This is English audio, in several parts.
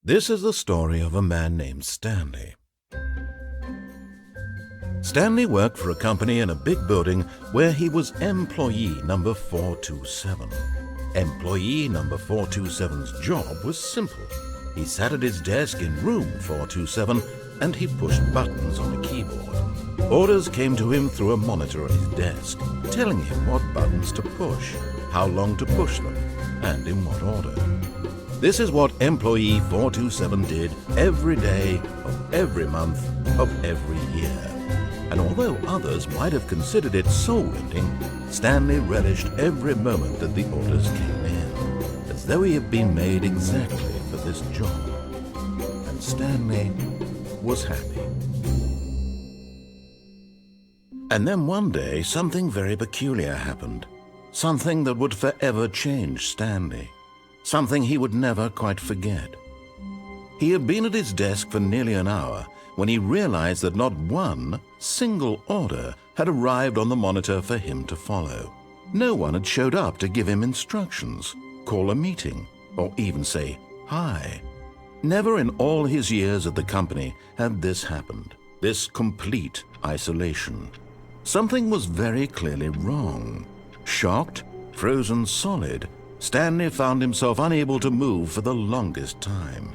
This is the story of a man named Stanley. Stanley worked for a company in a big building where he was employee number 427. Employee number 427's job was simple. He sat at his desk in room 427 and he pushed buttons on a keyboard. Orders came to him through a monitor on his desk, telling him what buttons to push, how long to push them, and in what order. This is what employee 427 did every day of every month of every year. And although others might have considered it soul-rending, Stanley relished every moment that the orders came in, as though he had been made exactly for this job. And Stanley was happy. And then one day, something very peculiar happened. Something that would forever change Stanley. Something he would never quite forget. He had been at his desk for nearly an hour when he realized that not one single order had arrived on the monitor for him to follow. No one had showed up to give him instructions, call a meeting, or even say hi. Never in all his years at the company had this happened, this complete isolation. Something was very clearly wrong. Shocked, frozen solid, Stanley found himself unable to move for the longest time.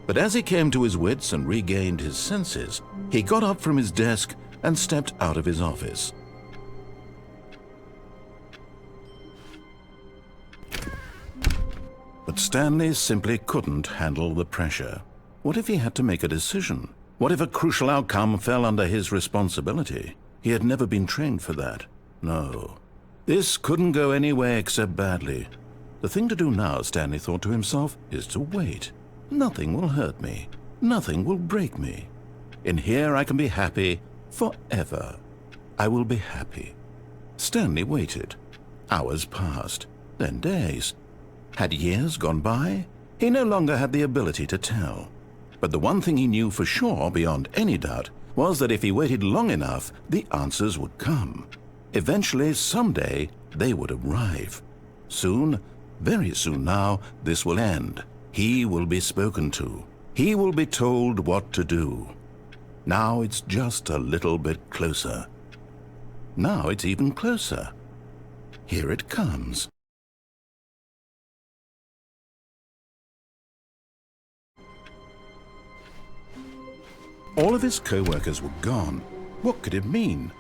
But as he came to his wits and regained his senses, he got up from his desk and stepped out of his office. But Stanley simply couldn't handle the pressure. What if he had to make a decision? What if a crucial outcome fell under his responsibility? He had never been trained for that. No. This couldn't go any way except badly. The thing to do now, Stanley thought to himself, is to wait. Nothing will hurt me. Nothing will break me. In here I can be happy forever. I will be happy. Stanley waited. Hours passed, then days. Had years gone by? He no longer had the ability to tell. But the one thing he knew for sure, beyond any doubt, was that if he waited long enough, the answers would come. Eventually, someday, they would arrive. Soon, very soon now, this will end. He will be spoken to. He will be told what to do. Now it's just a little bit closer. Now it's even closer. Here it comes. All of his co-workers were gone. What could it mean?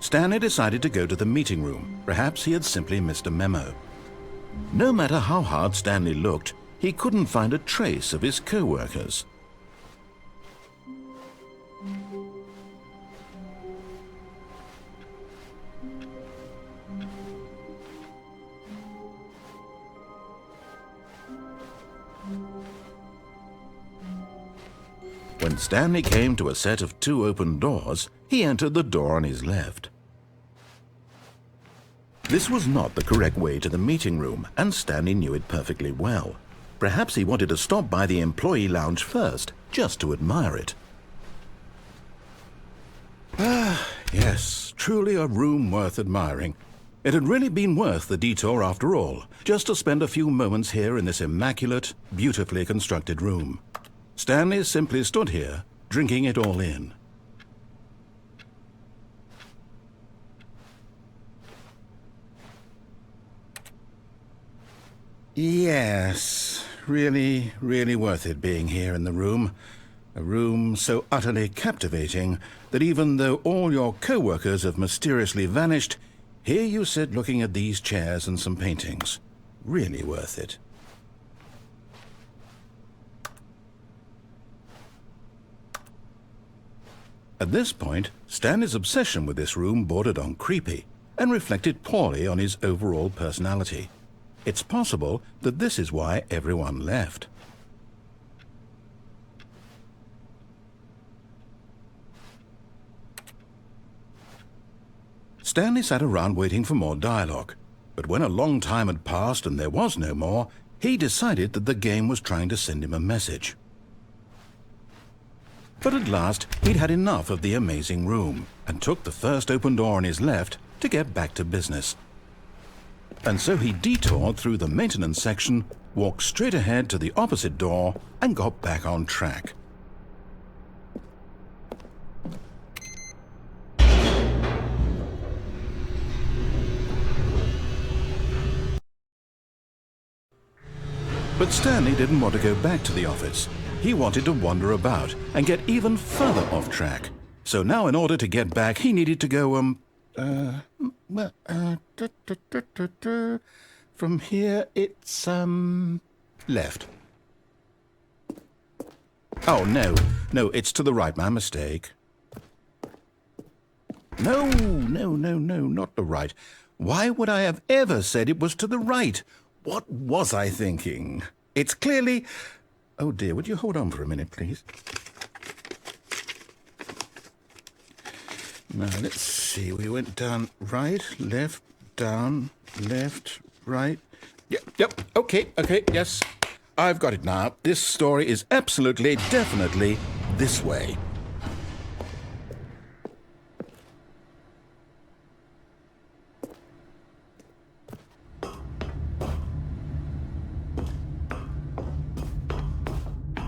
Stanley decided to go to the meeting room. Perhaps he had simply missed a memo. No matter how hard Stanley looked, he couldn't find a trace of his co-workers. When Stanley came to a set of 2 open doors, he entered the door on his left. This was not the correct way to the meeting room, and Stanley knew it perfectly well. Perhaps he wanted to stop by the employee lounge first, just to admire it. Yes, truly a room worth admiring. It had really been worth the detour after all, just to spend a few moments here in this immaculate, beautifully constructed room. Stanley simply stood here, drinking it all in. Yes, really worth it being here in the room. A room so utterly captivating that even though all your co-workers have mysteriously vanished, here you sit looking at these chairs and some paintings. Really worth it. At this point, Stanley's obsession with this room bordered on creepy and reflected poorly on his overall personality. It's possible that this is why everyone left. Stanley sat around waiting for more dialogue, but when a long time had passed and there was no more, he decided that the game was trying to send him a message. But at last, he'd had enough of the amazing room and took the first open door on his left to get back to business. And so he detoured through the maintenance section, walked straight ahead to the opposite door, and got back on track. But Stanley didn't want to go back to the office. He wanted to wander about and get even further off track. So now in order to get back, he needed to go, from here it's, left. Oh, no, it's to the right, my mistake. No, not the right. Why would I have ever said it was to the right? What was I thinking? It's clearly... Oh dear, would you hold on for a minute, please? Now, let's see. We went down right, left, down, left, right. Yep, okay, yes. I've got it now. This story is absolutely, definitely this way.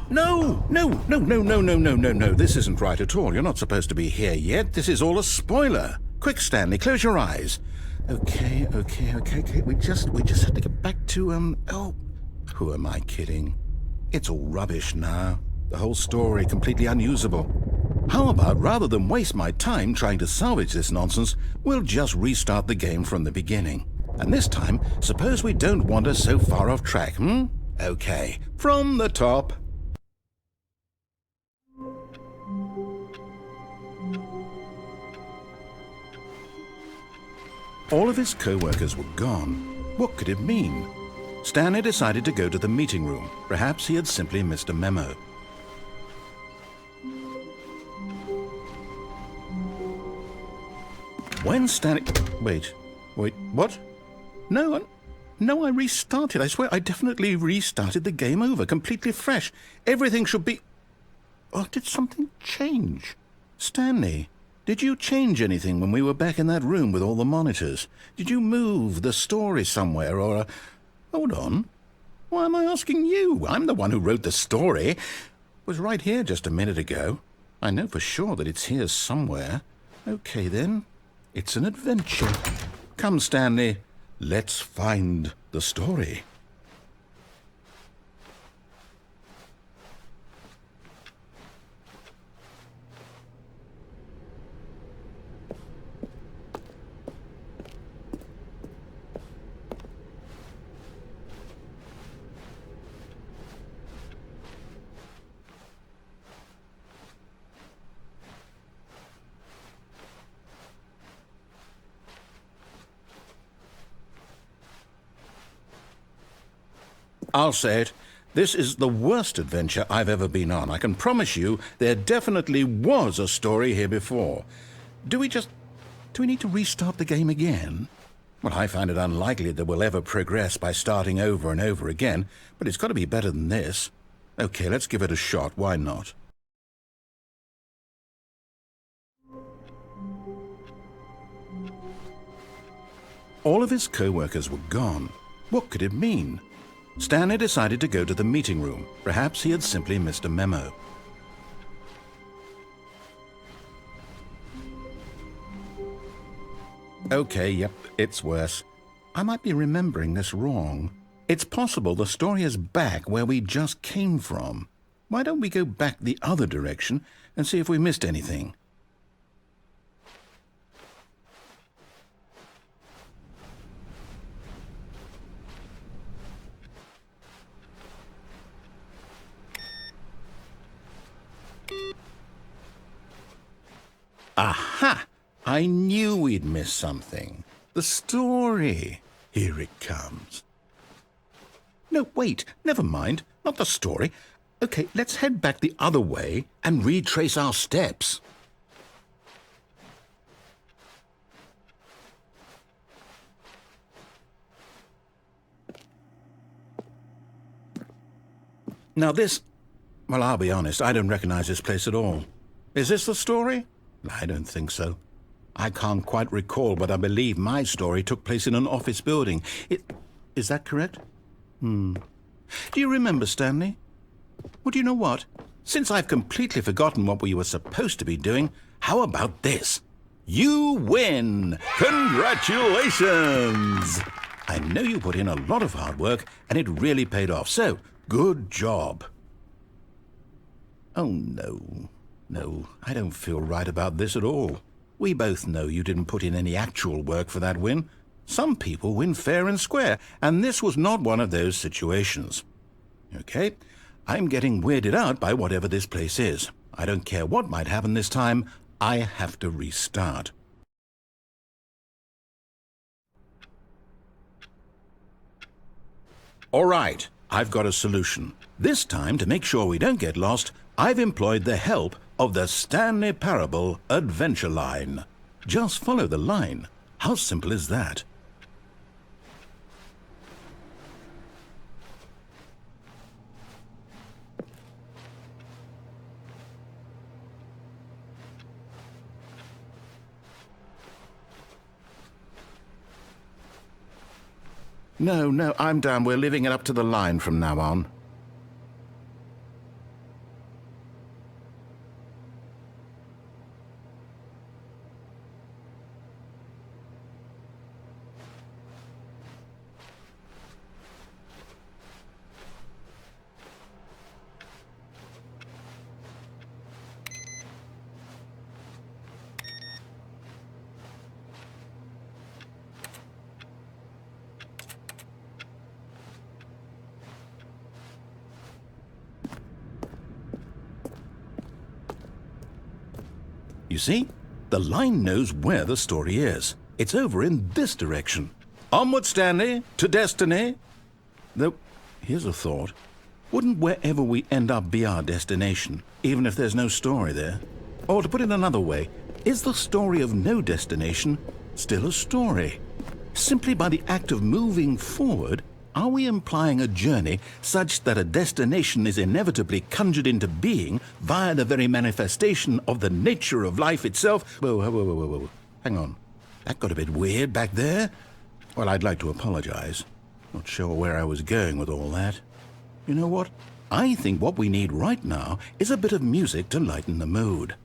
No. This isn't right at all. You're not supposed to be here yet. This is all a spoiler. Quick, Stanley, close your eyes. Okay. We just have to get back to, oh, who am I kidding? It's all rubbish now. The whole story completely unusable. How about, rather than waste my time trying to salvage this nonsense, we'll just restart the game from the beginning. And this time, suppose we don't wander so far off track, Okay, from the top. All of his co-workers were gone. What could it mean? Stanley decided to go to the meeting room. Perhaps he had simply missed a memo. When Stanley... Wait, what? No, I restarted. I swear I definitely restarted the game over, completely fresh. Everything should be... Oh, did something change? Stanley, did you change anything when we were back in that room with all the monitors? Did you move the story somewhere or... Hold on. Why am I asking you? I'm the one who wrote the story. It was right here just a minute ago. I know for sure that it's here somewhere. Okay, then. It's an adventure. Come, Stanley. Let's find the story. I'll say it. This is the worst adventure I've ever been on. I can promise you there definitely was a story here before. Do we need to restart the game again? Well, I find it unlikely that we'll ever progress by starting over and over again, but it's got to be better than this. Okay, let's give it a shot. Why not? All of his co-workers were gone. What could it mean? Stanley decided to go to the meeting room. Perhaps he had simply missed a memo. Okay, yep, it's worse. I might be remembering this wrong. It's possible the story is back where we just came from. Why don't we go back the other direction and see if we missed anything? Aha! I knew we'd miss something. The story. Here it comes. No, wait, never mind. Not the story. Okay, let's head back the other way and retrace our steps. Now this... Well, I'll be honest, I don't recognize this place at all. Is this the story? I don't think so. I can't quite recall, but I believe my story took place in an office building. Is that correct? Do you remember, Stanley? Well, do you know what? Since I've completely forgotten what we were supposed to be doing, how about this? You win! Congratulations! I know you put in a lot of hard work, and it really paid off, so good job. Oh, no. No, I don't feel right about this at all. We both know you didn't put in any actual work for that win. Some people win fair and square, and this was not one of those situations. Okay, I'm getting weirded out by whatever this place is. I don't care what might happen this time. I have to restart. All right, I've got a solution. This time, to make sure we don't get lost, I've employed the help of the Stanley Parable Adventure Line. Just follow the line. How simple is that? No, I'm down. We're leaving it up to the line from now on. You see, the line knows where the story is. It's over in this direction. Onward, Stanley, to destiny. Though, here's a thought. Wouldn't wherever we end up be our destination, even if there's no story there? Or to put it another way, is the story of no destination still a story? Simply by the act of moving forward, are we implying a journey such that a destination is inevitably conjured into being via the very manifestation of the nature of life itself? Whoa. Hang on. That got a bit weird back there. Well, I'd like to apologize. Not sure where I was going with all that. You know what? I think what we need right now is a bit of music to lighten the mood.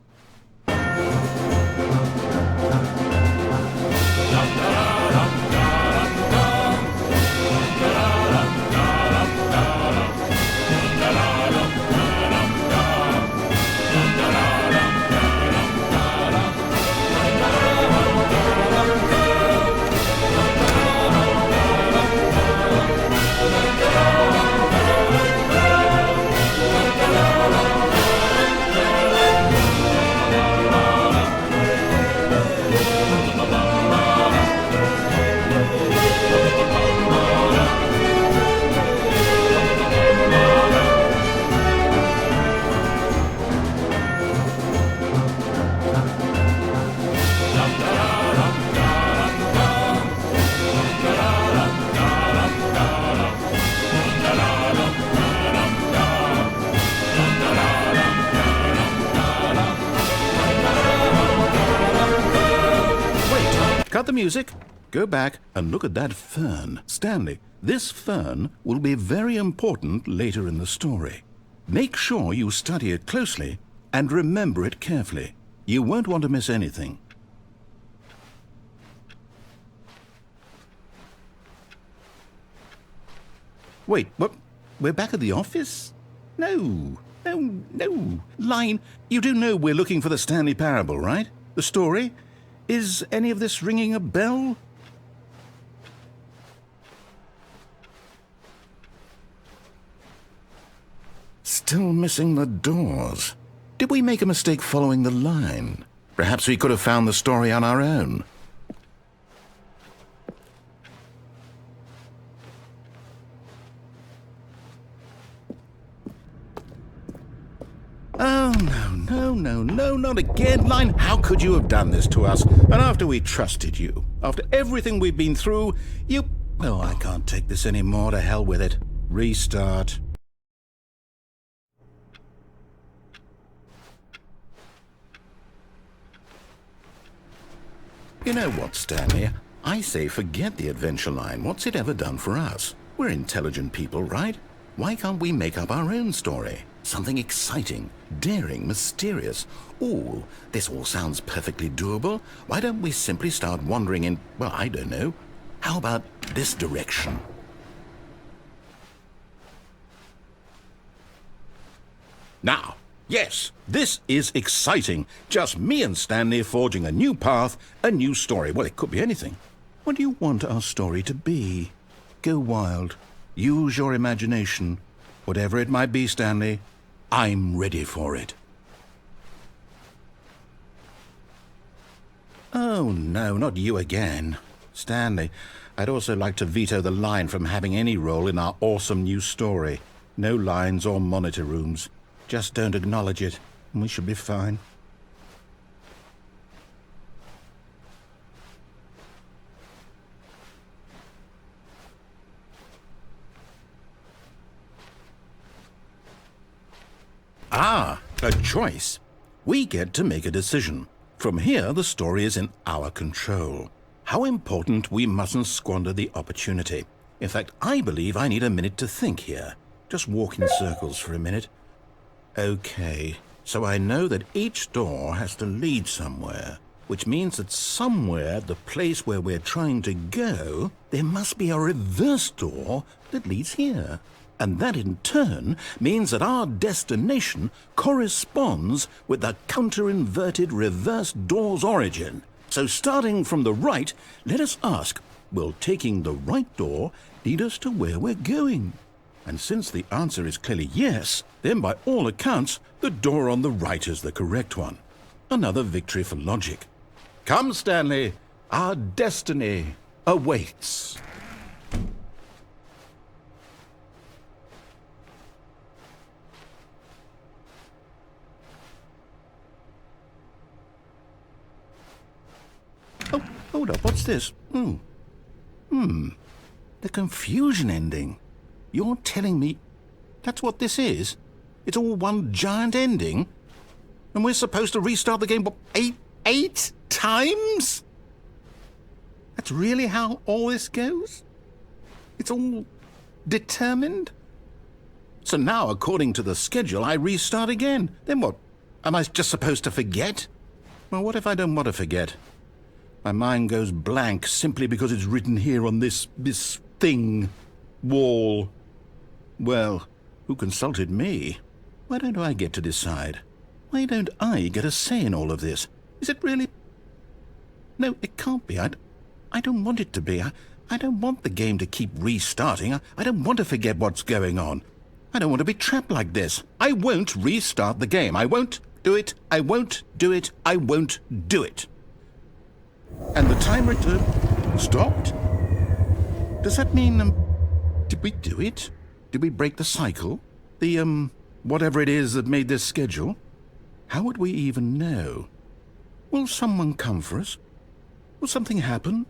Cut the music, go back and look at that fern. Stanley, this fern will be very important later in the story. Make sure you study it closely and remember it carefully. You won't want to miss anything. Wait, what? We're back at the office? No. Line, you do know we're looking for the Stanley Parable, right? The story? Is any of this ringing a bell? Still missing the doors. Did we make a mistake following the line? Perhaps we could have found the story on our own. Oh, no, not again, Line. How could you have done this to us? And after we trusted you, after everything we've been through, you... Oh, I can't take this anymore. To hell with it. Restart. You know what, Stanley? I say forget the adventure line. What's it ever done for us? We're intelligent people, right? Why can't we make up our own story? Something exciting, daring, mysterious. Ooh, this all sounds perfectly doable. Why don't we simply start wandering in, well, I don't know. How about this direction? Now, yes, this is exciting. Just me and Stanley forging a new path, a new story. Well, it could be anything. What do you want our story to be? Go wild. Use your imagination. Whatever it might be, Stanley, I'm ready for it. Oh, no, not you again. Stanley, I'd also like to veto the line from having any role in our awesome new story. No lines or monitor rooms. Just don't acknowledge it, and we should be fine. Ah, a choice. We get to make a decision. From here, the story is in our control. How important we mustn't squander the opportunity. In fact, I believe I need a minute to think here. Just walk in circles for a minute. Okay, so I know that each door has to lead somewhere, which means that somewhere, the place where we're trying to go, there must be a reverse door that leads here. And that in turn means that our destination corresponds with the counter-inverted reverse door's origin. So starting from the right, let us ask, will taking the right door lead us to where we're going? And since the answer is clearly yes, then by all accounts, the door on the right is the correct one. Another victory for logic. Come, Stanley, our destiny awaits. Oh, hold up, what's this? The confusion ending. You're telling me that's what this is? It's all one giant ending? And we're supposed to restart the game, what, eight times? That's really how all this goes? It's all determined? So now, according to the schedule, I restart again. Then what? Am I just supposed to forget? Well, what if I don't want to forget? My mind goes blank simply because it's written here on this thing, wall. Well, who consulted me? Why don't I get to decide? Why don't I get a say in all of this? Is it really? No, it can't be. I don't want it to be. I don't want the game to keep restarting. I don't want to forget what's going on. I don't want to be trapped like this. I won't restart the game. I won't do it. I won't do it. I won't do it. And the timer stopped? Does that mean, did we do it? Did we break the cycle? The, whatever it is that made this schedule? How would we even know? Will someone come for us? Will something happen?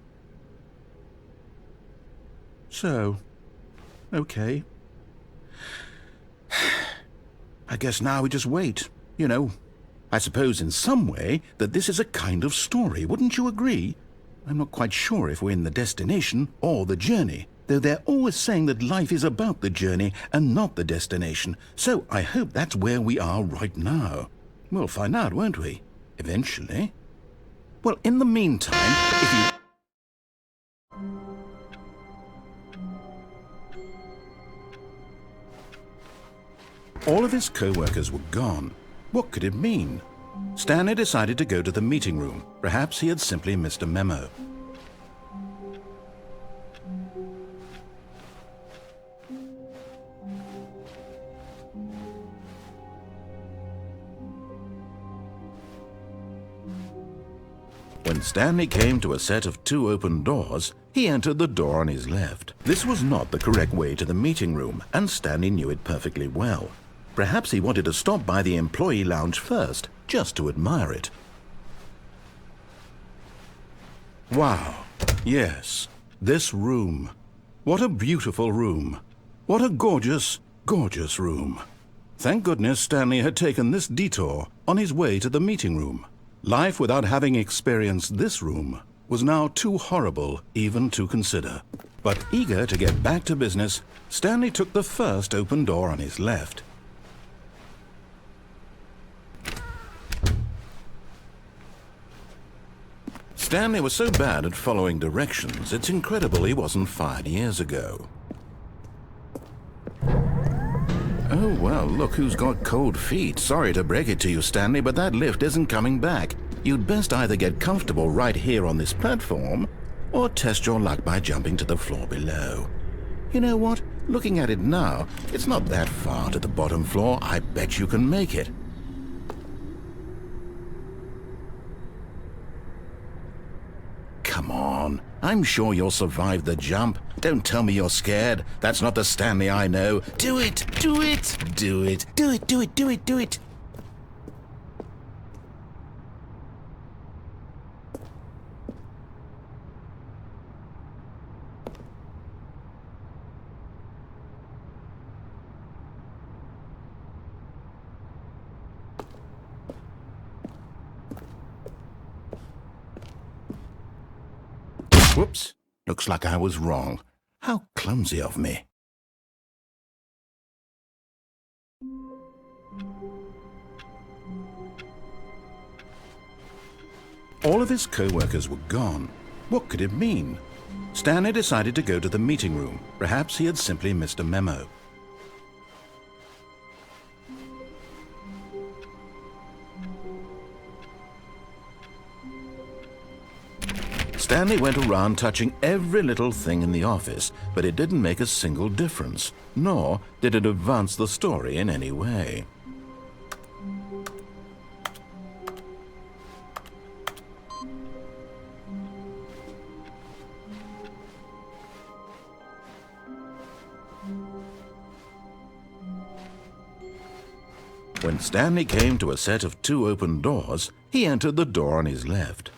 So, okay. I guess now we just wait, you know. I suppose in some way that this is a kind of story, wouldn't you agree? I'm not quite sure if we're in the destination or the journey, though they're always saying that life is about the journey and not the destination, so I hope that's where we are right now. We'll find out, won't we? Eventually. Well, in the meantime, if you... All of his co-workers were gone. What could it mean? Stanley decided to go to the meeting room. Perhaps he had simply missed a memo. When Stanley came to a set of 2 open doors, he entered the door on his left. This was not the correct way to the meeting room, and Stanley knew it perfectly well. Perhaps he wanted to stop by the employee lounge first, just to admire it. Wow, yes, this room. What a beautiful room. What a gorgeous, gorgeous room. Thank goodness Stanley had taken this detour on his way to the meeting room. Life without having experienced this room was now too horrible even to consider. But eager to get back to business, Stanley took the first open door on his left. Stanley was so bad at following directions, it's incredible he wasn't fired years ago. Oh, well, look who's got cold feet. Sorry to break it to you, Stanley, but that lift isn't coming back. You'd best either get comfortable right here on this platform, or test your luck by jumping to the floor below. You know what? Looking at it now, it's not that far to the bottom floor. I bet you can make it. Come on. I'm sure you'll survive the jump. Don't tell me you're scared. That's not the Stanley I know. Do it! Do it! Do it! Do it! Do it! Do it! Do it! Whoops. Looks like I was wrong. How clumsy of me. All of his co-workers were gone. What could it mean? Stanley decided to go to the meeting room. Perhaps he had simply missed a memo. Stanley went around touching every little thing in the office, but it didn't make a single difference, nor did it advance the story in any way. When Stanley came to a set of 2 open doors, he entered the door on his left.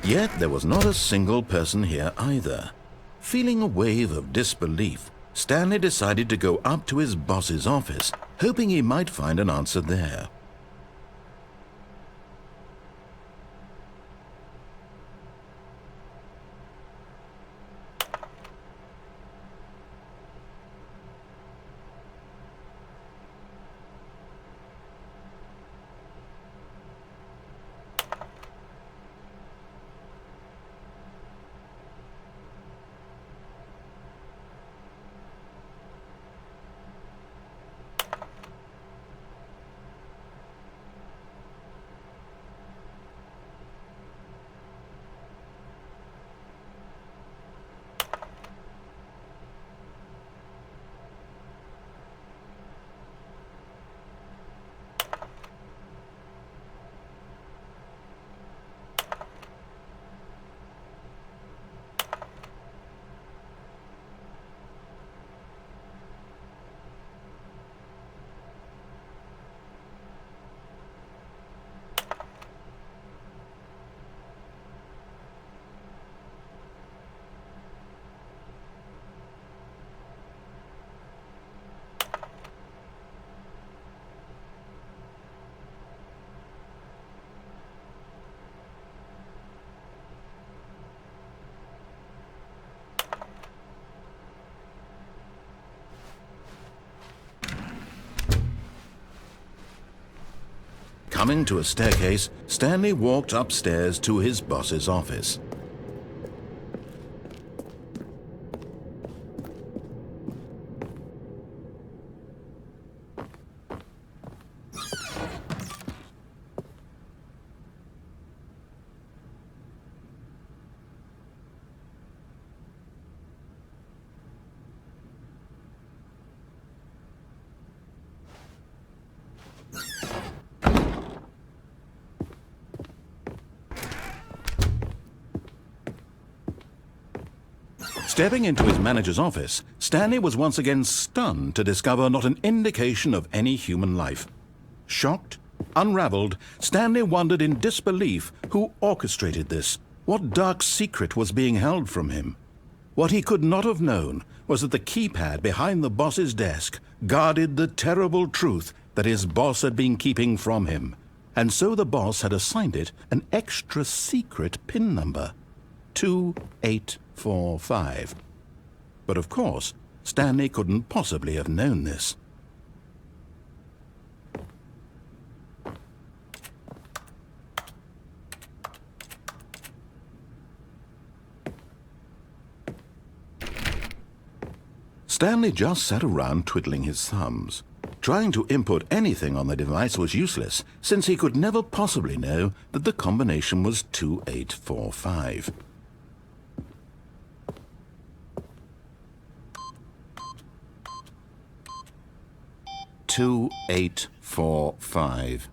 Yet there was not a single person here either. Feeling a wave of disbelief, Stanley decided to go up to his boss's office, hoping he might find an answer there. Coming to a staircase, Stanley walked upstairs to his boss's office. Stepping into his manager's office, Stanley was once again stunned to discover not an indication of any human life. Shocked, unraveled, Stanley wondered in disbelief who orchestrated this. What dark secret was being held from him? What he could not have known was that the keypad behind the boss's desk guarded the terrible truth that his boss had been keeping from him, and so the boss had assigned it an extra secret PIN number, 2845. But of course, Stanley couldn't possibly have known this. Stanley just sat around twiddling his thumbs. Trying to input anything on the device was useless, since he could never possibly know that the combination was 2845. "2845.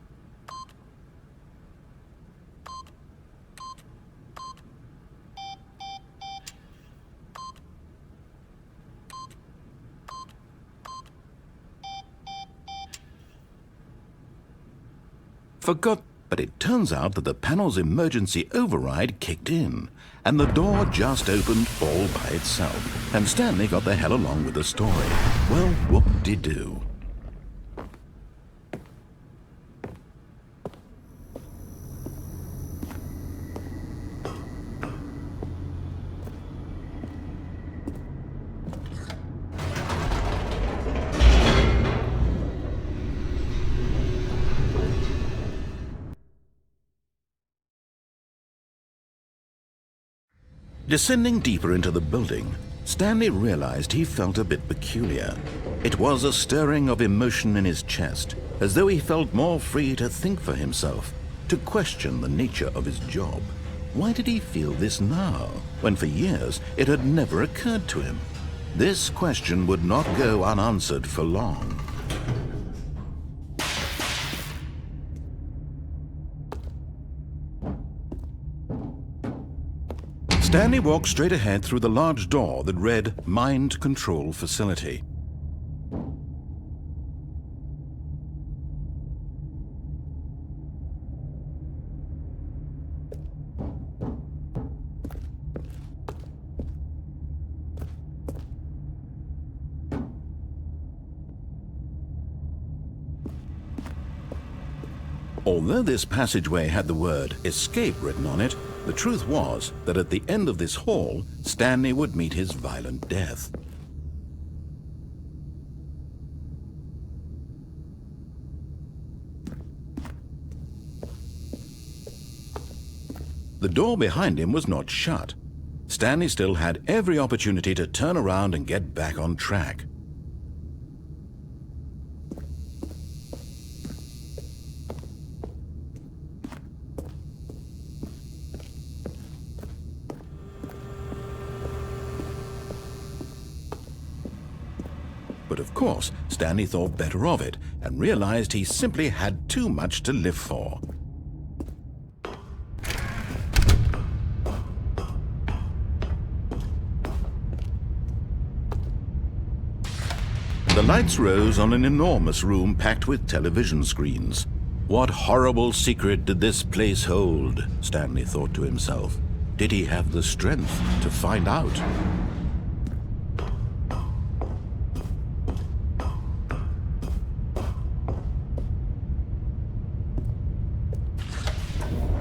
Forgot, but it turns out that the panel's emergency override kicked in, and the door just opened all by itself, and Stanley got the hell along with the story. Well, whoop-de-doo. Descending deeper into the building, Stanley realized he felt a bit peculiar. It was a stirring of emotion in his chest, as though he felt more free to think for himself, to question the nature of his job. Why did he feel this now, when for years it had never occurred to him? This question would not go unanswered for long. Stanley walked straight ahead through the large door that read Mind Control Facility. Although this passageway had the word Escape written on it, the truth was that at the end of this hall, Stanley would meet his violent death. The door behind him was not shut. Stanley still had every opportunity to turn around and get back on track. But of course, Stanley thought better of it and realized he simply had too much to live for. The lights rose on an enormous room packed with television screens. What horrible secret did this place hold? Stanley thought to himself. Did he have the strength to find out?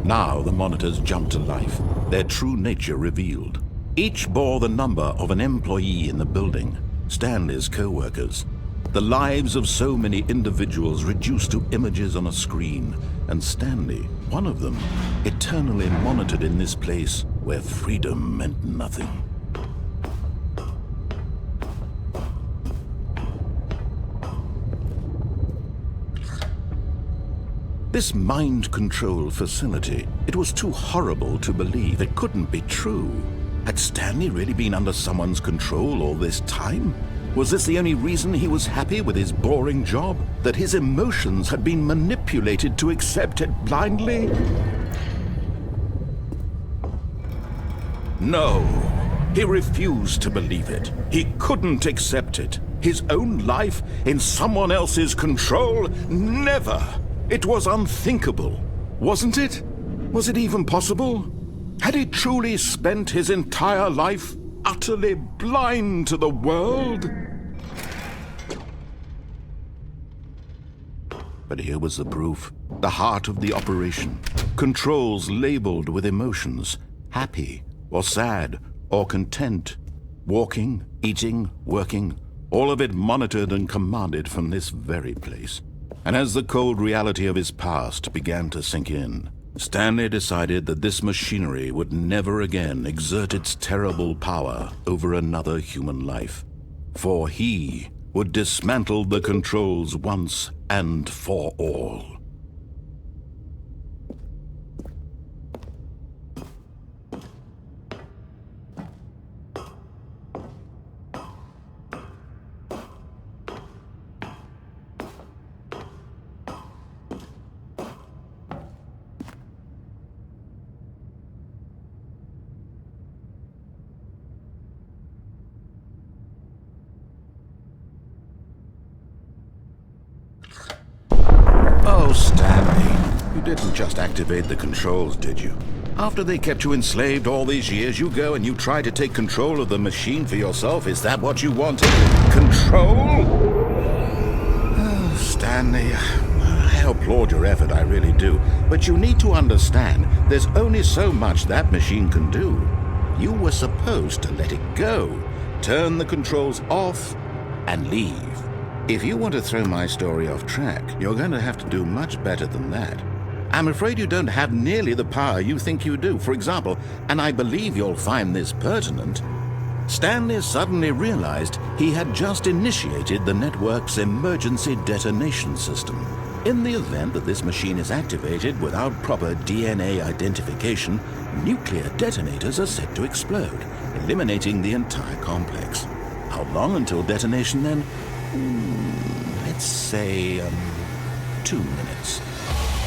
Now the monitors jumped to life, their true nature revealed. Each bore the number of an employee in the building, Stanley's co-workers. The lives of so many individuals reduced to images on a screen, and Stanley, one of them, eternally monitored in this place where freedom meant nothing. This mind control facility, it was too horrible to believe. It couldn't be true. Had Stanley really been under someone's control all this time? Was this the only reason he was happy with his boring job? That his emotions had been manipulated to accept it blindly? No, he refused to believe it. He couldn't accept it. His own life in someone else's control? Never! It was unthinkable, wasn't it? Was it even possible? Had he truly spent his entire life utterly blind to the world? But here was the proof. The heart of the operation. Controls labeled with emotions. Happy, or sad, or content. Walking, eating, working. All of it monitored and commanded from this very place. And as the cold reality of his past began to sink in, Stanley decided that this machinery would never again exert its terrible power over another human life. For he would dismantle the controls once and for all. Oh, Stanley, you didn't just activate the controls, did you? After they kept you enslaved all these years, you go and you try to take control of the machine for yourself. Is that what you wanted? Control? Oh, Stanley, I applaud your effort, I really do. But you need to understand, there's only so much that machine can do. You were supposed to let it go, turn the controls off, and leave. If you want to throw my story off track, you're going to have to do much better than that. I'm afraid you don't have nearly the power you think you do. For example, and I believe you'll find this pertinent, Stanley suddenly realized he had just initiated the network's emergency detonation system. In the event that this machine is activated without proper DNA identification, nuclear detonators are set to explode, eliminating the entire complex. How long until detonation then? Let's say, 2 minutes.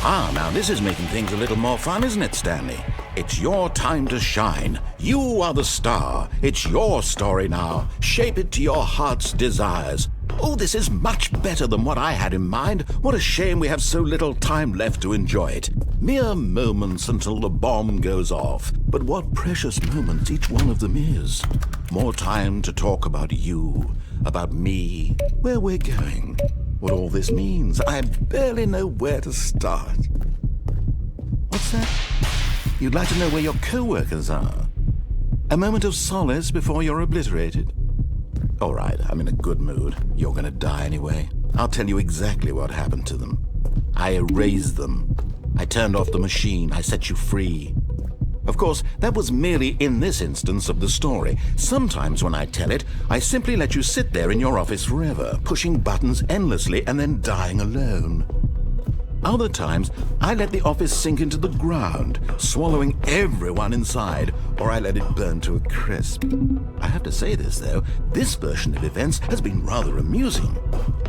Now this is making things a little more fun, isn't it, Stanley? It's your time to shine. You are the star. It's your story now. Shape it to your heart's desires. Oh, this is much better than what I had in mind. What a shame we have so little time left to enjoy it. Mere moments until the bomb goes off. But what precious moments each one of them is. More time to talk about you, about me, where we're going, what all this means. I barely know where to start. What's that? You'd like to know where your co-workers are? A moment of solace before you're obliterated? All right, I'm in a good mood. You're gonna die anyway. I'll tell you exactly what happened to them. I erased them. I turned off the machine. I set you free. Of course, that was merely in this instance of the story. Sometimes when I tell it, I simply let you sit there in your office forever, pushing buttons endlessly and then dying alone. Other times, I let the office sink into the ground, swallowing everyone inside, or I let it burn to a crisp. I have to say this, though, this version of events has been rather amusing.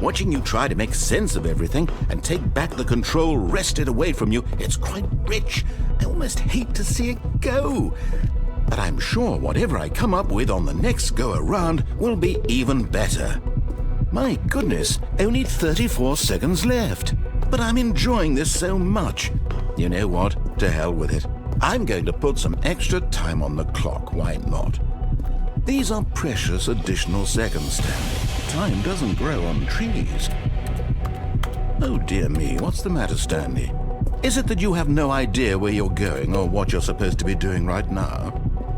Watching you try to make sense of everything and take back the control wrested away from you, it's quite rich. I almost hate to see it go. But I'm sure whatever I come up with on the next go-around will be even better. My goodness, only 34 seconds left. But I'm enjoying this so much. You know what? To hell with it. I'm going to put some extra time on the clock. Why not? These are precious additional seconds, Stanley. Time doesn't grow on trees. Oh dear me, what's the matter, Stanley? Is it that you have no idea where you're going or what you're supposed to be doing right now?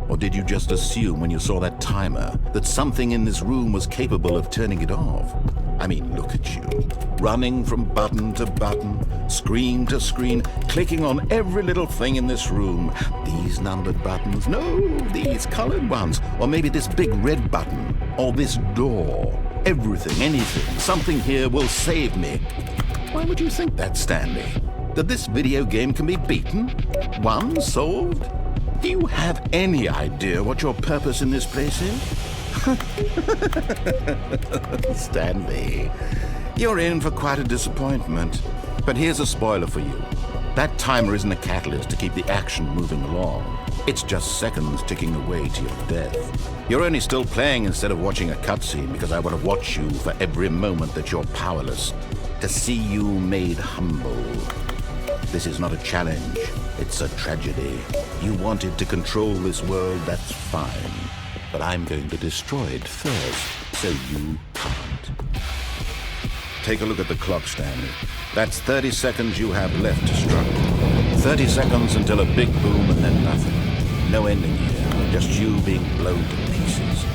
Or did you just assume when you saw that timer that something in this room was capable of turning it off? I mean, look at you, running from button to button, screen to screen, clicking on every little thing in this room. These numbered buttons, no, these colored ones, or maybe this big red button, or this door. Everything, anything, something here will save me. Why would you think that, Stanley? That this video game can be beaten? Won? Solved? Do you have any idea what your purpose in this place is? Stanley, you're in for quite a disappointment. But here's a spoiler for you. That timer isn't a catalyst to keep the action moving along. It's just seconds ticking away to your death. You're only still playing instead of watching a cutscene because I want to watch you for every moment that you're powerless, to see you made humble. This is not a challenge. It's a tragedy. You wanted to control this world, that's fine. but I'm going to destroy it first, so you can't. Take a look at the clock, Stanley. That's 30 seconds you have left to struggle. 30 seconds until a big boom and then nothing. No ending here, just you being blown to pieces.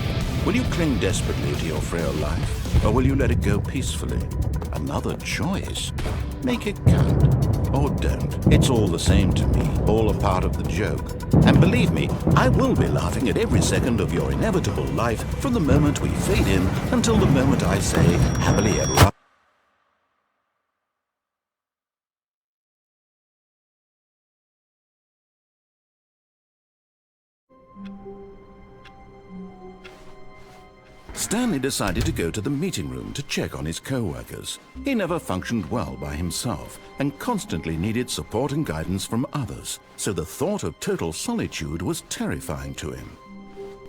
Will you cling desperately to your frail life, or will you let it go peacefully? Another choice. Make it count, or don't. It's all the same to me, all a part of the joke. And believe me, I will be laughing at every second of your inevitable life from the moment we fade in until the moment I say, happily ever after. Stanley decided to go to the meeting room to check on his co-workers. He never functioned well by himself and constantly needed support and guidance from others, so the thought of total solitude was terrifying to him.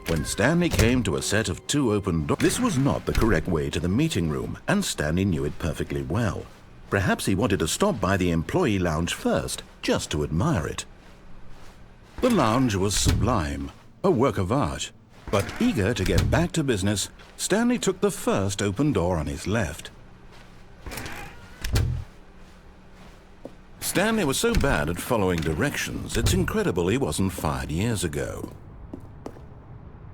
When Stanley came to a set of 2 open doors, this was not the correct way to the meeting room, and Stanley knew it perfectly well. Perhaps he wanted to stop by the employee lounge first, just to admire it. The lounge was sublime, a work of art. But eager to get back to business, Stanley took the first open door on his left. Stanley was so bad at following directions, it's incredible he wasn't fired years ago.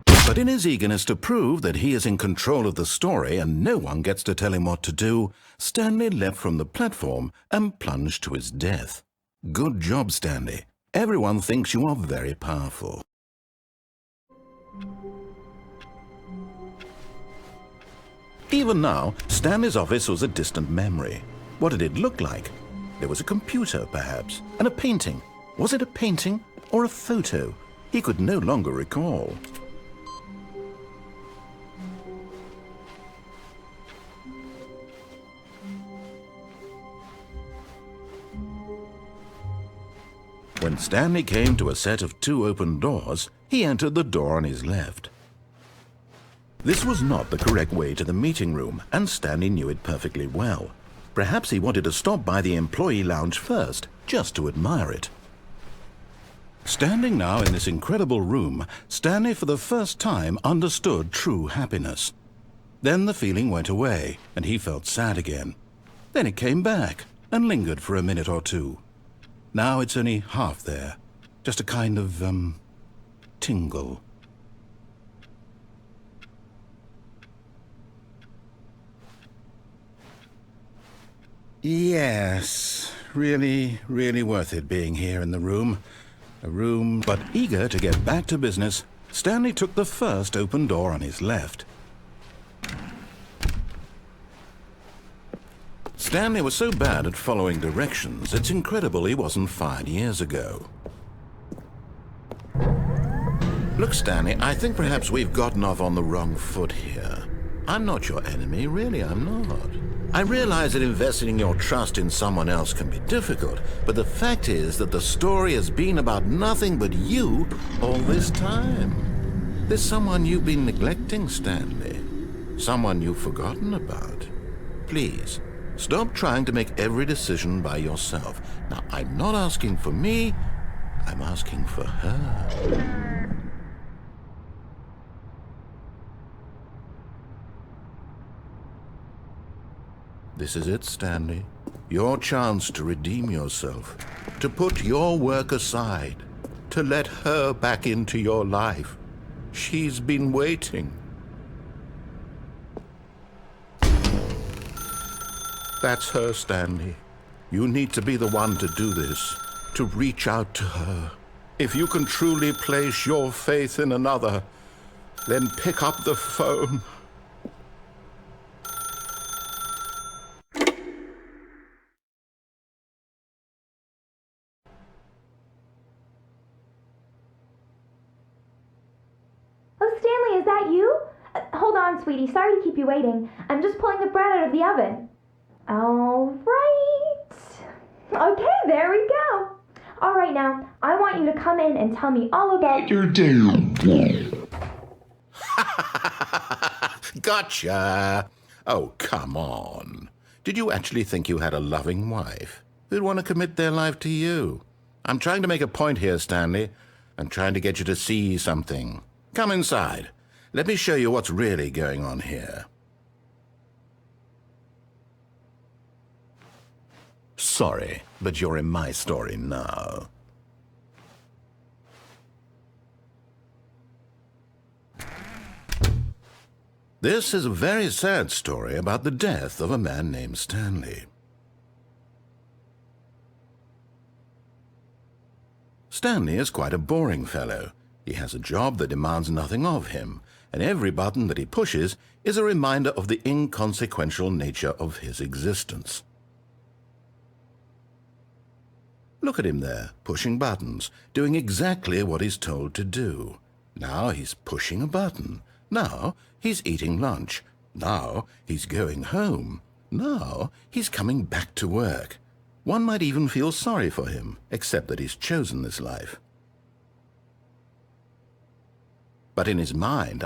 But in his eagerness to prove that he is in control of the story and no one gets to tell him what to do, Stanley leapt from the platform and plunged to his death. Good job, Stanley. Everyone thinks you are very powerful. Even now, Stanley's office was a distant memory. What did it look like? There was a computer, perhaps, and a painting. Was it a painting or a photo? He could no longer recall. When Stanley came to a set of 2 open doors, he entered the door on his left. This was not the correct way to the meeting room, and Stanley knew it perfectly well. Perhaps he wanted to stop by the employee lounge first, just to admire it. Standing now in this incredible room, Stanley for the first time understood true happiness. Then the feeling went away, and he felt sad again. Then it came back, and lingered for a minute or two. Now it's only half there, just a kind of, tingle. Yes, really worth it being here in the room. But eager to get back to business, Stanley took the first open door on his left. Stanley was so bad at following directions, it's incredible he wasn't fired years ago. Look, Stanley, I think perhaps we've gotten off on the wrong foot here. I'm not your enemy, really, I'm not. I realize that investing your trust in someone else can be difficult, but the fact is that the story has been about nothing but you all this time. There's someone you've been neglecting, Stanley. Someone you've forgotten about. Please, stop trying to make every decision by yourself. Now, I'm not asking for me, I'm asking for her. This is it, Stanley. Your chance to redeem yourself, to put your work aside, to let her back into your life. She's been waiting. That's her, Stanley. You need to be the one to do this, to reach out to her. If you can truly place your faith in another, then pick up the phone. Is that you? Hold on, sweetie. Sorry to keep you waiting. I'm just pulling the bread out of the oven. All right. Okay, there we go. All right, now, I want you to come in and tell me all about your day. Gotcha. Oh, come on. Did you actually think you had a loving wife who'd want to commit their life to you? I'm trying to make a point here, Stanley. I'm trying to get you to see something. Come inside. Let me show you what's really going on here. Sorry, but you're in my story now. This is a very sad story about the death of a man named Stanley. Stanley is quite a boring fellow. He has a job that demands nothing of him, and every button that he pushes is a reminder of the inconsequential nature of his existence. Look at him there, pushing buttons, doing exactly what he's told to do. Now he's pushing a button. Now he's eating lunch. Now he's going home. Now he's coming back to work. One might even feel sorry for him, except that he's chosen this life. But in his mind,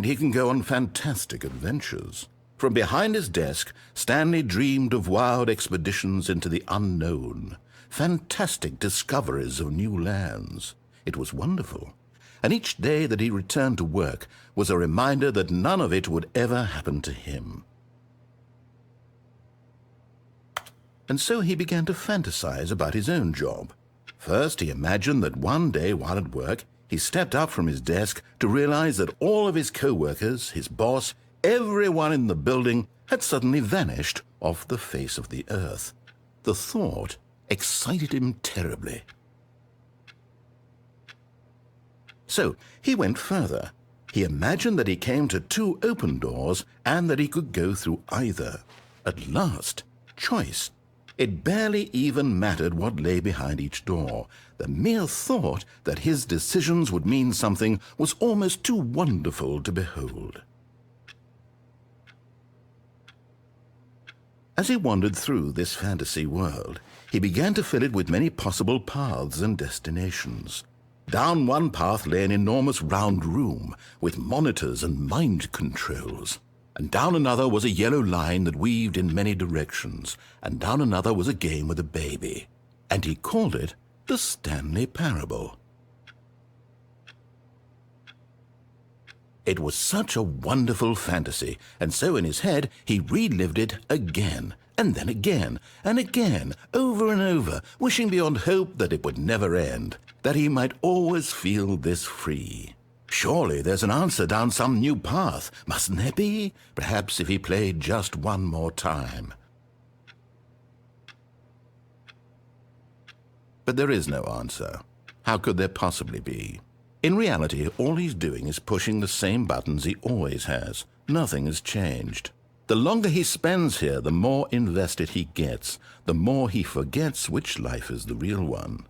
he can go on fantastic adventures. From behind his desk, Stanley dreamed of wild expeditions into the unknown, fantastic discoveries of new lands. It was wonderful, and each day that he returned to work was a reminder that none of it would ever happen to him. And so he began to fantasize about his own job. First, he imagined that one day while at work, he stepped up from his desk to realize that all of his co-workers, his boss, everyone in the building had suddenly vanished off the face of the earth. The thought excited him terribly. So he went further. He imagined that he came to 2 open doors and that he could go through either. At last, choice. It barely even mattered what lay behind each door. The mere thought that his decisions would mean something was almost too wonderful to behold. As he wandered through this fantasy world, he began to fill it with many possible paths and destinations. Down one path lay an enormous round room with monitors and mind controls. And down another was a yellow line that weaved in many directions, and down another was a game with a baby. And he called it the Stanley Parable. It was such a wonderful fantasy, and so in his head he relived it again, and then again, and again, over and over, wishing beyond hope that it would never end, that he might always feel this free. Surely there's an answer down some new path, mustn't there be? Perhaps if he played just one more time. But there is no answer. How could there possibly be? In reality, all he's doing is pushing the same buttons he always has. Nothing has changed. The longer he spends here, the more invested he gets, the more he forgets which life is the real one.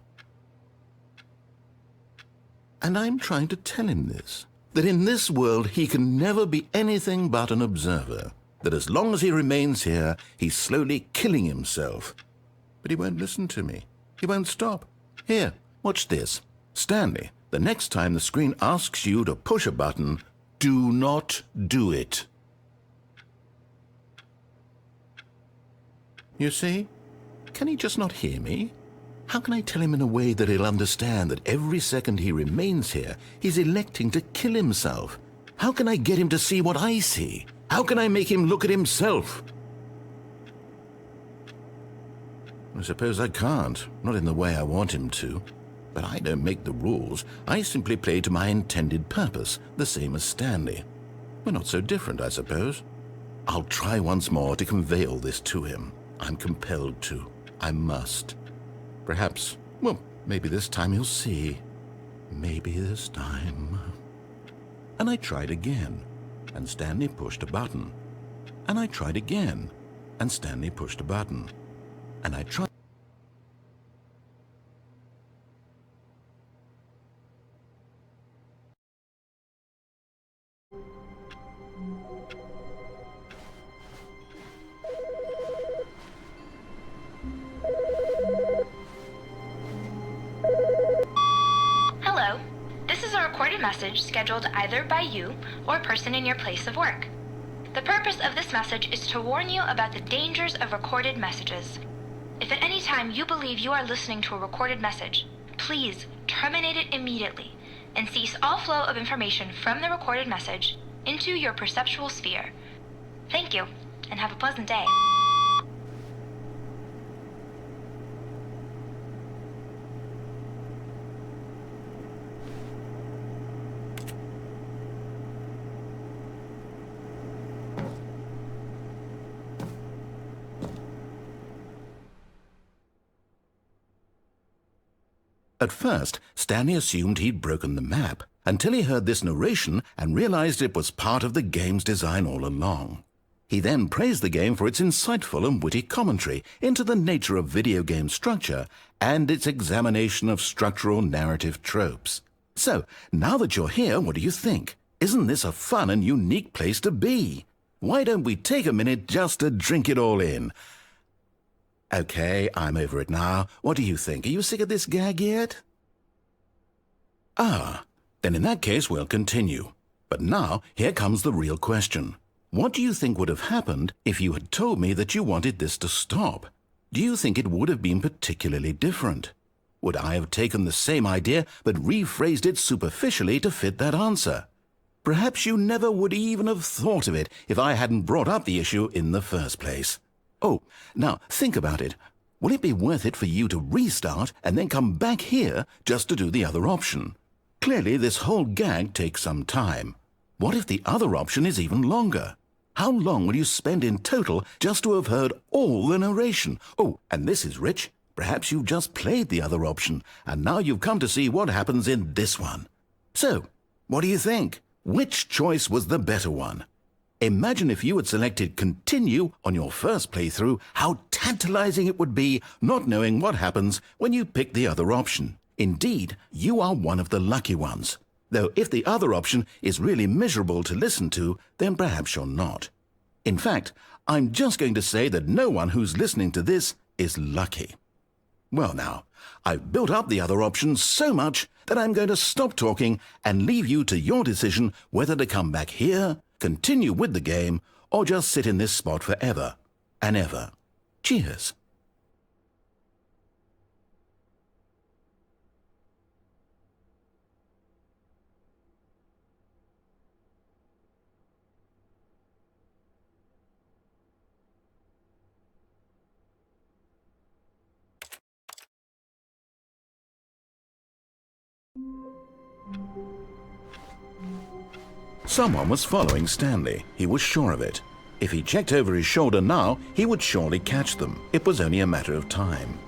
And I'm trying to tell him this, that in this world he can never be anything but an observer, that as long as he remains here, he's slowly killing himself. But he won't listen to me. He won't stop. Here, watch this. Stanley, the next time the screen asks you to push a button, do not do it. You see? Can he just not hear me? How can I tell him in a way that he'll understand that every second he remains here, he's electing to kill himself? How can I get him to see what I see? How can I make him look at himself? I suppose I can't, not in the way I want him to. But I don't make the rules. I simply play to my intended purpose, the same as Stanley. We're not so different, I suppose. I'll try once more to convey all this to him. I'm compelled to. I must. Perhaps, well, maybe this time he'll see. Maybe this time. And I tried again, and Stanley pushed a button. And I tried again, and Stanley pushed a button. And I tried. Hello. This is a recorded message scheduled either by you or a person in your place of work. The purpose of this message is to warn you about the dangers of recorded messages. If at any time you believe you are listening to a recorded message, please terminate it immediately and cease all flow of information from the recorded message into your perceptual sphere. Thank you, and have a pleasant day. At first, Stanley assumed he'd broken the map, until he heard this narration and realized it was part of the game's design all along. He then praised the game for its insightful and witty commentary into the nature of video game structure and its examination of structural narrative tropes. So, now that you're here, what do you think? Isn't this a fun and unique place to be? Why don't we take a minute just to drink it all in? Okay, I'm over it now. What do you think? Are you sick of this gag yet? Ah, then in that case we'll continue. But now, here comes the real question. What do you think would have happened if you had told me that you wanted this to stop? Do you think it would have been particularly different? Would I have taken the same idea but rephrased it superficially to fit that answer? Perhaps you never would even have thought of it if I hadn't brought up the issue in the first place. Oh, now think about it. Will it be worth it for you to restart and then come back here just to do the other option? Clearly, this whole gag takes some time. What if the other option is even longer? How long will you spend in total just to have heard all the narration? Oh, and this is rich. Perhaps you've just played the other option, and now you've come to see what happens in this one. So, what do you think? Which choice was the better one? Imagine if you had selected Continue on your first playthrough, how tantalizing it would be not knowing what happens when you pick the other option. Indeed, you are one of the lucky ones. Though if the other option is really miserable to listen to, then perhaps you're not. In fact, I'm just going to say that no one who's listening to this is lucky. Well now, I've built up the other options so much that I'm going to stop talking and leave you to your decision whether to come back here, continue with the game, or just sit in this spot forever and ever. Cheers. Someone was following Stanley. He was sure of it. If he checked over his shoulder now, he would surely catch them. It was only a matter of time.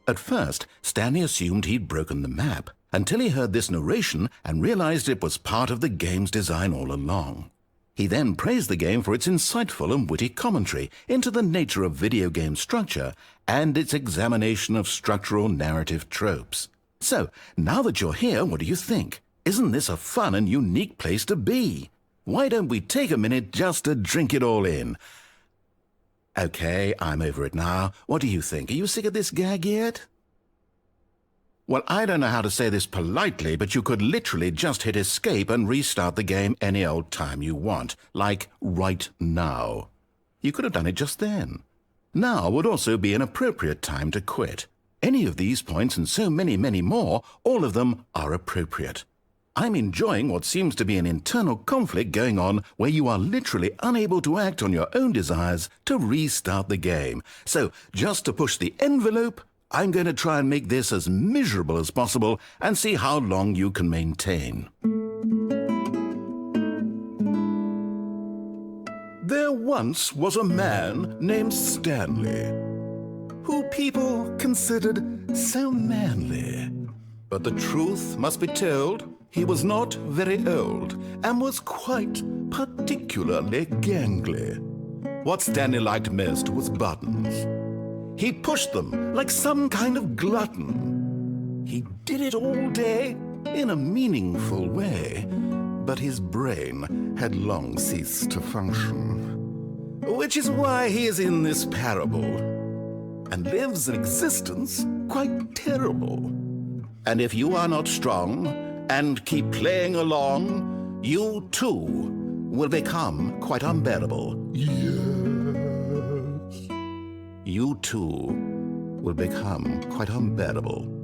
At first, Stanley assumed he'd broken the map, until he heard this narration and realized it was part of the game's design all along. He then praised the game for its insightful and witty commentary into the nature of video game structure and its examination of structural narrative tropes. So, now that you're here, what do you think? Isn't this a fun and unique place to be? Why don't we take a minute just to drink it all in? Okay, I'm over it now. What do you think? Are you sick of this gag yet? Well, I don't know how to say this politely, but you could literally just hit escape and restart the game any old time you want, like right now. You could have done it just then. Now would also be an appropriate time to quit. Any of these points and so many, many more, all of them are appropriate. I'm enjoying what seems to be an internal conflict going on where you are literally unable to act on your own desires to restart the game. So, just to push the envelope, I'm going to try and make this as miserable as possible and see how long you can maintain. There once was a man named Stanley, who people considered so manly. But the truth must be told, he was not very old and was quite particularly gangly. What Stanley liked most was buttons. He pushed them like some kind of glutton. He did it all day in a meaningful way, but his brain had long ceased to function. Which is why he is in this parable and lives an existence quite terrible. And if you are not strong and keep playing along, you too will become quite unbearable. Yes. You too will become quite unbearable.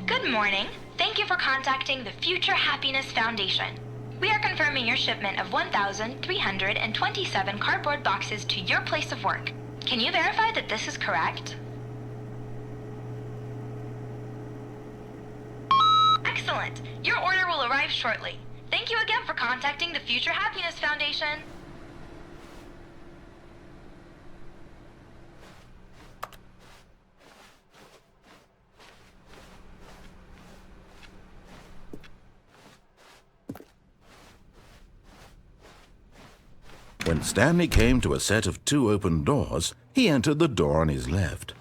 Good morning. Thank you for contacting the Future Happiness Foundation. We are confirming your shipment of 1,327 cardboard boxes to your place of work. Can you verify that this is correct? Excellent. Your order will arrive shortly. Thank you again for contacting the Future Happiness Foundation. When Stanley came to a set of 2 open doors, he entered the door on his left.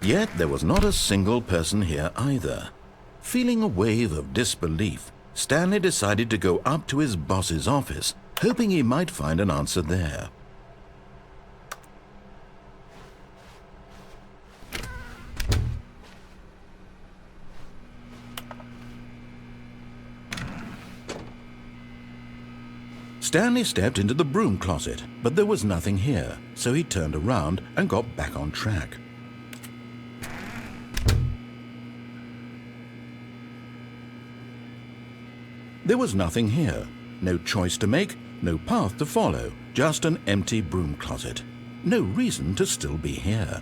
Yet there was not a single person here either. Feeling a wave of disbelief, Stanley decided to go up to his boss's office, hoping he might find an answer there. Stanley stepped into the broom closet, but there was nothing here, so he turned around and got back on track. There was nothing here. No choice to make, no path to follow, just an empty broom closet. No reason to still be here.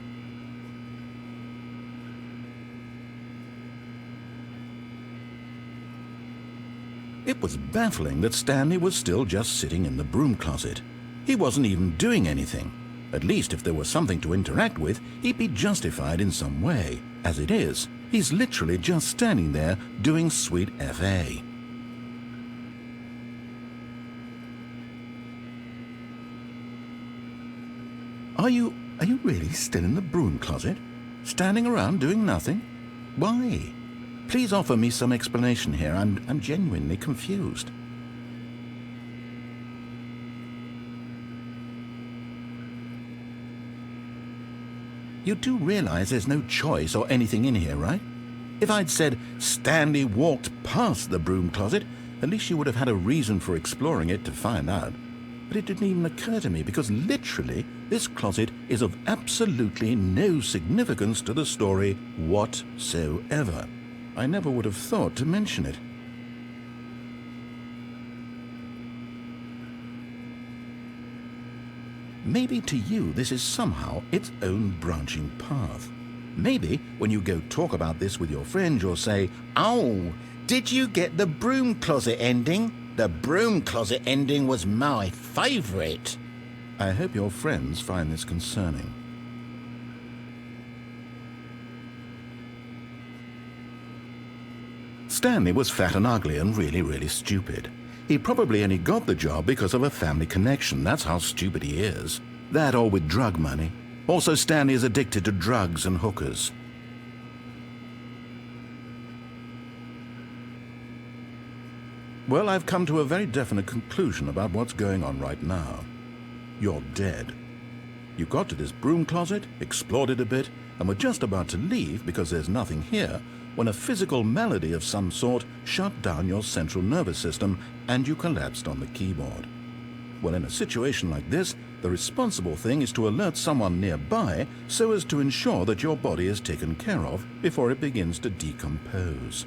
It was baffling that Stanley was still just sitting in the broom closet. He wasn't even doing anything. At least if there was something to interact with, he'd be justified in some way. As it is, he's literally just standing there doing sweet FA. Are you really still in the broom closet? Standing around doing nothing? Why? Please offer me some explanation here. I'm genuinely confused. You do realize there's no choice or anything in here, right? If I'd said Stanley walked past the broom closet, at least you would have had a reason for exploring it to find out. But it didn't even occur to me because literally this closet is of absolutely no significance to the story whatsoever. I never would have thought to mention it. Maybe to you this is somehow its own branching path. Maybe when you go talk about this with your friend, you'll say, "Oh, did you get the broom closet ending? The broom closet ending was my favourite." I hope your friends find this concerning. Stanley was fat and ugly and really stupid. He probably only got the job because of a family connection. That's how stupid he is. That or with drug money. Also, Stanley is addicted to drugs and hookers. Well, I've come to a very definite conclusion about what's going on right now. You're dead. You got to this broom closet, explored it a bit, and were just about to leave because there's nothing here, when a physical malady of some sort shut down your central nervous system and you collapsed on the keyboard. Well, in a situation like this, the responsible thing is to alert someone nearby so as to ensure that your body is taken care of before it begins to decompose.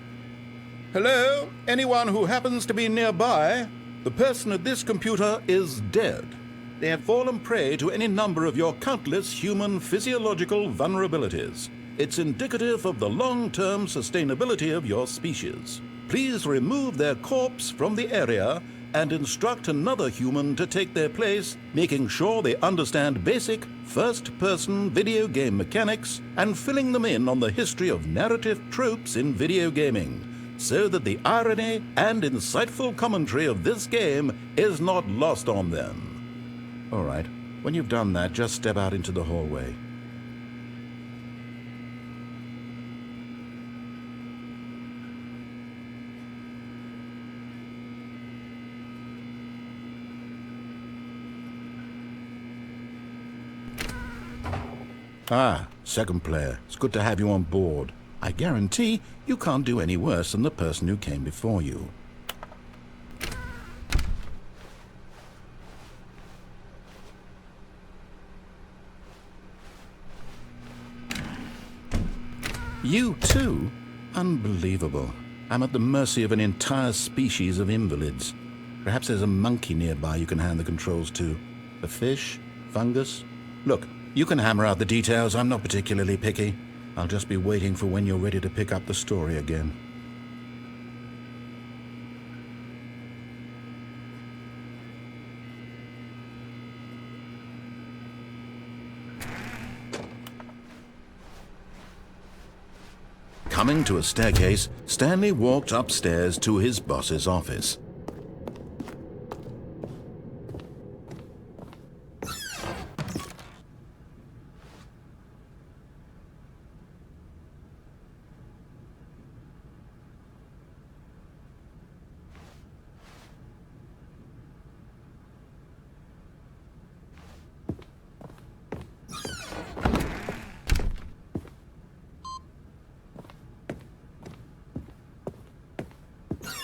Hello? Anyone who happens to be nearby? The person at this computer is dead. They have fallen prey to any number of your countless human physiological vulnerabilities. It's indicative of the long-term sustainability of your species. Please remove their corpse from the area and instruct another human to take their place, making sure they understand basic first-person video game mechanics and filling them in on the history of narrative tropes in video gaming, so that the irony and insightful commentary of this game is not lost on them. All right, when you've done that, just step out into the hallway. Ah, second player. It's good to have you on board. I guarantee you can't do any worse than the person who came before you. You too? Unbelievable. I'm at the mercy of an entire species of invalids. Perhaps there's a monkey nearby you can hand the controls to. A fish? Fungus? Look, you can hammer out the details. I'm not particularly picky. I'll just be waiting for when you're ready to pick up the story again. Coming to a staircase, Stanley walked upstairs to his boss's office.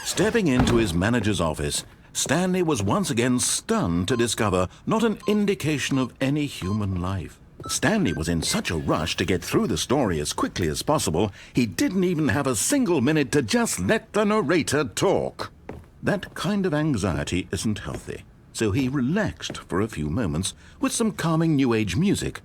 Stepping into his manager's office, Stanley was once again stunned to discover not an indication of any human life. Stanley was in such a rush to get through the story as quickly as possible, he didn't even have a single minute to just let the narrator talk. That kind of anxiety isn't healthy, so he relaxed for a few moments with some calming New Age music.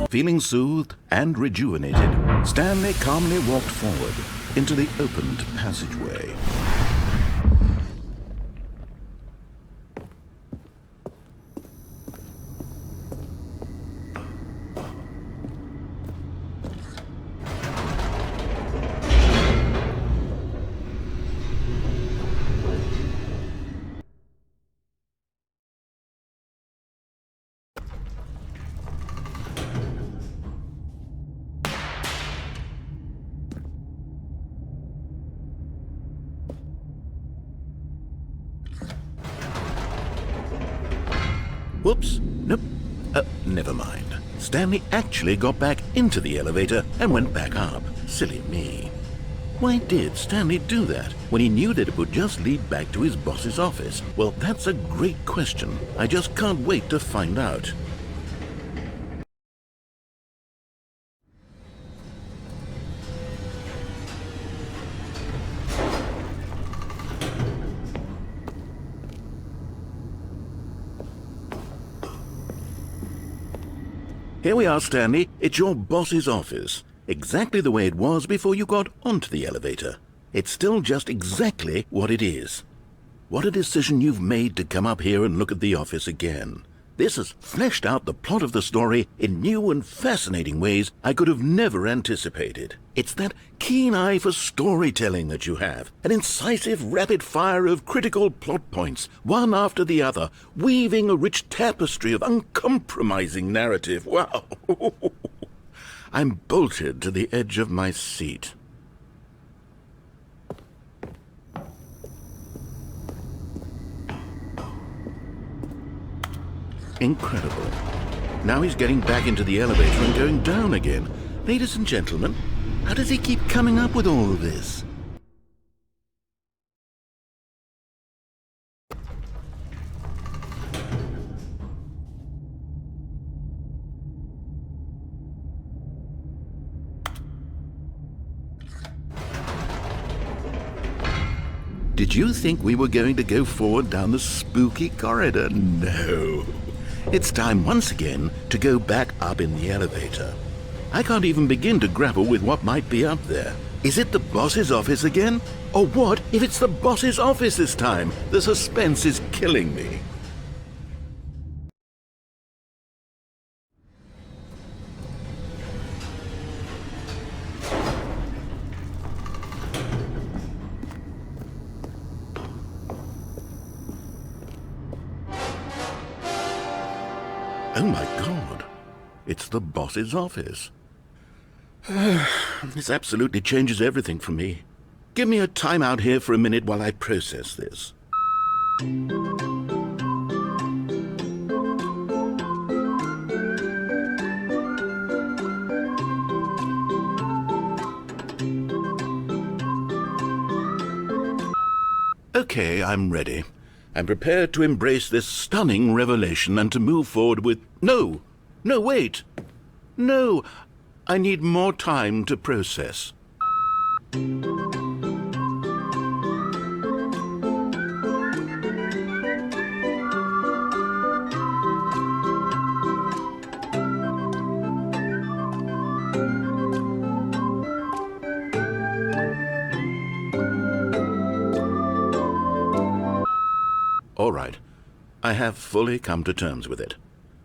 Feeling soothed and rejuvenated, Stanley calmly walked forward into the opened passageway. Whoops, nope, never mind. Stanley actually got back into the elevator and went back up. Silly me. Why did Stanley do that when he knew that it would just lead back to his boss's office? Well, that's a great question. I just can't wait to find out. Here we are, Stanley. It's your boss's office. Exactly the way it was before you got onto the elevator. It's still just exactly what it is. What a decision you've made to come up here and look at the office again. This has fleshed out the plot of the story in new and fascinating ways I could have never anticipated. It's that keen eye for storytelling that you have, an incisive rapid fire of critical plot points, one after the other, weaving a rich tapestry of uncompromising narrative. Wow! I'm bolted to the edge of my seat. Incredible. Now he's getting back into the elevator and going down again. Ladies and gentlemen, how does he keep coming up with all of this? Did you think we were going to go forward down the spooky corridor? No. It's time once again to go back up in the elevator. I can't even begin to grapple with what might be up there. Is it the boss's office again? Or what if it's the boss's office this time? The suspense is killing me. Oh my God, it's the boss's office. This absolutely changes everything for me. Give me a time out here for a minute while I process this. Okay, I'm ready. I'm prepared to embrace this stunning revelation and to move forward with... No, wait. No, I need more time to process. All right, I have fully come to terms with it.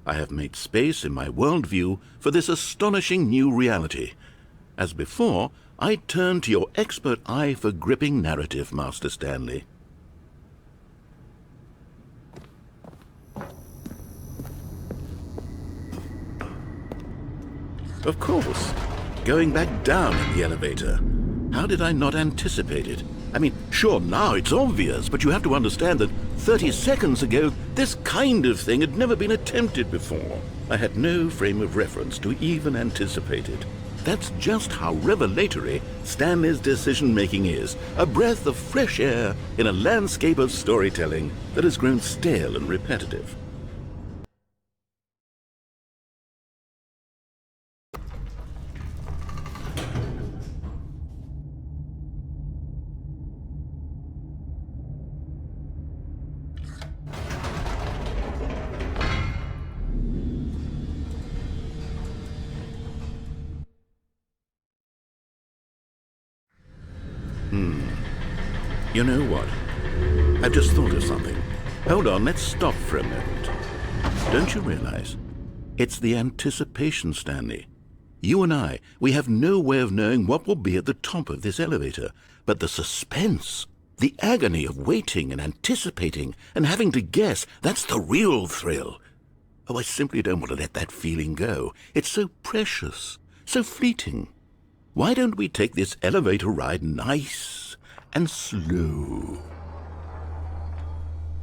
I have made space in my worldview for this astonishing new reality. As before, I turn to your expert eye for gripping narrative, Master Stanley. Of course, going back down in the elevator. How did I not anticipate it? I mean, sure, now it's obvious, but you have to understand that 30 seconds ago, this kind of thing had never been attempted before. I had no frame of reference to even anticipate it. That's just how revelatory Stanley's decision-making is, a breath of fresh air in a landscape of storytelling that has grown stale and repetitive. You know what? I've just thought of something. Hold on, let's stop for a moment. Don't you realize? It's the anticipation, Stanley. You and I, we have no way of knowing what will be at the top of this elevator. But the suspense, the agony of waiting and anticipating and having to guess, that's the real thrill. Oh, I simply don't want to let that feeling go. It's so precious, so fleeting. Why don't we take this elevator ride nice and slow?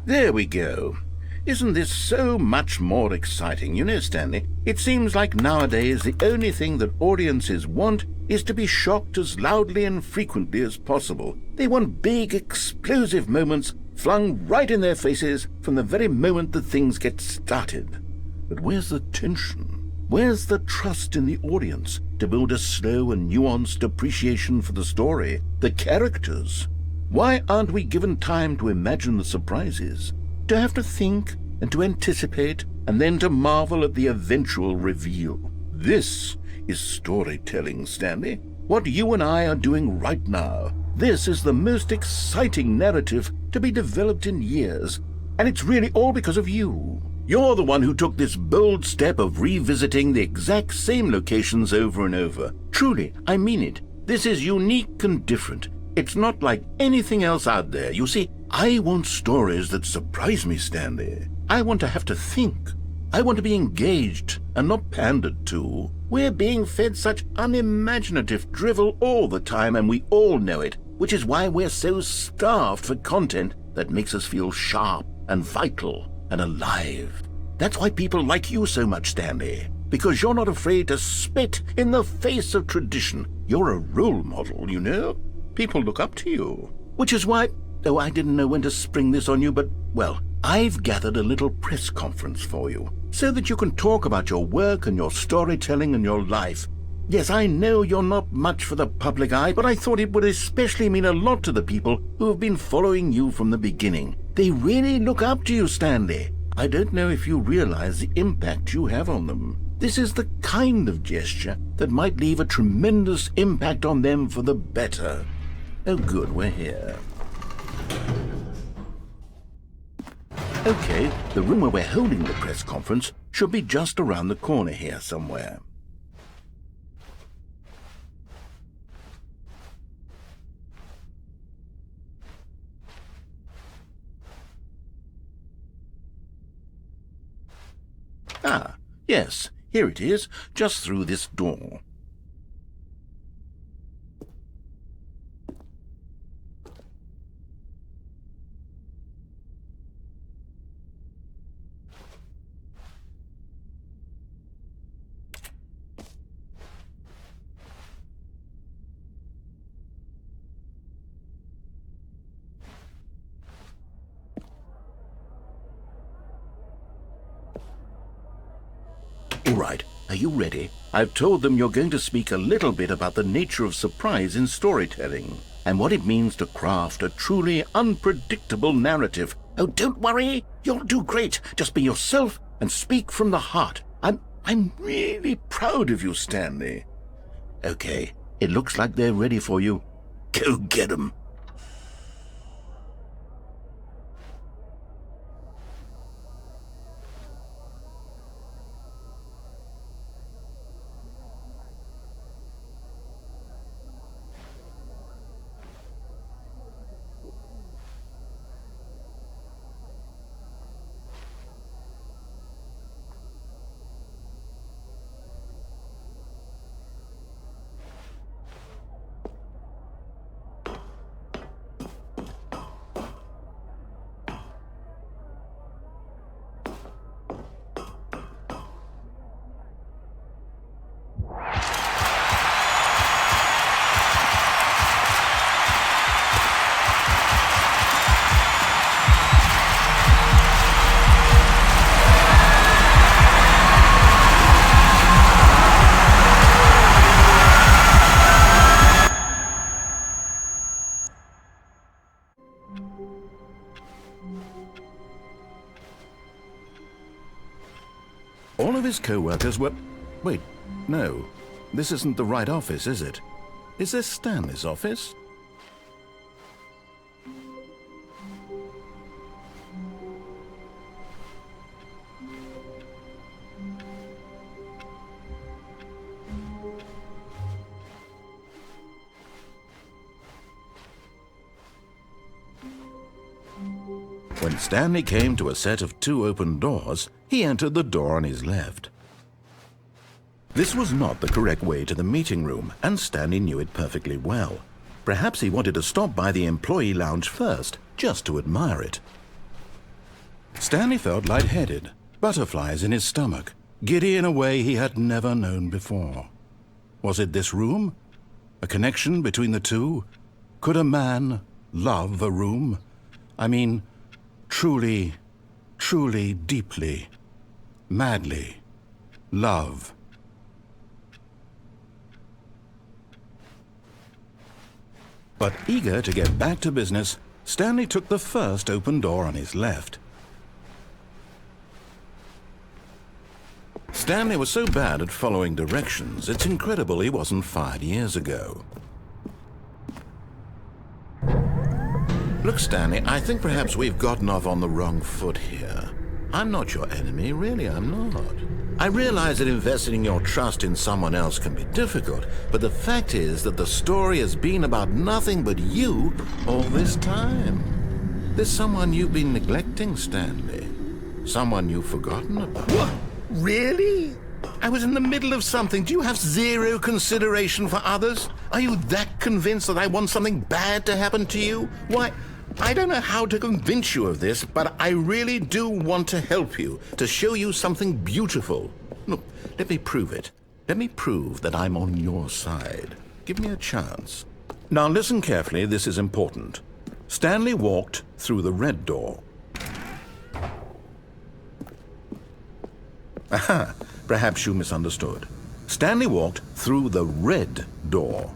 There we go. Isn't this so much more exciting? You know, Stanley, it seems like nowadays the only thing that audiences want is to be shocked as loudly and frequently as possible. They want big, explosive moments flung right in their faces from the very moment that things get started. But where's the tension? Where's the trust in the audience to build a slow and nuanced appreciation for the story, the characters? Why aren't we given time to imagine the surprises, to have to think and to anticipate, and then to marvel at the eventual reveal? This is storytelling, Stanley. What you and I are doing right now. This is the most exciting narrative to be developed in years, and it's really all because of you. You're the one who took this bold step of revisiting the exact same locations over and over. Truly, I mean it. This is unique and different. It's not like anything else out there. You see, I want stories that surprise me, Stanley. I want to have to think. I want to be engaged and not pandered to. We're being fed such unimaginative drivel all the time, and we all know it, which is why we're so starved for content that makes us feel sharp and vital and alive. That's why people like you so much, Stanley, because you're not afraid to spit in the face of tradition. You're a role model, you know? People look up to you. Which is why, oh, I didn't know when to spring this on you, but, well, I've gathered a little press conference for you, so that you can talk about your work and your storytelling and your life. Yes, I know you're not much for the public eye, but I thought it would especially mean a lot to the people who have been following you from the beginning. They really look up to you, Stanley. I don't know if you realize the impact you have on them. This is the kind of gesture that might leave a tremendous impact on them for the better. Oh, good, we're here. Okay, the room where we're holding the press conference should be just around the corner here somewhere. Ah, yes, here it is, just through this door. All right, are you ready? I've told them you're going to speak a little bit about the nature of surprise in storytelling and what it means to craft a truly unpredictable narrative. Oh, don't worry. You'll do great. Just be yourself and speak from the heart. I'm really proud of you, Stanley. Okay, it looks like they're ready for you. Go get 'em. All of his co-workers were... Wait, no. This isn't the right office, is it? Is this Stanley's office? When Stanley came to a set of 2 open doors, he entered the door on his left. This was not the correct way to the meeting room, and Stanley knew it perfectly well. Perhaps he wanted to stop by the employee lounge first, just to admire it. Stanley felt lightheaded, butterflies in his stomach, giddy in a way he had never known before. Was it this room? A connection between the two? Could a man love a room? I mean, truly, truly, deeply, madly love. But eager to get back to business, Stanley took the first open door on his left. Stanley was so bad at following directions, it's incredible he wasn't fired years ago. Look, Stanley, I think perhaps we've gotten off on the wrong foot here. I'm not your enemy, really, I'm not. I realize that investing your trust in someone else can be difficult, but the fact is that the story has been about nothing but you all this time. There's someone you've been neglecting, Stanley. Someone you've forgotten about. What? Really? I was in the middle of something. Do you have zero consideration for others? Are you that convinced that I want something bad to happen to you? Why, I don't know how to convince you of this, but I really do want to help you, to show you something beautiful. Look, let me prove it. Let me prove that I'm on your side. Give me a chance. Now listen carefully, this is important. Stanley walked through the red door. Aha, perhaps you misunderstood. Stanley walked through the red door.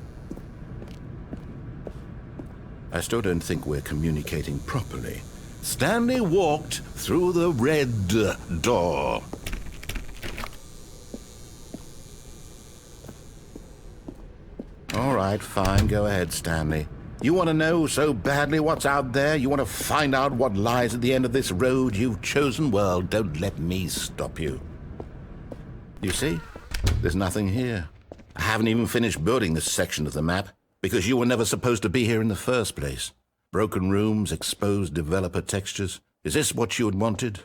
I still don't think we're communicating properly. Stanley walked through the red door. All right, fine, go ahead, Stanley. You want to know so badly what's out there? You want to find out what lies at the end of this road you've chosen? Well, don't let me stop you. You see, there's nothing here. I haven't even finished building this section of the map, because you were never supposed to be here in the first place. Broken rooms, exposed developer textures. Is this what you had wanted?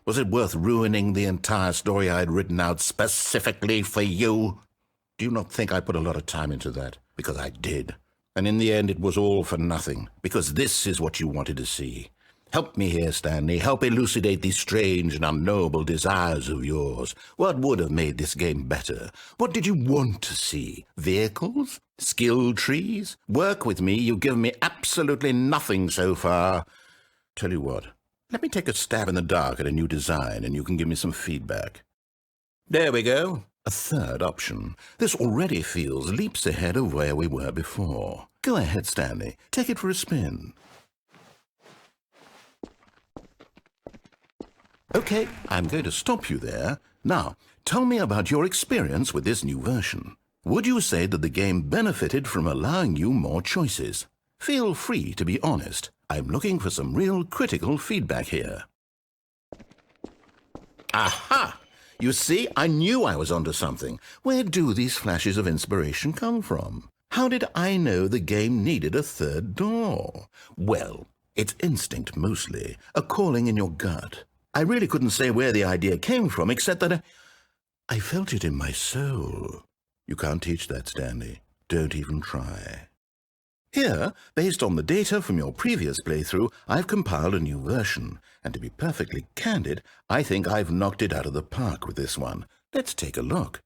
Was it worth ruining the entire story I had written out specifically for you? Do you not think I put a lot of time into that? Because I did. And in the end, it was all for nothing, because this is what you wanted to see. Help me here, Stanley. Help elucidate these strange and unknowable desires of yours. What would have made this game better? What did you want to see? Vehicles? Skill trees? Work with me. You've given me absolutely nothing so far. Tell you what, let me take a stab in the dark at a new design and you can give me some feedback. There we go. A third option. This already feels leaps ahead of where we were before. Go ahead, Stanley. Take it for a spin. Okay, I'm going to stop you there. Now, tell me about your experience with this new version. Would you say that the game benefited from allowing you more choices? Feel free to be honest. I'm looking for some real critical feedback here. Aha! You see, I knew I was onto something. Where do these flashes of inspiration come from? How did I know the game needed a third door? Well, it's instinct mostly, a calling in your gut. I really couldn't say where the idea came from, except that I felt it in my soul. You can't teach that, Stanley. Don't even try. Here, based on the data from your previous playthrough, I've compiled a new version. And to be perfectly candid, I think I've knocked it out of the park with this one. Let's take a look.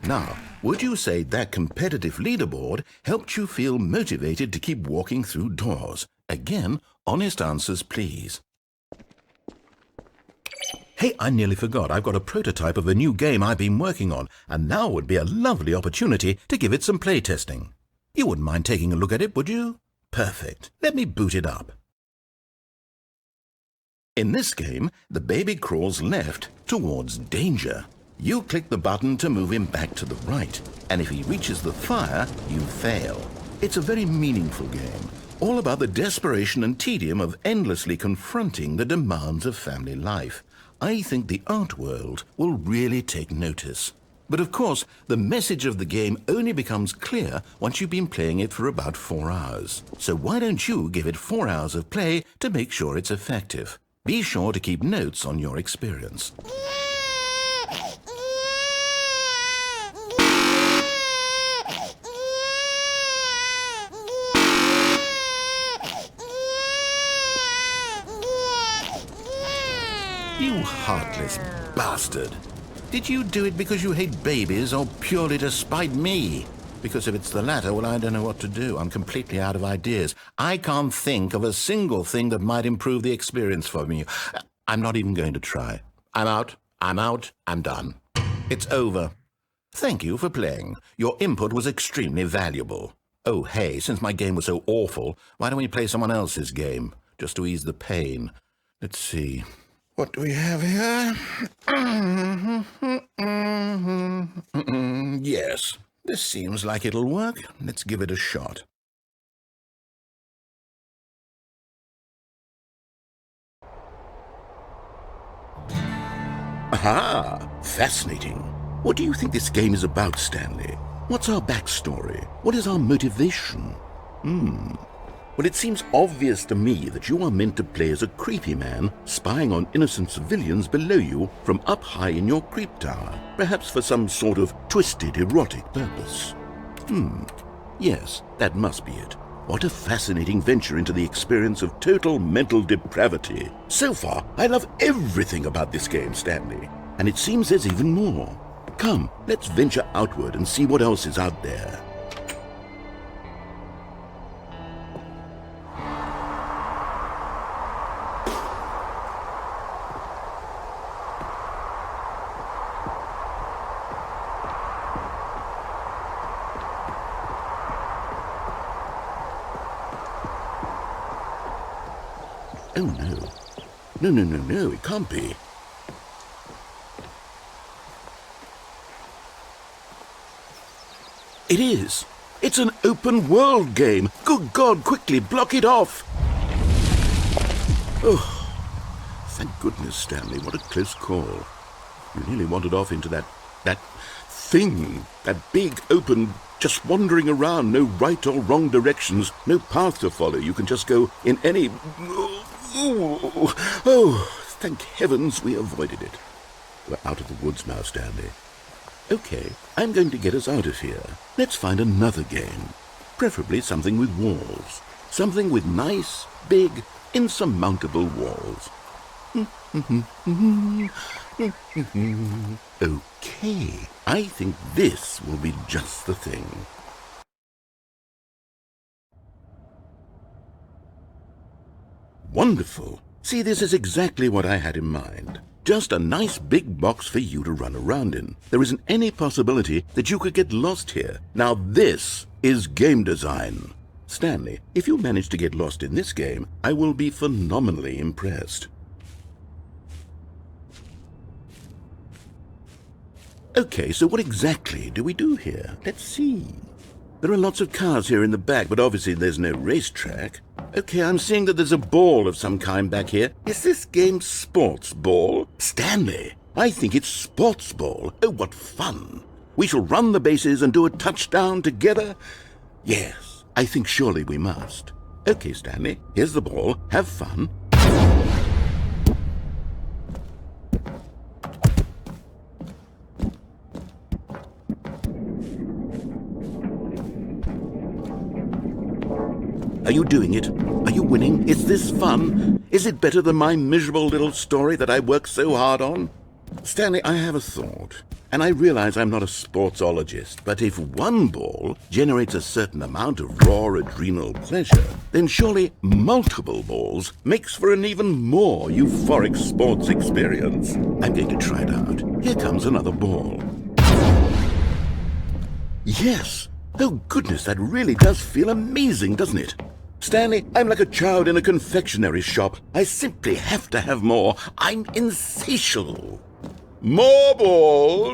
Now, would you say that competitive leaderboard helped you feel motivated to keep walking through doors? Again, honest answers, please. Hey, I nearly forgot. I've got a prototype of a new game I've been working on, and now would be a lovely opportunity to give it some playtesting. You wouldn't mind taking a look at it, would you? Perfect. Let me boot it up. In this game, the baby crawls left towards danger. You click the button to move him back to the right, and if he reaches the fire, you fail. It's a very meaningful game, all about the desperation and tedium of endlessly confronting the demands of family life. I think the art world will really take notice. But of course, the message of the game only becomes clear once you've been playing it for about 4 hours. So why don't you give it 4 hours of play to make sure it's effective? Be sure to keep notes on your experience. You heartless bastard. Did you do it because you hate babies or purely to spite me? Because if it's the latter, well, I don't know what to do. I'm completely out of ideas. I can't think of a single thing that might improve the experience for me. I'm not even going to try. I'm out, I'm done. It's over. Thank you for playing. Your input was extremely valuable. Oh, hey, since my game was so awful, why don't we play someone else's game, just to ease the pain? Let's see. What do we have here? Yes, this seems like it'll work. Let's give it a shot. Aha! Fascinating. What do you think this game is about, Stanley? What's our backstory? What is our motivation? Well, it seems obvious to me that you are meant to play as a creepy man spying on innocent civilians below you from up high in your creep tower, perhaps for some sort of twisted, erotic purpose. Yes, that must be it. What a fascinating venture into the experience of total mental depravity. So far, I love everything about this game, Stanley, and it seems there's even more. Come, let's venture outward and see what else is out there. Oh, no. No, it can't be. It is. It's an open world game. Good God, quickly, block it off. Oh, thank goodness, Stanley. What a close call. You nearly wandered off into that thing, that big, open, just wandering around, no right or wrong directions, no path to follow. You can just go in any... Oh, thank heavens we avoided it. We're out of the woods now, Stanley. Okay, I'm going to get us out of here. Let's find another game. Preferably something with walls. Something with nice, big, insurmountable walls. Okay, I think this will be just the thing. Wonderful. See, this is exactly what I had in mind. Just a nice big box for you to run around in. There isn't any possibility that you could get lost here. Now this is game design. Stanley, if you manage to get lost in this game, I will be phenomenally impressed. Okay, so what exactly do we do here? Let's see. There are lots of cars here in the back, but obviously there's no racetrack. Okay, I'm seeing that there's a ball of some kind back here. Is this game sports ball? Stanley, I think it's sports ball. Oh, what fun. We shall run the bases and do a touchdown together? Yes, I think surely we must. Okay, Stanley, here's the ball. Have fun. Are you doing it? Are you winning? Is this fun? Is it better than my miserable little story that I worked so hard on? Stanley, I have a thought. And I realize I'm not a sportsologist, but if one ball generates a certain amount of raw adrenal pleasure, then surely multiple balls makes for an even more euphoric sports experience. I'm going to try it out. Here comes another ball. Yes! Oh goodness, that really does feel amazing, doesn't it? Stanley, I'm like a child in a confectionery shop. I simply have to have more. I'm insatiable. More balls!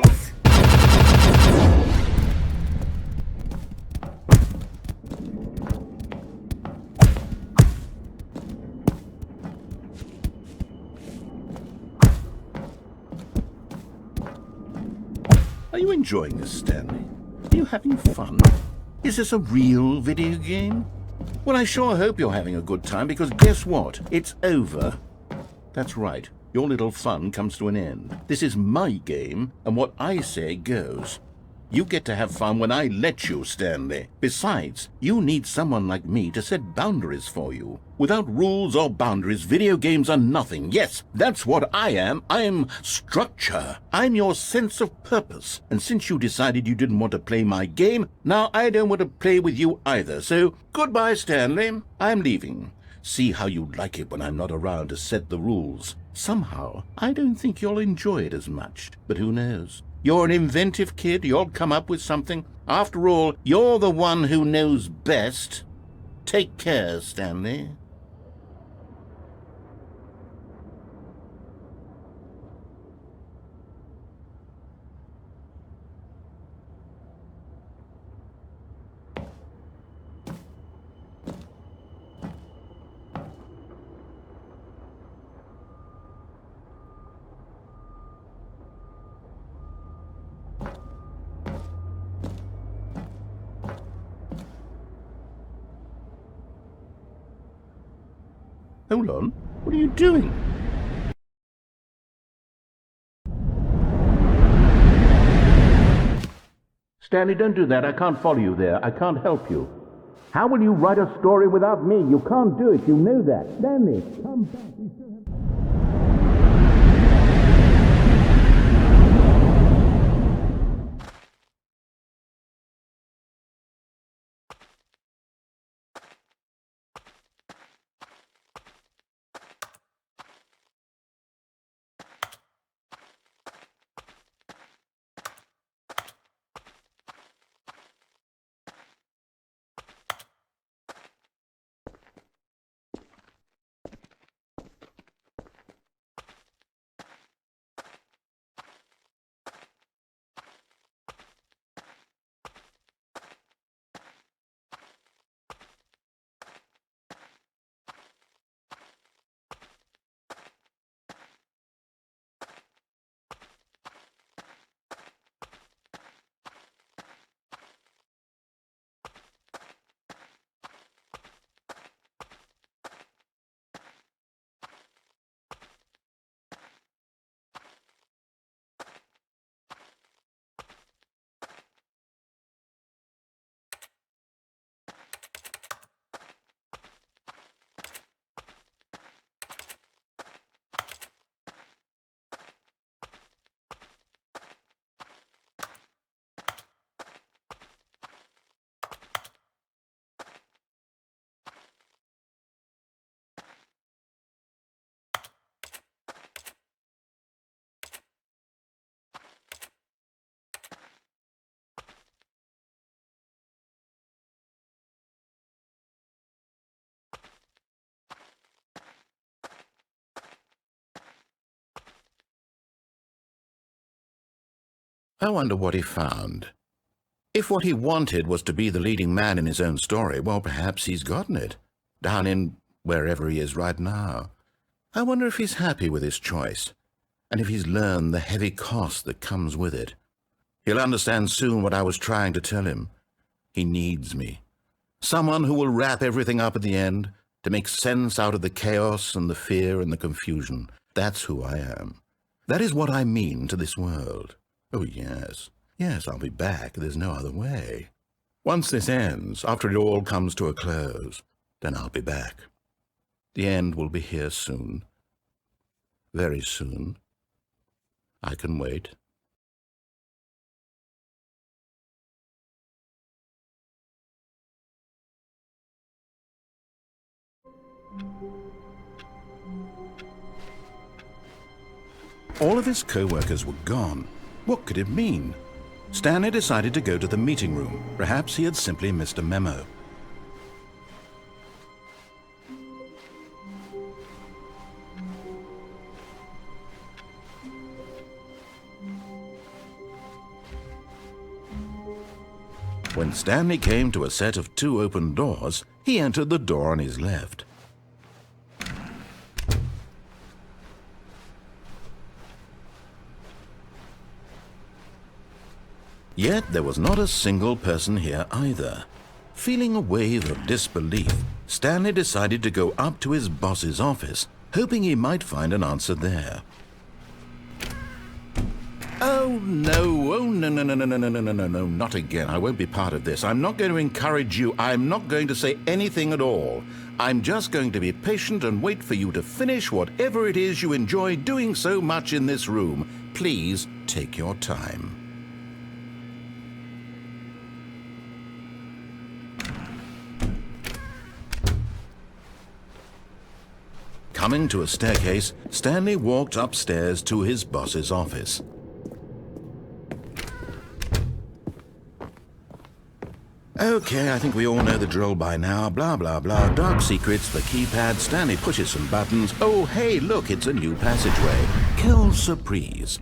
Are you enjoying this, Stanley? Are you having fun? Is this a real video game? Well, I sure hope you're having a good time, because guess what? It's over. That's right. Your little fun comes to an end. This is my game, and what I say goes. You get to have fun when I let you, Stanley. Besides, you need someone like me to set boundaries for you. Without rules or boundaries, video games are nothing. Yes, that's what I am. I'm structure. I'm your sense of purpose. And since you decided you didn't want to play my game, now I don't want to play with you either. So, goodbye, Stanley. I'm leaving. See how you like it when I'm not around to set the rules. Somehow, I don't think you'll enjoy it as much. But who knows? You're an inventive kid. You'll come up with something. After all, you're the one who knows best. Take care, Stanley. Hold on. What are you doing? Stanley, don't do that. I can't follow you there. I can't help you. How will you write a story without me? You can't do it. You know that. Stanley, come back. I wonder what he found. If what he wanted was to be the leading man in his own story, well, perhaps he's gotten it, down in wherever he is right now. I wonder if he's happy with his choice, and if he's learned the heavy cost that comes with it. He'll understand soon what I was trying to tell him. He needs me. Someone who will wrap everything up at the end, to make sense out of the chaos and the fear and the confusion. That's who I am. That is what I mean to this world. Oh, yes. Yes, I'll be back. There's no other way. Once this ends, after it all comes to a close, then I'll be back. The end will be here soon. Very soon. I can wait. All of his co-workers were gone. What could it mean? Stanley decided to go to the meeting room. Perhaps he had simply missed a memo. When Stanley came to a set of 2 open doors, he entered the door on his left. Yet there was not a single person here either. Feeling a wave of disbelief, Stanley decided to go up to his boss's office, hoping he might find an answer there. Oh no, no, not again. I won't be part of this. I'm not going to encourage you. I'm not going to say anything at all. I'm just going to be patient and wait for you to finish whatever it is you enjoy doing so much in this room. Please take your time. Coming to a staircase, Stanley walked upstairs to his boss's office. Okay, I think we all know the drill by now. Blah, blah, blah. Dark secrets, the keypad. Stanley pushes some buttons. Oh, hey, look, it's a new passageway. Quelle surprise.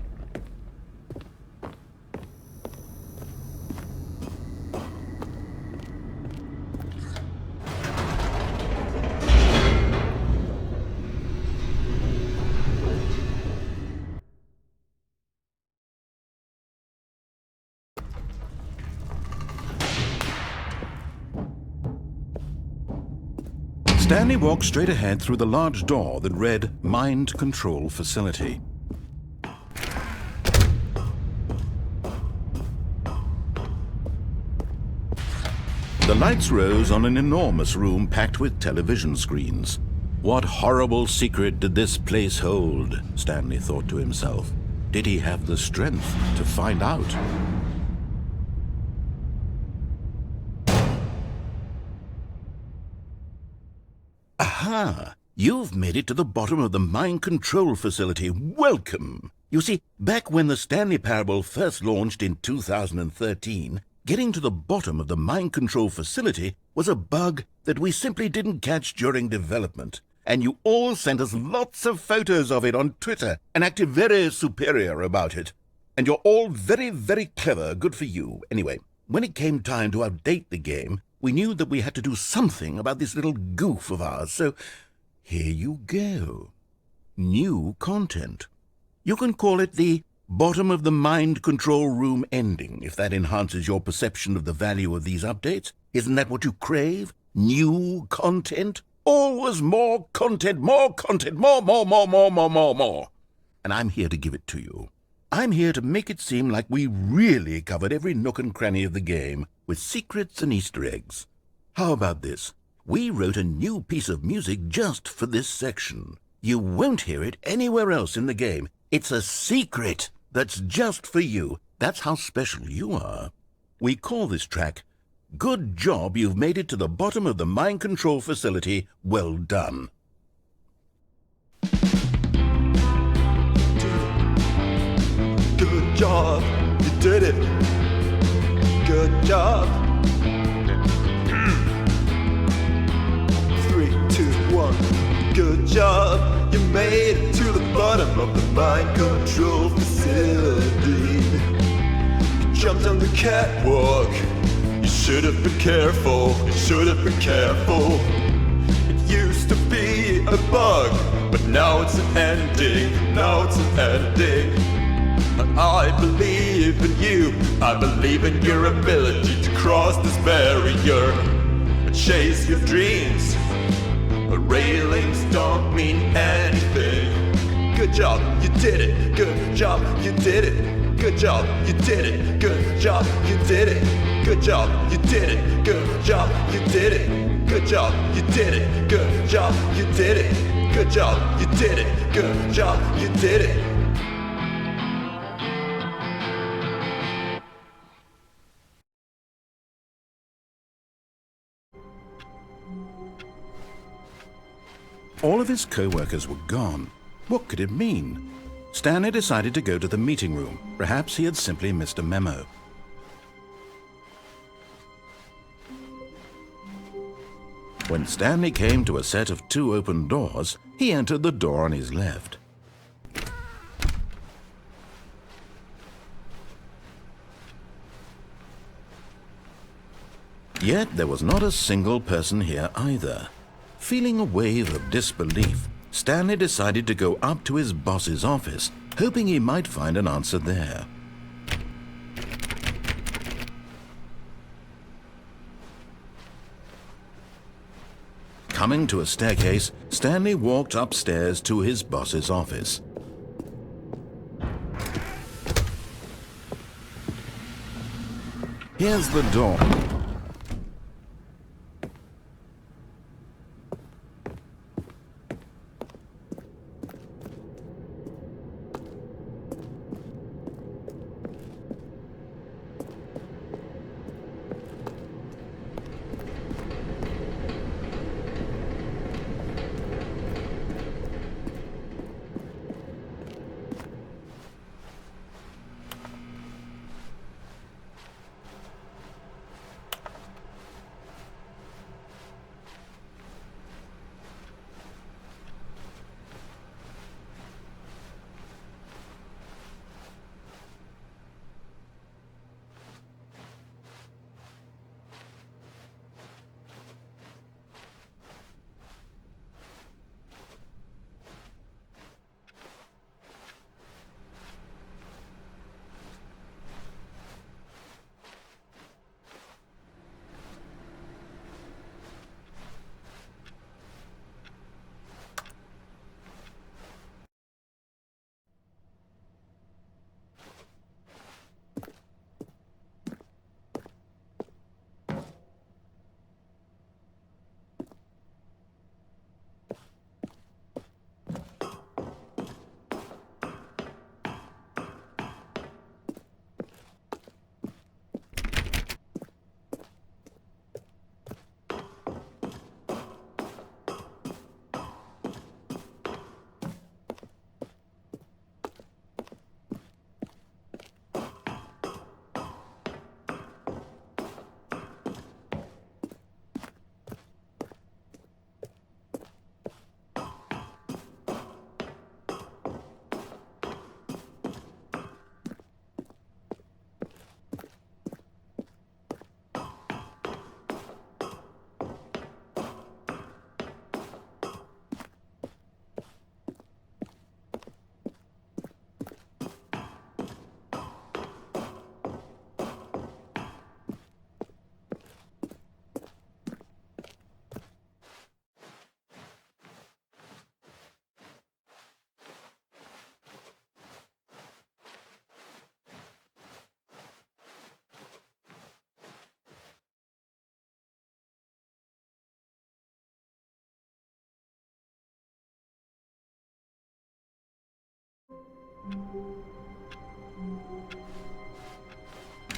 Stanley walked straight ahead through the large door that read Mind Control Facility. The lights rose on an enormous room packed with television screens. What horrible secret did this place hold? Stanley thought to himself. Did he have the strength to find out? Aha! You've made it to the bottom of the mind control facility. Welcome! You see, back when the Stanley Parable first launched in 2013, getting to the bottom of the mind control facility was a bug that we simply didn't catch during development. And you all sent us lots of photos of it on Twitter and acted very superior about it. And you're all very, very clever. Good for you. Anyway, when it came time to update the game, we knew that we had to do something about this little goof of ours, so here you go. New content. You can call it the bottom of the mind control room ending, if that enhances your perception of the value of these updates. Isn't that what you crave? New content? Always more content, more, more. And I'm here to give it to you. I'm here to make it seem like we really covered every nook and cranny of the game, with secrets and Easter eggs. How about this? We wrote a new piece of music just for this section. You won't hear it anywhere else in the game. It's a secret that's just for you. That's how special you are. We call this track, Good Job You've Made It to the Bottom of the Mind Control Facility. Well done. Good job, you did it. Good job. 3, 2, 1. Good job, you made it to the bottom of the mind control facility. You jumped on the catwalk. You should have been careful. You should have been careful. It used to be a bug, but now it's an ending. Now it's an ending. I believe in you. I believe in your ability to cross this barrier and chase your dreams. But railings don't mean anything. Good job, you did it. Good job, you did it. Good job, you did it. Good job, you did it. Good job, you did it. Good job, you did it. Good job, you did it. Good job, you did it. Good job, you did it. Good job, you did it. All of his co-workers were gone. What could it mean? Stanley decided to go to the meeting room. Perhaps he had simply missed a memo. When Stanley came to a set of 2 open doors, he entered the door on his left. Yet there was not a single person here either. Feeling a wave of disbelief, Stanley decided to go up to his boss's office, hoping he might find an answer there. Coming to a staircase, Stanley walked upstairs to his boss's office. Here's the door.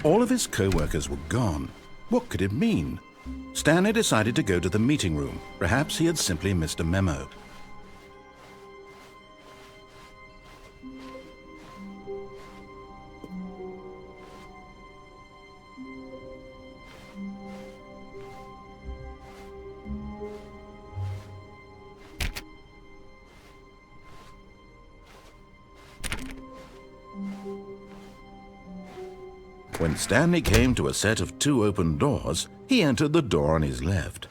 All of his co-workers were gone. What could it mean? Stanley decided to go to the meeting room. Perhaps he had simply missed a memo. When Stanley came to a set of 2 open doors, he entered the door on his left.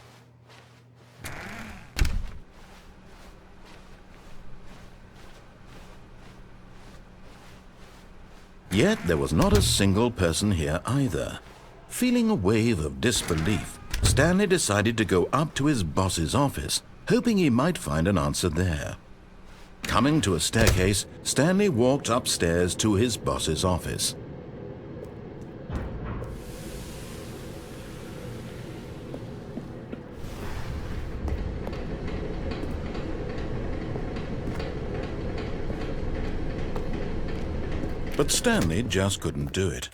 Yet there was not a single person here either. Feeling a wave of disbelief, Stanley decided to go up to his boss's office, hoping he might find an answer there. Coming to a staircase, Stanley walked upstairs to his boss's office. But Stanley just couldn't do it.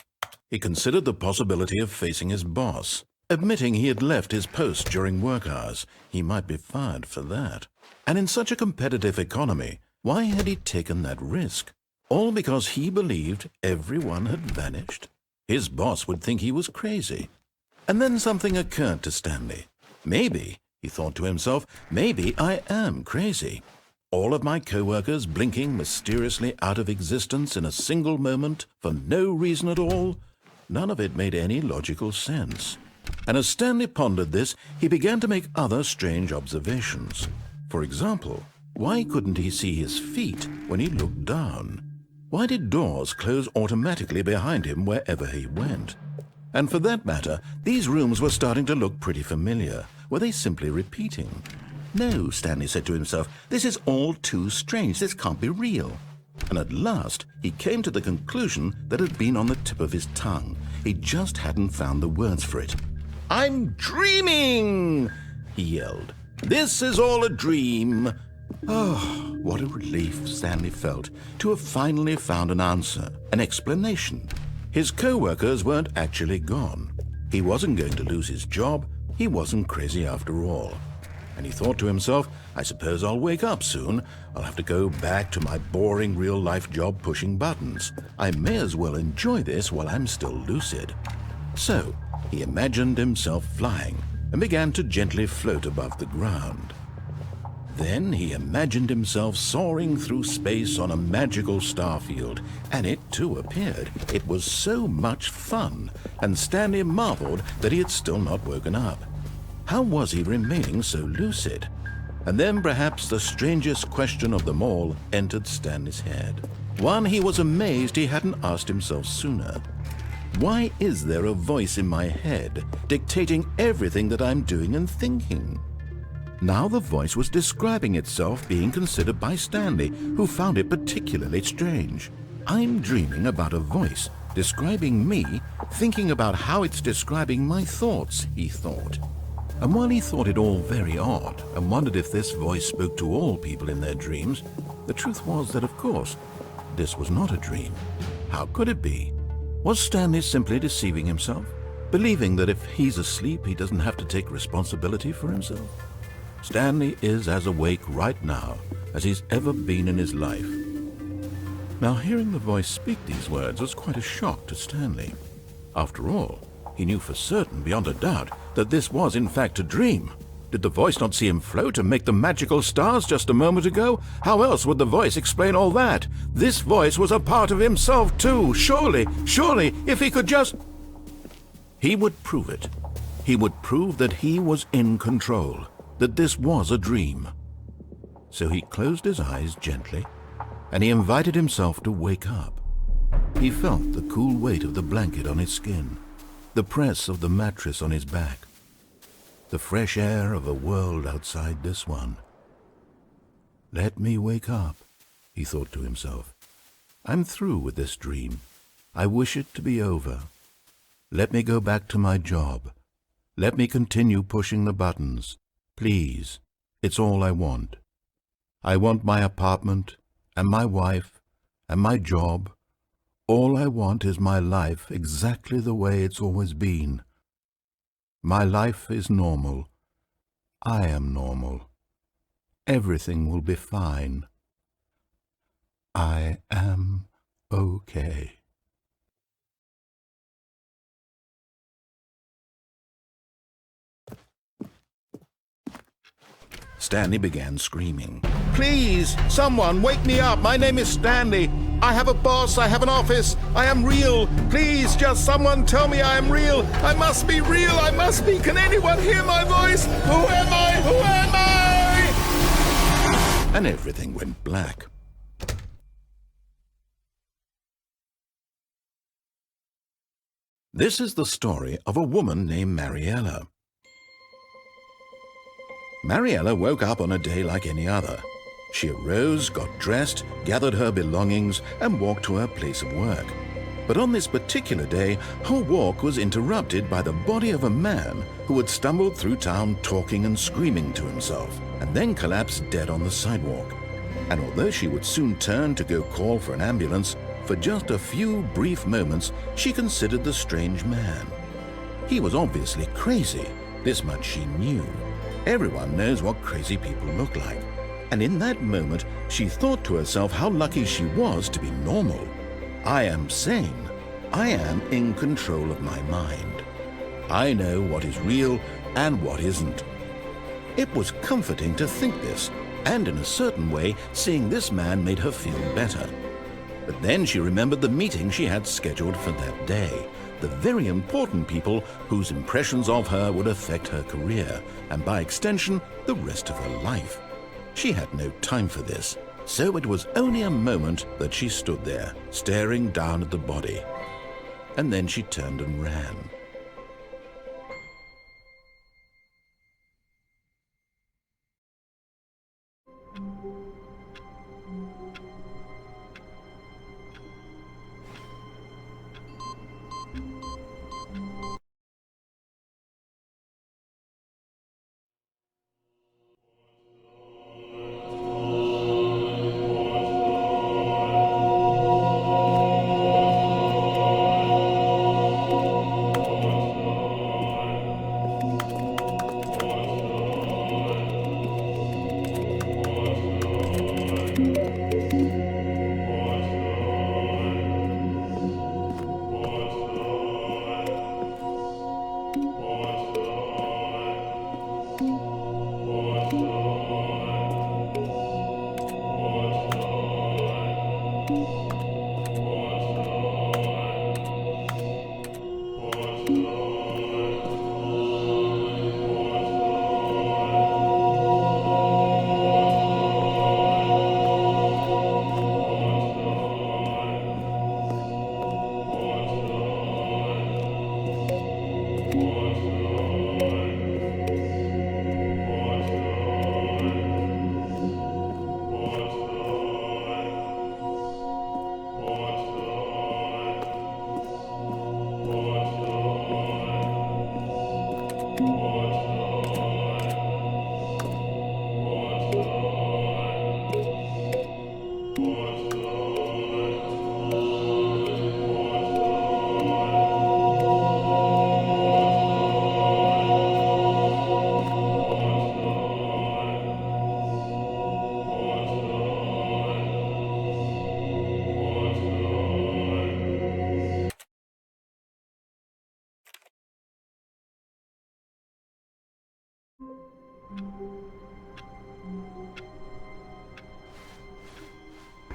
He considered the possibility of facing his boss. Admitting he had left his post during work hours, he might be fired for that. And in such a competitive economy, why had he taken that risk? All because he believed everyone had vanished? His boss would think he was crazy. And then something occurred to Stanley. Maybe, he thought to himself, maybe I am crazy. All of my co-workers blinking mysteriously out of existence in a single moment for no reason at all? None of it made any logical sense. And as Stanley pondered this, he began to make other strange observations. For example, why couldn't he see his feet when he looked down? Why did doors close automatically behind him wherever he went? And for that matter, these rooms were starting to look pretty familiar. Were they simply repeating? No, Stanley said to himself, this is all too strange. This can't be real. And at last, he came to the conclusion that had been on the tip of his tongue. He just hadn't found the words for it. "I'm dreaming!" he yelled. "This is all a dream." Oh, what a relief Stanley felt to have finally found an answer, an explanation. His co-workers weren't actually gone. He wasn't going to lose his job. He wasn't crazy after all. And he thought to himself, I suppose I'll wake up soon. I'll have to go back to my boring real-life job pushing buttons. I may as well enjoy this while I'm still lucid. So, he imagined himself flying and began to gently float above the ground. Then he imagined himself soaring through space on a magical starfield, and it too appeared. It was so much fun, and Stanley marveled that he had still not woken up. How was he remaining so lucid? And then perhaps the strangest question of them all entered Stanley's head. One he was amazed he hadn't asked himself sooner. Why is there a voice in my head dictating everything that I'm doing and thinking? Now the voice was describing itself being considered by Stanley, who found it particularly strange. I'm dreaming about a voice describing me, thinking about how it's describing my thoughts, he thought. And while he thought it all very odd and wondered if this voice spoke to all people in their dreams, the truth was that, of course, this was not a dream. How could it be? Was Stanley simply deceiving himself, believing that if he's asleep, he doesn't have to take responsibility for himself? Stanley is as awake right now as he's ever been in his life. Now, hearing the voice speak these words was quite a shock to Stanley. After all, he knew for certain, beyond a doubt, that this was in fact a dream. Did the voice not see him float and make the magical stars just a moment ago? How else would the voice explain all that? This voice was a part of himself too. Surely, if he could just... He would prove it. He would prove that he was in control, that this was a dream. So he closed his eyes gently, and he invited himself to wake up. He felt the cool weight of the blanket on his skin, the press of the mattress on his back, the fresh air of a world outside this one. Let me wake up, he thought to himself. I'm through with this dream. I wish it to be over. Let me go back to my job. Let me continue pushing the buttons. Please, it's all I want. I want my apartment and my wife and my job. All I want is my life exactly the way it's always been. My life is normal. I am normal. Everything will be fine. I am okay. Stanley began screaming. Please, someone, wake me up. My name is Stanley. I have a boss. I have an office. I am real. Please, just someone tell me I am real. I must be real. I must be. Can anyone hear my voice? Who am I? Who am I? And everything went black. This is the story of a woman named Mariella. Mariella woke up on a day like any other. She arose, got dressed, gathered her belongings, and walked to her place of work. But on this particular day, her walk was interrupted by the body of a man who had stumbled through town talking and screaming to himself, and then collapsed dead on the sidewalk. And although she would soon turn to go call for an ambulance, for just a few brief moments she considered the strange man. He was obviously crazy. This much she knew. Everyone knows what crazy people look like. And in that moment, she thought to herself how lucky she was to be normal. I am sane. I am in control of my mind. I know what is real and what isn't. It was comforting to think this, and in a certain way, seeing this man made her feel better. But then she remembered the meeting she had scheduled for that day, the very important people whose impressions of her would affect her career, and by extension, the rest of her life. She had no time for this, so it was only a moment that she stood there, staring down at the body. And then she turned and ran.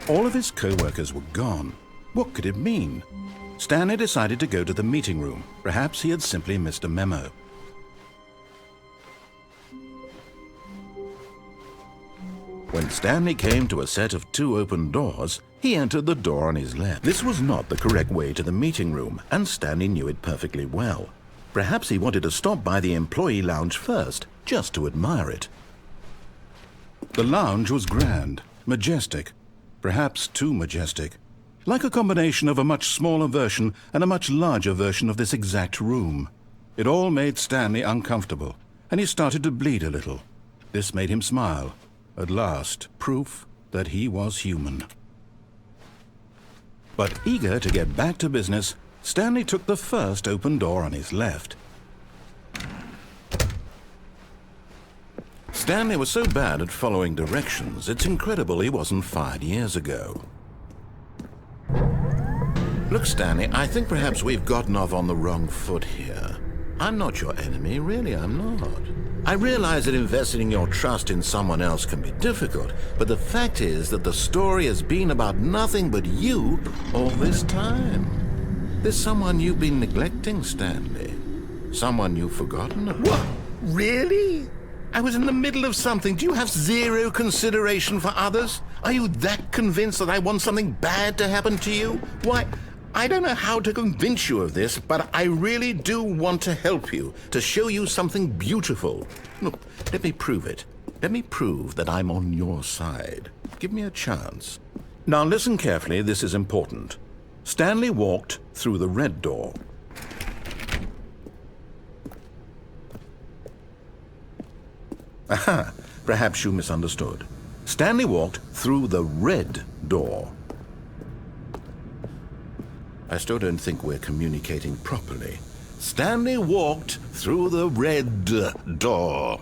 All of his co-workers were gone. What could it mean? Stanley decided to go to the meeting room. Perhaps he had simply missed a memo. When Stanley came to a set of 2 open doors, he entered the door on his left. This was not the correct way to the meeting room, and Stanley knew it perfectly well. Perhaps he wanted to stop by the employee lounge first, just to admire it. The lounge was grand, majestic, perhaps too majestic, like a combination of a much smaller version and a much larger version of this exact room. It all made Stanley uncomfortable, and he started to bleed a little. This made him smile. At last, proof that he was human. But eager to get back to business, Stanley took the first open door on his left. Stanley was so bad at following directions, it's incredible he wasn't fired years ago. Look, Stanley, I think perhaps we've gotten off on the wrong foot here. I'm not your enemy, really, I'm not. I realize that investing your trust in someone else can be difficult, but the fact is that the story has been about nothing but you all this time. There's someone you've been neglecting, Stanley. Someone you've forgotten about. What? Really? I was in the middle of something. Do you have zero consideration for others? Are you that convinced that I want something bad to happen to you? Why, I don't know how to convince you of this, but I really do want to help you, to show you something beautiful. Look, let me prove it. Let me prove that I'm on your side. Give me a chance. Now listen carefully, this is important. Stanley walked through the red door. Aha, perhaps you misunderstood. Stanley walked through the red door. I still don't think we're communicating properly. Stanley walked through the red door.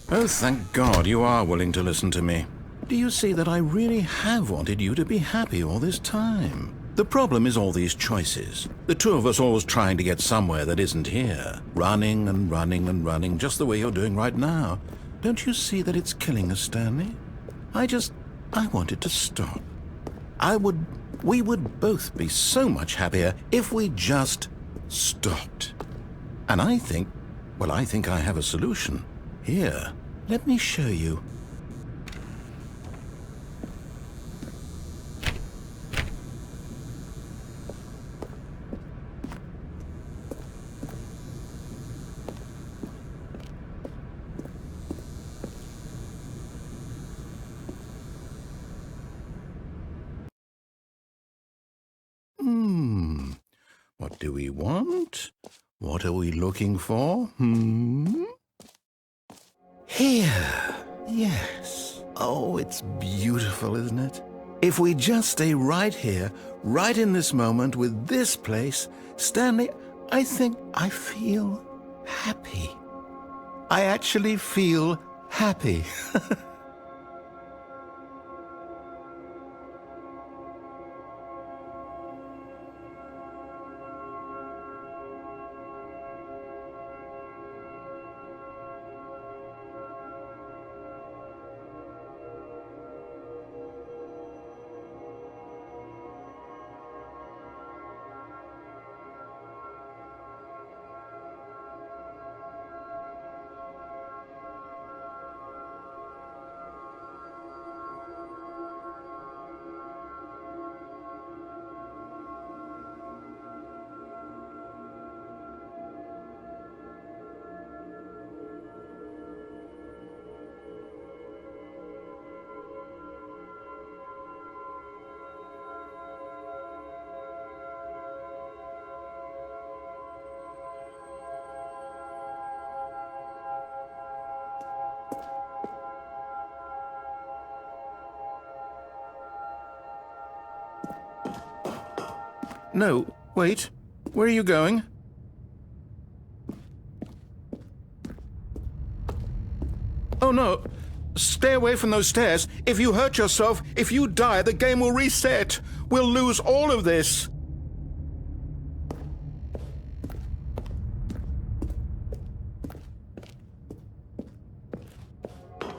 Oh, thank God you are willing to listen to me. Do you see that I really have wanted you to be happy all this time? The problem is all these choices. The two of us always trying to get somewhere that isn't here. Running and running and running, just the way you're doing right now. Don't you see that it's killing us, Stanley? I wanted to stop. We would both be so much happier if we just stopped. And I think I have a solution. Here, let me show you. What do we want? What are we looking for? Here. Yes. Oh, it's beautiful, isn't it? If we just stay right here, right in this moment with this place, Stanley, I think I feel happy. I actually feel happy. No, wait. Where are you going? Oh, no. Stay away from those stairs. If you hurt yourself, if you die, the game will reset. We'll lose all of this.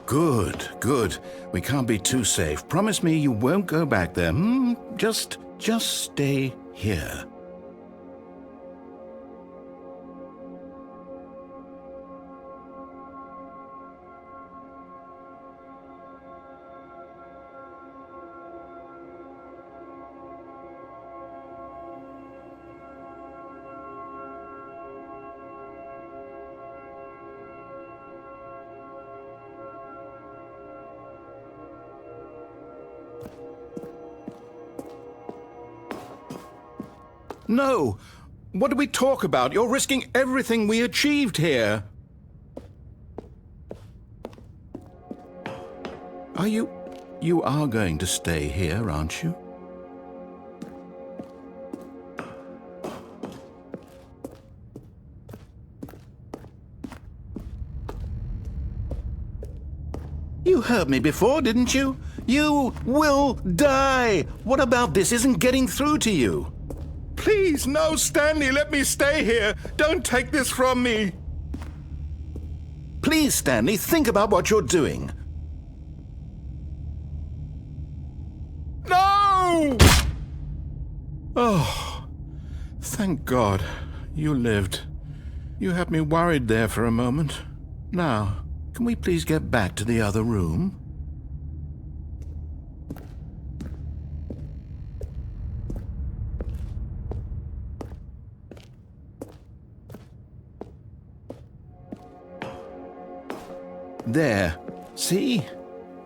Good, good. We can't be too safe. Promise me you won't go back there. Just stay here. No! What do we talk about? You're risking everything we achieved here. You are going to stay here, aren't you? You heard me before, didn't you? You will die! What about this isn't getting through to you? Please, no, Stanley, let me stay here. Don't take this from me. Please, Stanley, think about what you're doing. No! Oh, thank God you lived. You had me worried there for a moment. Now, can we please get back to the other room? There. See?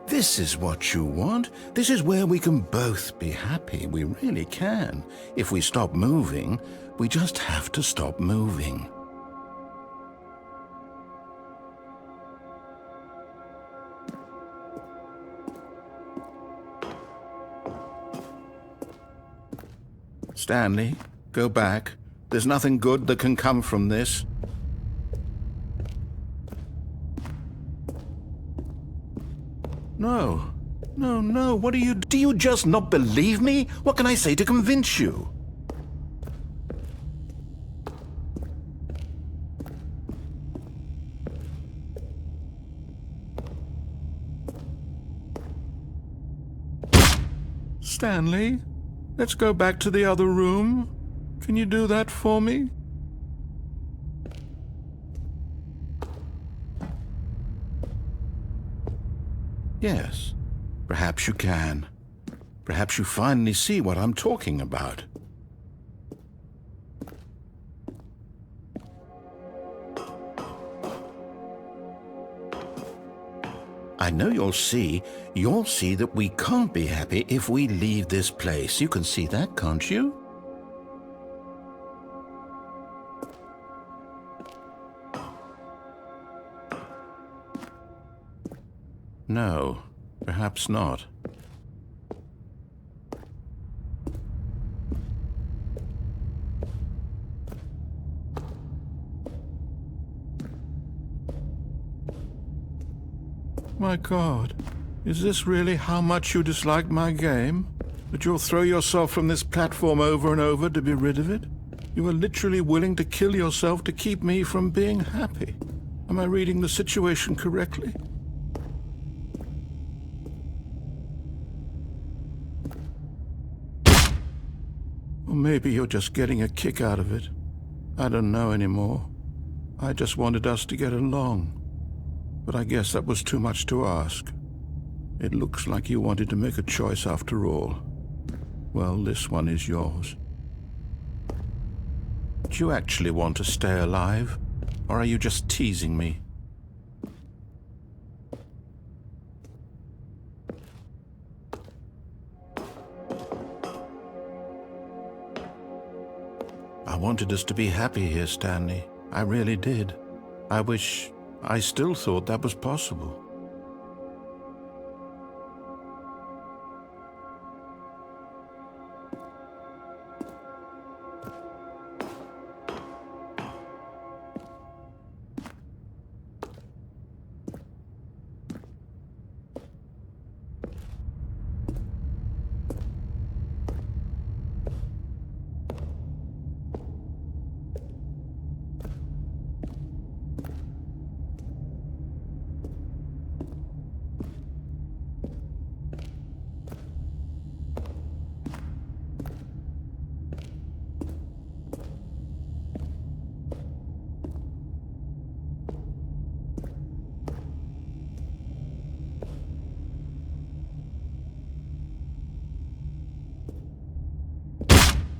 This is what you want. This is where we can both be happy. We really can. If we stop moving, we just have to stop moving. Stanley, go back. There's nothing good that can come from this. No. No. What do you just not believe me? What can I say to convince you? Stanley, let's go back to the other room. Can you do that for me? Yes, perhaps you can. Perhaps you finally see what I'm talking about. I know you'll see that we can't be happy if we leave this place. You can see that, can't you? No, perhaps not. My God, is this really how much you dislike my game? That you'll throw yourself from this platform over and over to be rid of it? You are literally willing to kill yourself to keep me from being happy. Am I reading the situation correctly? Or maybe you're just getting a kick out of it. I don't know anymore. I just wanted us to get along. But I guess that was too much to ask. It looks like you wanted to make a choice after all. Well, this one is yours. Do you actually want to stay alive? Or are you just teasing me? I wanted us to be happy here, Stanley. I really did. I still thought that was possible.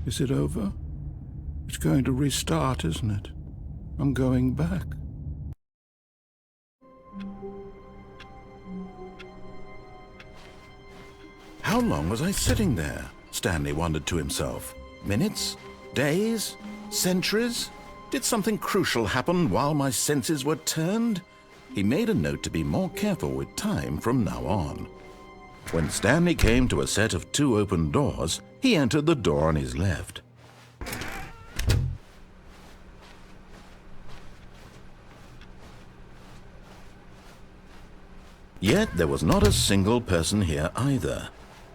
Is it over? It's going to restart, isn't it? I'm going back. How long was I sitting there? Stanley wondered to himself. Minutes? Days? Centuries? Did something crucial happen while my senses were turned? He made a note to be more careful with time from now on. When Stanley came to a set of 2 open doors, he entered the door on his left. Yet there was not a single person here either.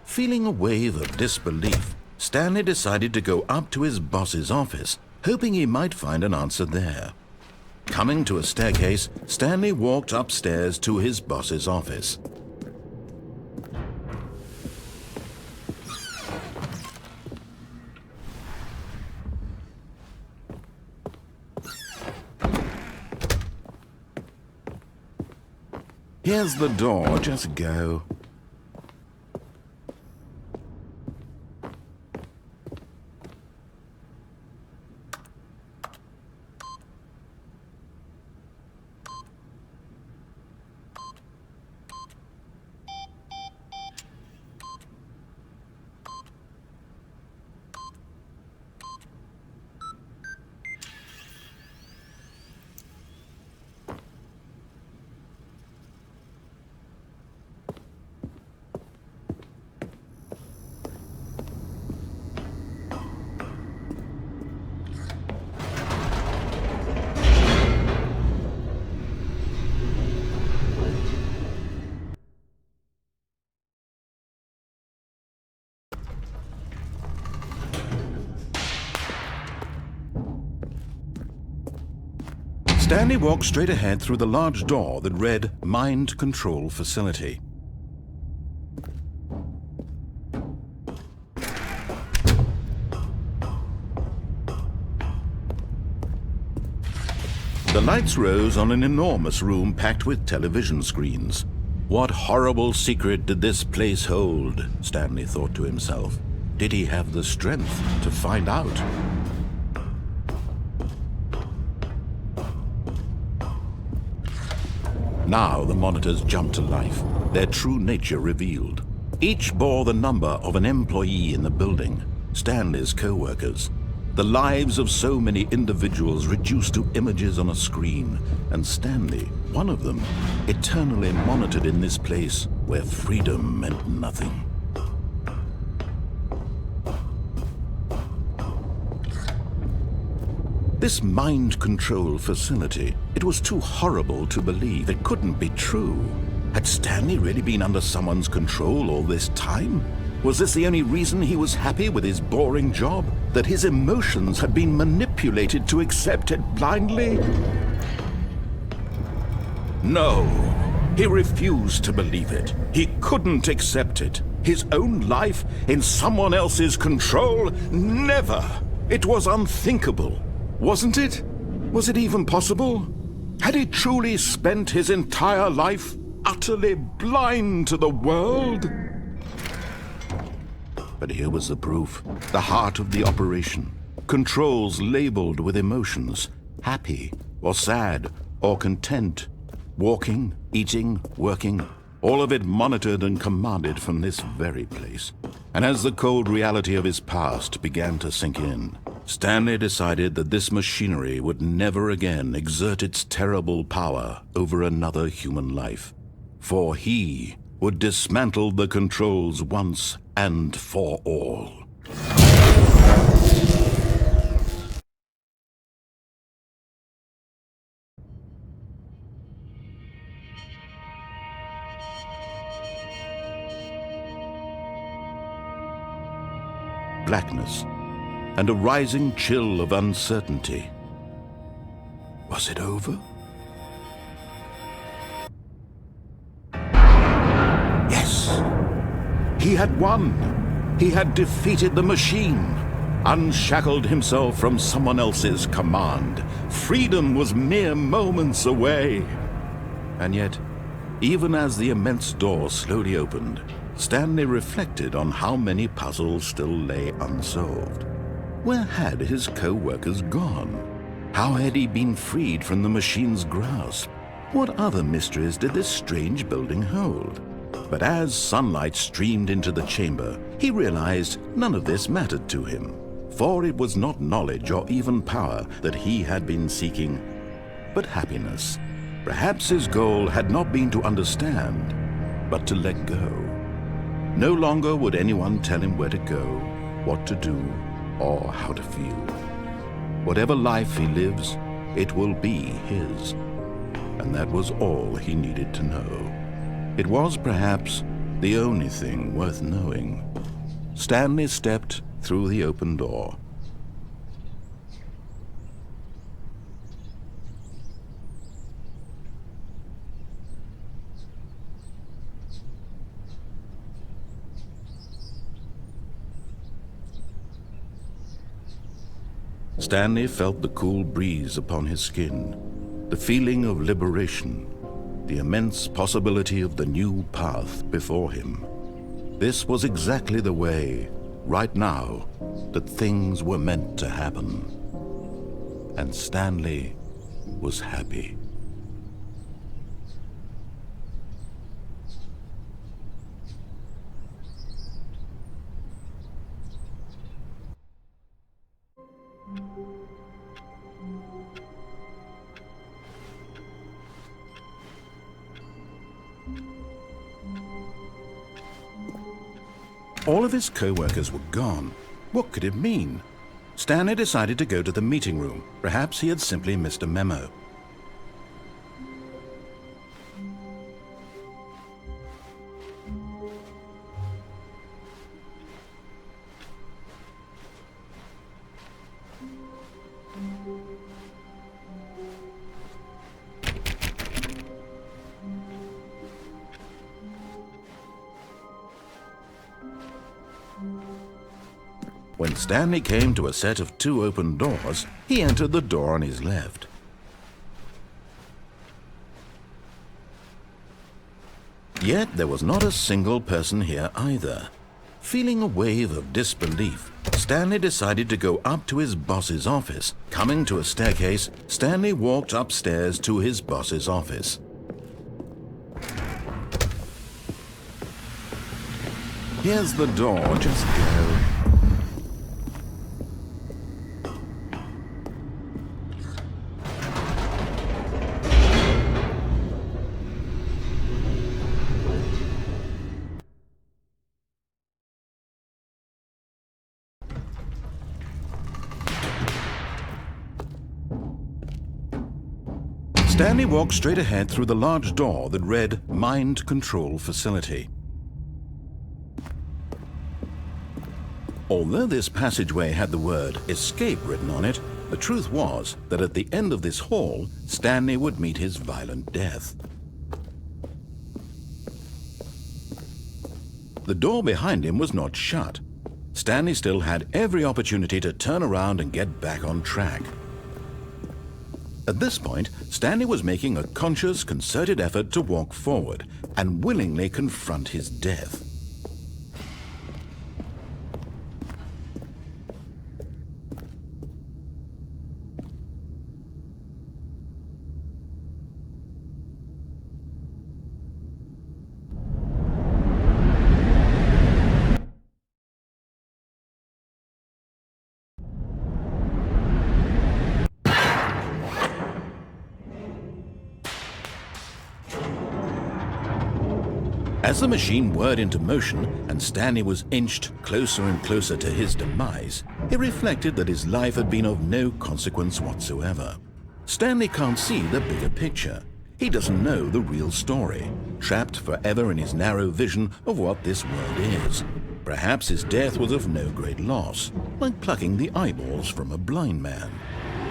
Feeling a wave of disbelief, Stanley decided to go up to his boss's office, hoping he might find an answer there. Coming to a staircase, Stanley walked upstairs to his boss's office. Here's the door, just go. Stanley walked straight ahead through the large door that read Mind Control Facility. The lights rose on an enormous room packed with television screens. What horrible secret did this place hold? Stanley thought to himself. Did he have the strength to find out? Now the monitors jumped to life, their true nature revealed. Each bore the number of an employee in the building, Stanley's co-workers. The lives of so many individuals reduced to images on a screen, and Stanley, one of them, eternally monitored in this place where freedom meant nothing. This mind control facility, it was too horrible to believe. It couldn't be true. Had Stanley really been under someone's control all this time? Was this the only reason he was happy with his boring job? That his emotions had been manipulated to accept it blindly? No, he refused to believe it. He couldn't accept it. His own life in someone else's control? Never! It was unthinkable. Wasn't it? Was it even possible? Had he truly spent his entire life utterly blind to the world? But here was the proof, the heart of the operation. Controls labeled with emotions, happy or sad or content. Walking, eating, working, all of it monitored and commanded from this very place. And as the cold reality of his past began to sink in, Stanley decided that this machinery would never again exert its terrible power over another human life. For he would dismantle the controls once and for all. Blackness and a rising chill of uncertainty. Was it over? Yes! He had won! He had defeated the machine, unshackled himself from someone else's command. Freedom was mere moments away. And yet, even as the immense door slowly opened, Stanley reflected on how many puzzles still lay unsolved. Where had his co-workers gone? How had he been freed from the machine's grasp? What other mysteries did this strange building hold? But as sunlight streamed into the chamber, he realized none of this mattered to him, for it was not knowledge or even power that he had been seeking, but happiness. Perhaps his goal had not been to understand, but to let go. No longer would anyone tell him where to go, what to do, or how to feel. Whatever life he lives, it will be his. And that was all he needed to know. It was perhaps the only thing worth knowing. Stanley stepped through the open door. Stanley felt the cool breeze upon his skin, the feeling of liberation, the immense possibility of the new path before him. This was exactly the way, right now, that things were meant to happen. And Stanley was happy. All of his co-workers were gone. What could it mean? Stanley decided to go to the meeting room. Perhaps he had simply missed a memo. When Stanley came to a set of 2 open doors, he entered the door on his left. Yet there was not a single person here either. Feeling a wave of disbelief, Stanley decided to go up to his boss's office. Coming to a staircase, Stanley walked upstairs to his boss's office. Here's the door, just go. Stanley walked straight ahead through the large door that read Mind Control Facility. Although this passageway had the word Escape written on it, the truth was that at the end of this hall, Stanley would meet his violent death. The door behind him was not shut. Stanley still had every opportunity to turn around and get back on track. At this point, Stanley was making a conscious, concerted effort to walk forward and willingly confront his death. As the machine whirred into motion and Stanley was inched closer and closer to his demise, he reflected that his life had been of no consequence whatsoever. Stanley can't see the bigger picture. He doesn't know the real story, trapped forever in his narrow vision of what this world is. Perhaps his death was of no great loss, like plucking the eyeballs from a blind man.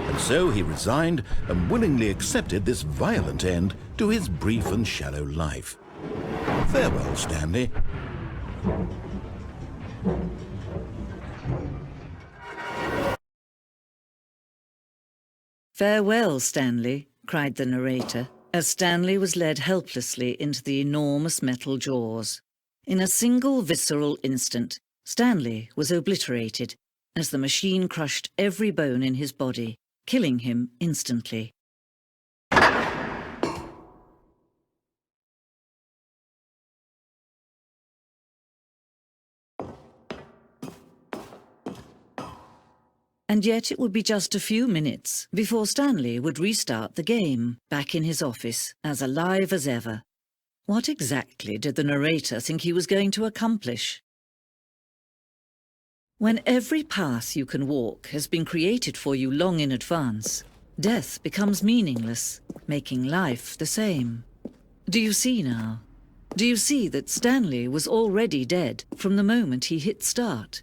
And so he resigned and willingly accepted this violent end to his brief and shallow life. Farewell, Stanley. "Farewell, Stanley," cried the narrator, as Stanley was led helplessly into the enormous metal jaws. In a single visceral instant, Stanley was obliterated as the machine crushed every bone in his body, killing him instantly. And yet it would be just a few minutes before Stanley would restart the game, back in his office, as alive as ever. What exactly did the narrator think he was going to accomplish? When every path you can walk has been created for you long in advance, death becomes meaningless, making life the same. Do you see now? Do you see that Stanley was already dead from the moment he hit start?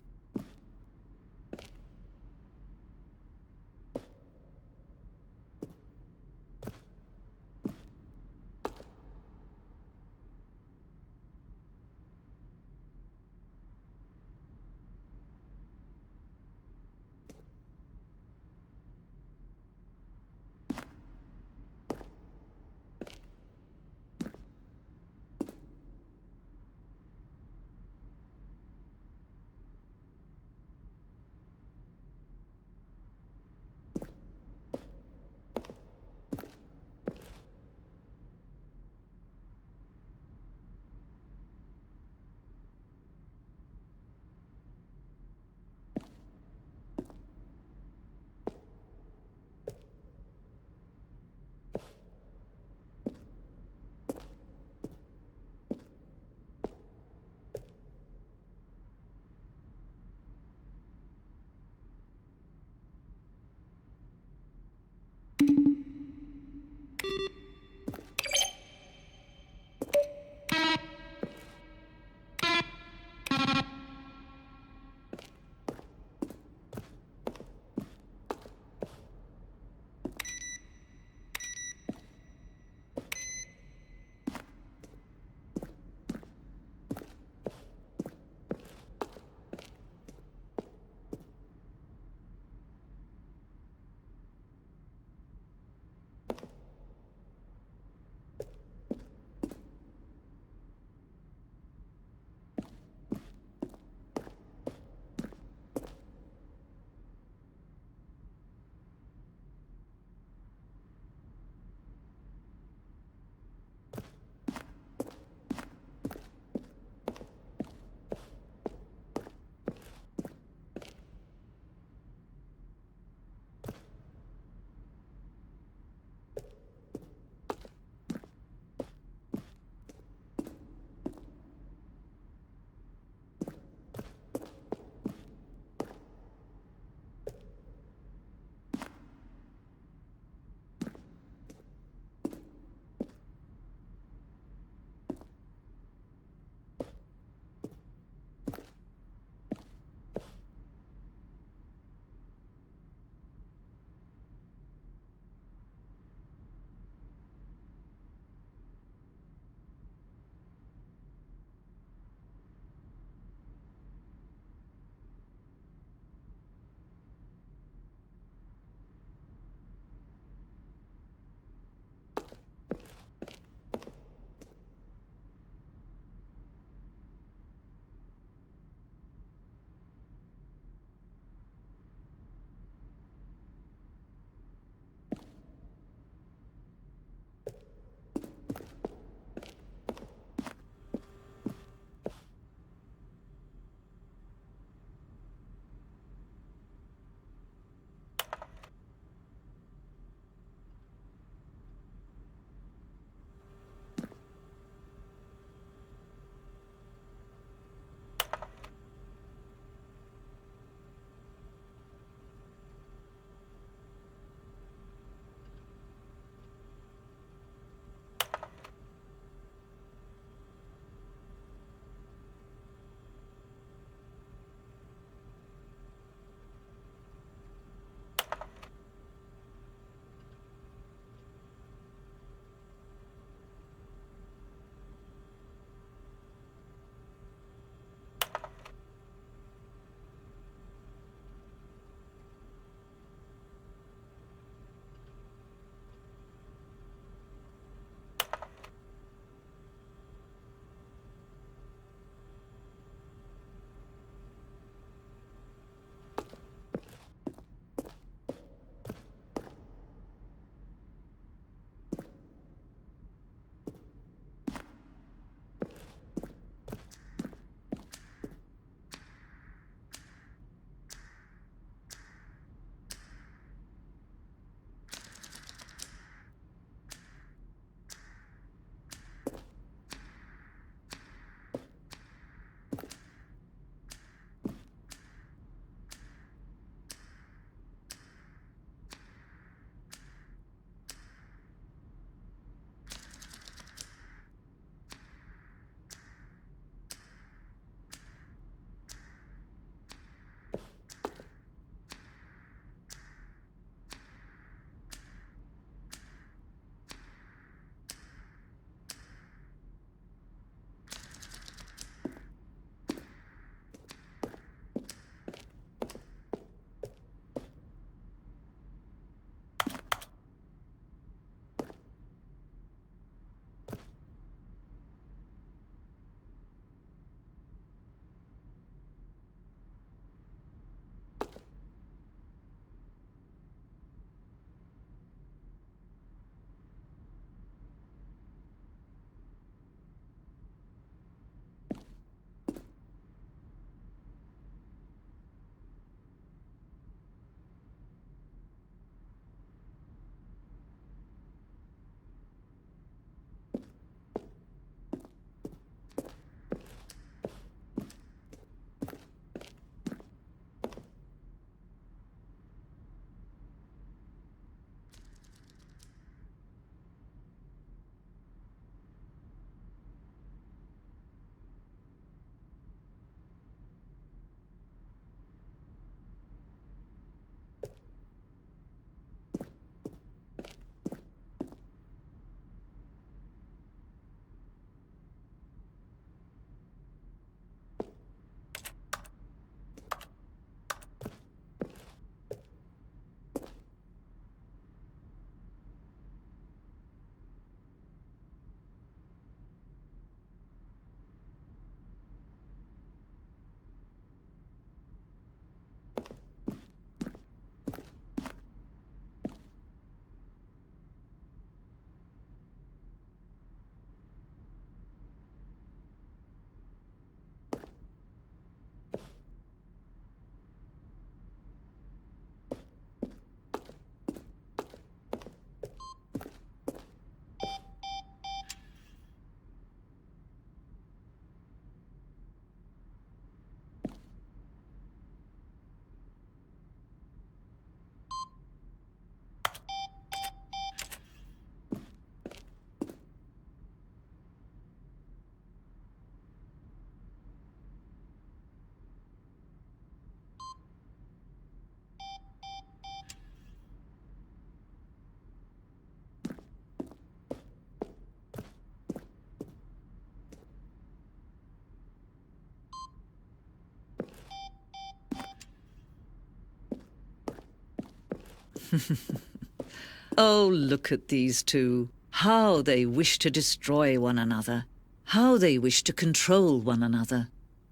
Oh, look at these two. How they wish to destroy one another. How they wish to control one another.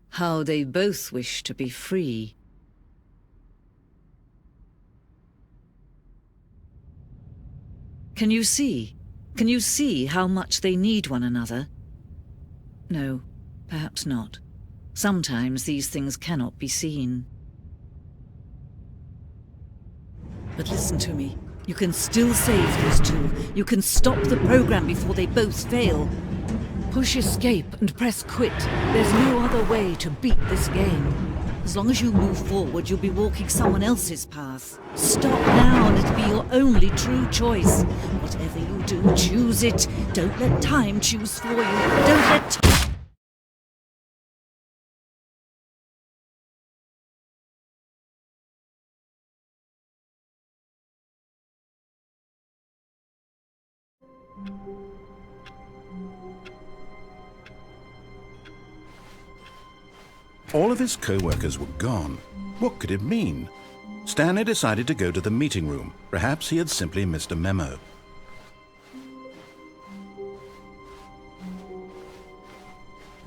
How they both wish to be free. Can you see? Can you see how much they need one another? No, perhaps not. Sometimes these things cannot be seen. But listen to me. You can still save these two. You can stop the program before they both fail. Push escape and press quit. There's no other way to beat this game. As long as you move forward, you'll be walking someone else's path. Stop now and it'll be your only true choice. Whatever you do, choose it. Don't let time choose for you. Don't let time... All of his co-workers were gone. What could it mean? Stanley decided to go to the meeting room. Perhaps he had simply missed a memo.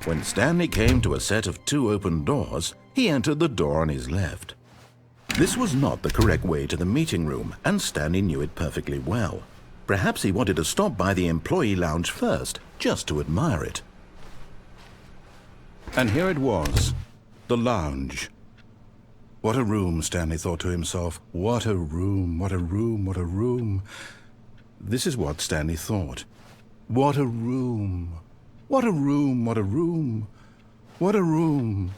When Stanley came to a set of 2 open doors, he entered the door on his left. This was not the correct way to the meeting room, and Stanley knew it perfectly well. Perhaps he wanted to stop by the employee lounge first, just to admire it. And here it was. The lounge. What a room, Stanley thought to himself. What a room, what a room, what a room. This is what Stanley thought. What a room. What a room, what a room. What a room.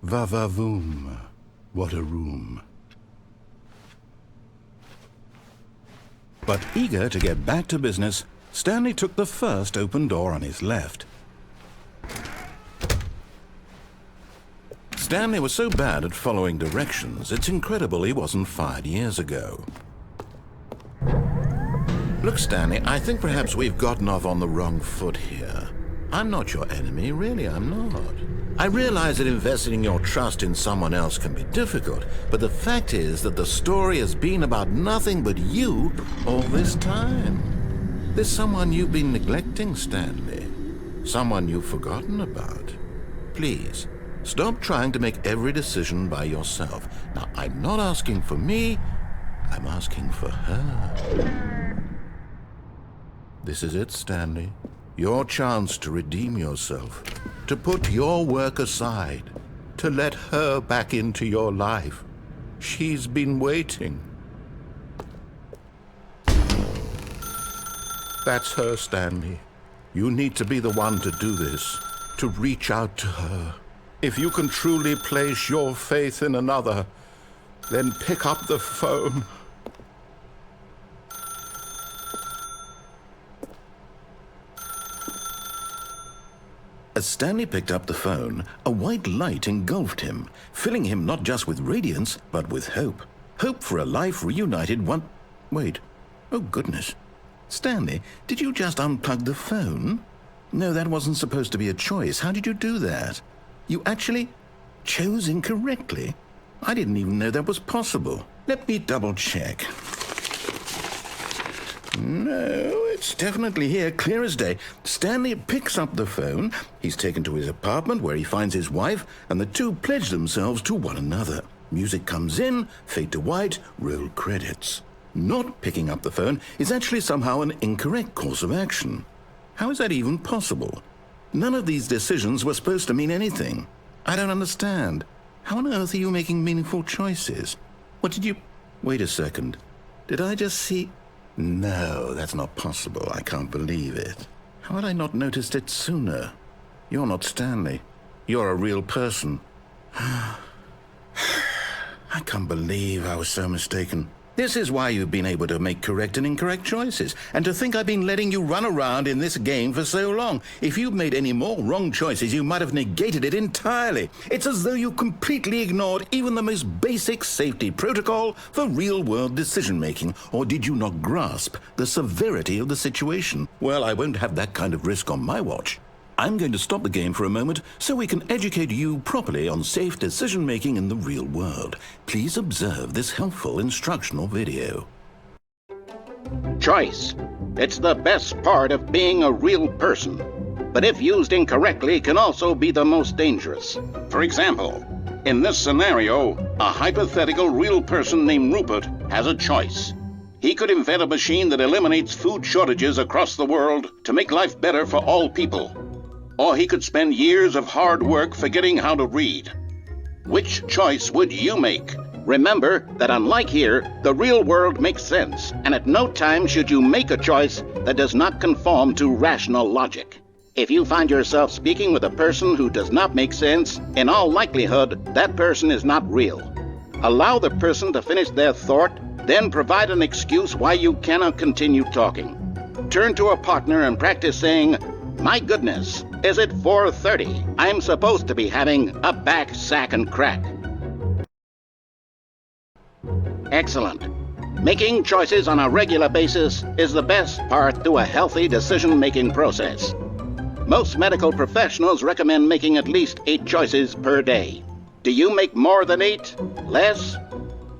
Va-va-voom. What a room. But eager to get back to business, Stanley took the first open door on his left. Stanley was so bad at following directions, it's incredible he wasn't fired years ago. Look, Stanley, I think perhaps we've gotten off on the wrong foot here. I'm not your enemy, really, I'm not. I realize that investing your trust in someone else can be difficult, but the fact is that the story has been about nothing but you all this time. There's someone you've been neglecting, Stanley. Someone you've forgotten about. Please. Stop trying to make every decision by yourself. Now, I'm not asking for me, I'm asking for her. This is it, Stanley. Your chance to redeem yourself, to put your work aside, to let her back into your life. She's been waiting. That's her, Stanley. You need to be the one to do this, to reach out to her. If you can truly place your faith in another, then pick up the phone. As Stanley picked up the phone, a white light engulfed him, filling him not just with radiance, but with hope. Hope for a life reunited Wait. Oh, goodness. Stanley, did you just unplug the phone? No, that wasn't supposed to be a choice. How did you do that? You actually chose incorrectly. I didn't even know that was possible. Let me double check. No, it's definitely here, clear as day. Stanley picks up the phone. He's taken to his apartment where he finds his wife, and the two pledge themselves to one another. Music comes in, fade to white, roll credits. Not picking up the phone is actually somehow an incorrect course of action. How is that even possible? None of these decisions were supposed to mean anything. I don't understand. How on earth are you making meaningful choices? What did you... Wait a second. Did I just see... No, that's not possible. I can't believe it. How had I not noticed it sooner? You're not Stanley. You're a real person. I can't believe I was so mistaken. This is why you've been able to make correct and incorrect choices. And to think I've been letting you run around in this game for so long. If you'd made any more wrong choices, you might have negated it entirely. It's as though you completely ignored even the most basic safety protocol for real-world decision-making. Or did you not grasp the severity of the situation? Well, I won't have that kind of risk on my watch. I'm going to stop the game for a moment so we can educate you properly on safe decision-making in the real world. Please observe this helpful instructional video. Choice. It's the best part of being a real person, but if used incorrectly can also be the most dangerous. For example, in this scenario, a hypothetical real person named Rupert has a choice. He could invent a machine that eliminates food shortages across the world to make life better for all people. Or he could spend years of hard work forgetting how to read. Which choice would you make? Remember that unlike here, the real world makes sense, and at no time should you make a choice that does not conform to rational logic. If you find yourself speaking with a person who does not make sense, in all likelihood, that person is not real. Allow the person to finish their thought, then provide an excuse why you cannot continue talking. Turn to a partner and practice saying, "My goodness, is it 4:30? I'm supposed to be having a back, sack, and crack." Excellent. Making choices on a regular basis is the best part to a healthy decision-making process. Most medical professionals recommend making at least 8 choices per day. Do you make more than 8? Less?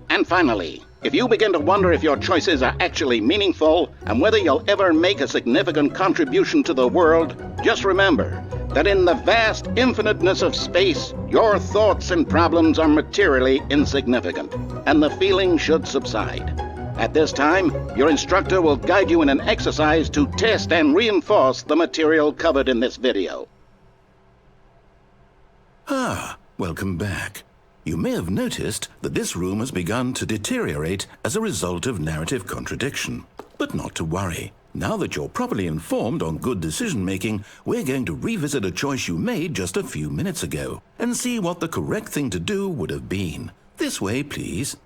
And finally, if you begin to wonder if your choices are actually meaningful and whether you'll ever make a significant contribution to the world, just remember that in the vast infiniteness of space, your thoughts and problems are materially insignificant, and the feeling should subside. At this time, your instructor will guide you in an exercise to test and reinforce the material covered in this video. Welcome back. You may have noticed that this room has begun to deteriorate as a result of narrative contradiction. But not to worry. Now that you're properly informed on good decision-making, we're going to revisit a choice you made just a few minutes ago and see what the correct thing to do would have been. This way, please.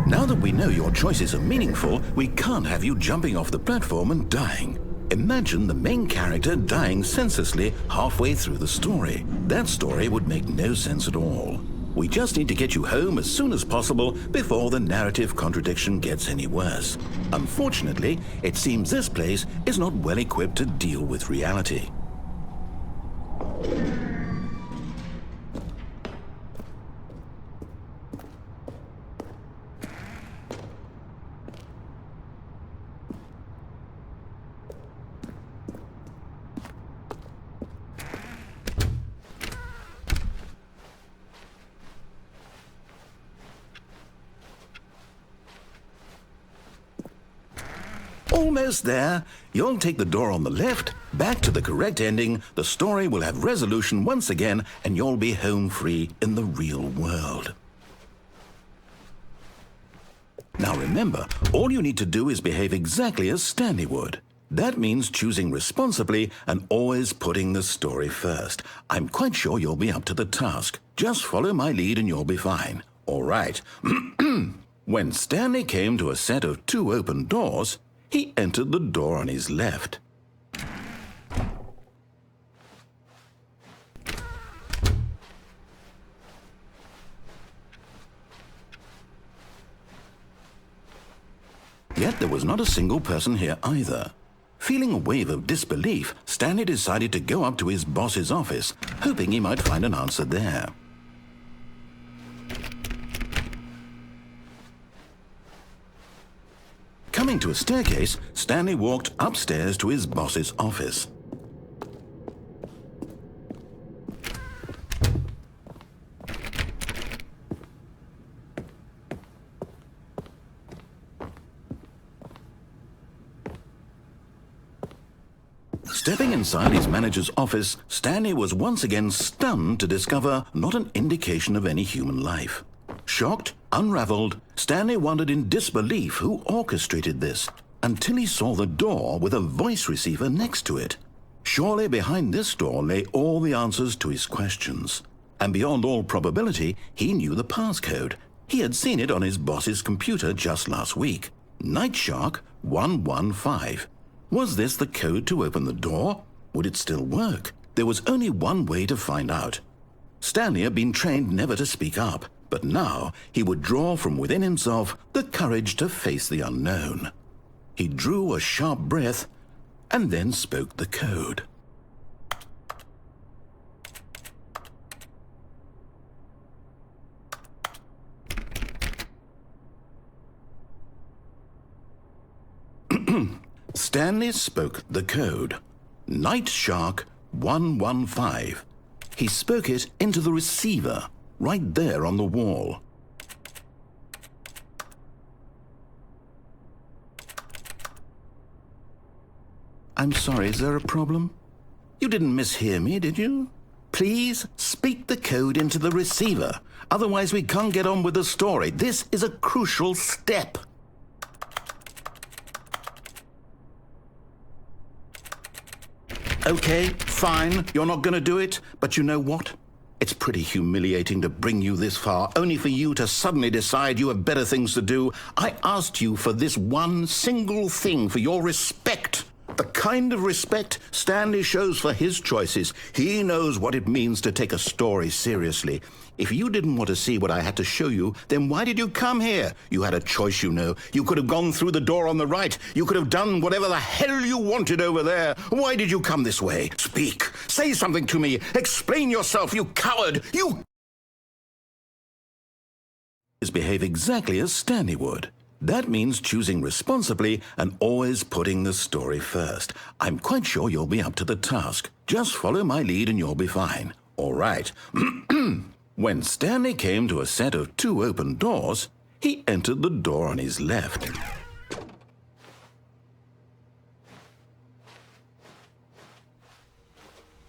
Now that we know your choices are meaningful, we can't have you jumping off the platform and dying. Imagine the main character dying senselessly halfway through the story. That story would make no sense at all. We just need to get you home as soon as possible before the narrative contradiction gets any worse. Unfortunately, it seems this place is not well equipped to deal with reality. Almost there. You'll take the door on the left, back to the correct ending, the story will have resolution once again, and you'll be home free in the real world. Now remember, all you need to do is behave exactly as Stanley would. That means choosing responsibly and always putting the story first. I'm quite sure you'll be up to the task. Just follow my lead and you'll be fine. All right. When Stanley came to a set of 2 open doors, he entered the door on his left. Yet there was not a single person here either. Feeling a wave of disbelief, Stanley decided to go up to his boss's office, hoping he might find an answer there. Coming to a staircase, Stanley walked upstairs to his boss's office. Stepping inside his manager's office, Stanley was once again stunned to discover not an indication of any human life. Shocked, unraveled, Stanley wondered in disbelief who orchestrated this, until he saw the door with a voice receiver next to it. Surely behind this door lay all the answers to his questions. And beyond all probability, he knew the passcode. He had seen it on his boss's computer just last week. Nightshark 115. Was this the code to open the door? Would it still work? There was only one way to find out. Stanley had been trained never to speak up, But now he would draw from within himself the courage to face the unknown. He drew a sharp breath and then spoke the code. Stanley spoke the code. Night Shark 115. He spoke it into the receiver, right there on the wall. I'm sorry, is there a problem? You didn't mishear me, did you? Please speak the code into the receiver. Otherwise we can't get on with the story. This is a crucial step. Okay, fine, you're not going to do it, but you know what? It's pretty humiliating to bring you this far, only for you to suddenly decide you have better things to do. I asked you for this one single thing, for your respect. The kind of respect Stanley shows for his choices. He knows what it means to take a story seriously. If you didn't want to see what I had to show you, then why did you come here? You had a choice, you know. You could have gone through the door on the right. You could have done whatever the hell you wanted over there. Why did you come this way? Speak. Say something to me. Explain yourself, you coward. You behave exactly as Stanley would. That means choosing responsibly and always putting the story first. I'm quite sure you'll be up to the task. Just follow my lead and you'll be fine. All right. When Stanley came to a set of 2 open doors, he entered the door on his left.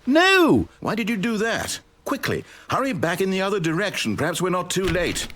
No! Why did you do that? Quickly, hurry back in the other direction. Perhaps we're not too late.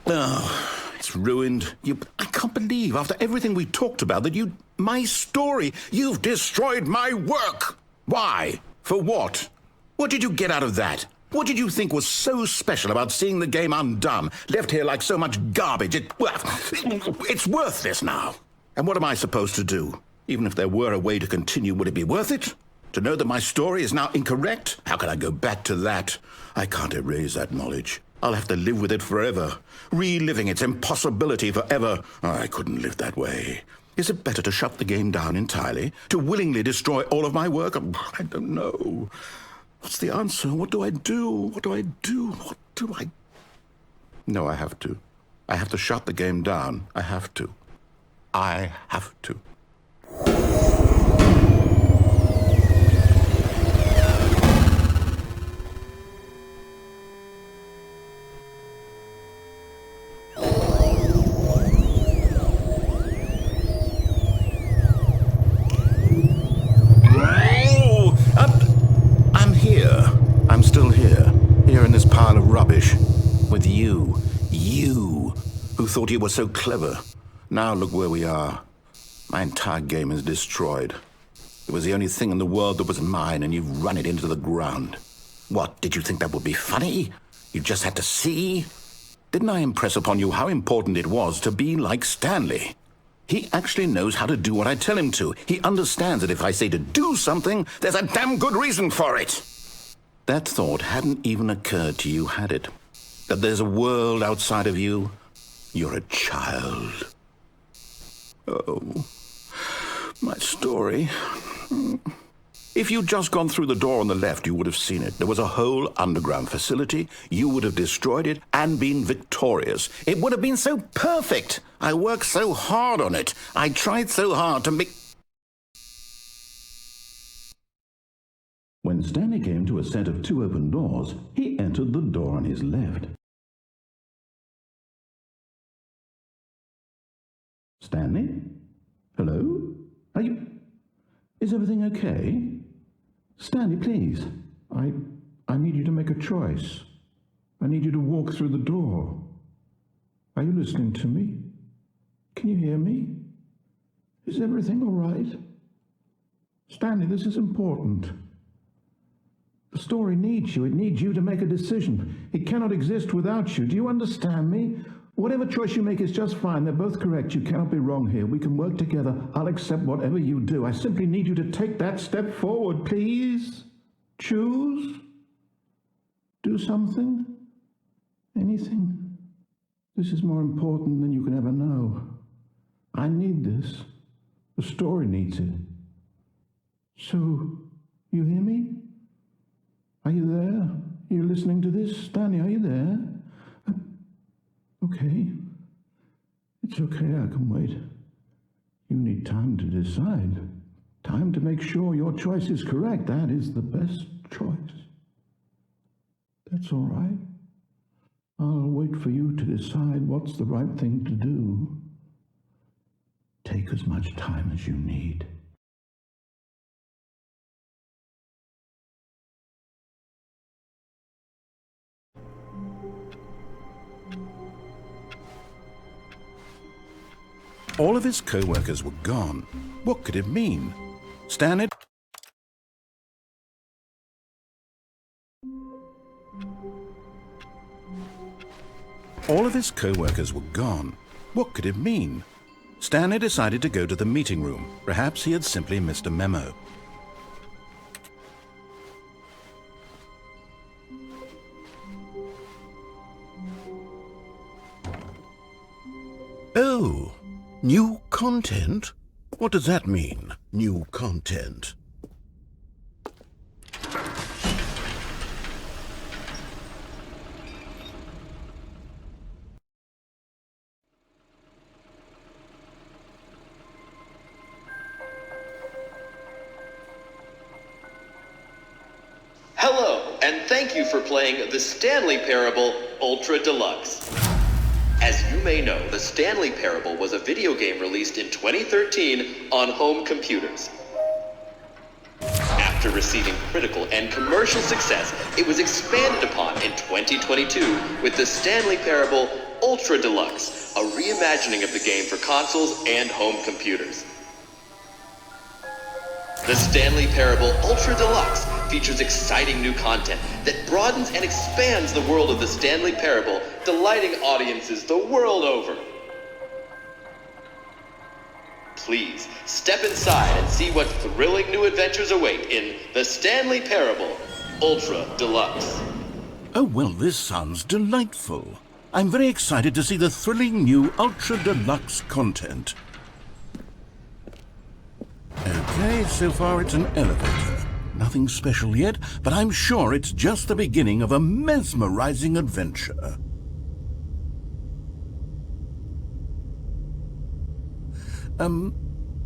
Oh, it's ruined. I can't believe, after everything we talked about, that my story, you've destroyed my work. Why? For what? What did you get out of that? What did you think was so special about seeing the game undone, left here like so much garbage? It's worthless now. And what am I supposed to do? Even if there were a way to continue, would it be worth it? To know that my story is now incorrect? How can I go back to that? I can't erase that knowledge. I'll have to live with it forever, reliving its impossibility forever. I couldn't live that way. Is it better to shut the game down entirely? To willingly destroy all of my work? I don't know. What's the answer? What do I do? What do I do? What do I... No, I have to. I have to shut the game down. I have to. I have to. I'm still here in this pile of rubbish, with you, who thought you were so clever. Now look where we are. My entire game is destroyed. It was the only thing in the world that was mine, and you've run it into the ground. What, did you think that would be funny? You just had to see? Didn't I impress upon you how important it was to be like Stanley? He actually knows how to do what I tell him to. He understands that if I say to do something, there's a damn good reason for it. That thought hadn't even occurred to you, had it? That there's a world outside of you? You're a child. Oh, my story. If you'd just gone through the door on the left, you would have seen it. There was a whole underground facility. You would have destroyed it and been victorious. It would have been so perfect. I worked so hard on it. I tried so hard to make... When Stanley came to a set of 2 open doors, he entered the door on his left. Stanley? Hello? Are you... Is everything okay? Stanley, please. I need you to make a choice. I need you to walk through the door. Are you listening to me? Can you hear me? Is everything all right? Stanley, this is important. The story needs you. It needs you to make a decision. It cannot exist without you. Do you understand me? Whatever choice you make is just fine. They're both correct. You cannot be wrong here. We can work together. I'll accept whatever you do. I simply need you to take that step forward, please. Choose. Do something. Anything. This is more important than you can ever know. I need this. The story needs it. So, you hear me? Are you there? Are you listening to this? Stanley, are you there? Okay. It's okay, I can wait. You need time to decide. Time to make sure your choice is correct. That is the best choice. That's all right. I'll wait for you to decide what's the right thing to do. Take as much time as you need. All of his co-workers were gone. What could it mean? Stanley... All of his co-workers were gone. What could it mean? Stanley decided to go to the meeting room. Perhaps he had simply missed a memo. Oh, new content? What does that mean, new content? Hello, and thank you for playing the Stanley Parable Ultra Deluxe. As you may know, the Stanley Parable was a video game released in 2013 on home computers. After receiving critical and commercial success, it was expanded upon in 2022 with the Stanley Parable Ultra Deluxe, a reimagining of the game for consoles and home computers. The Stanley Parable Ultra Deluxe features exciting new content that broadens and expands the world of the Stanley Parable, delighting audiences the world over. Please, step inside and see what thrilling new adventures await in the Stanley Parable Ultra Deluxe. Oh, well, this sounds delightful. I'm very excited to see the thrilling new Ultra Deluxe content. Okay, so far it's an elevator. Nothing special yet, but I'm sure it's just the beginning of a mesmerizing adventure.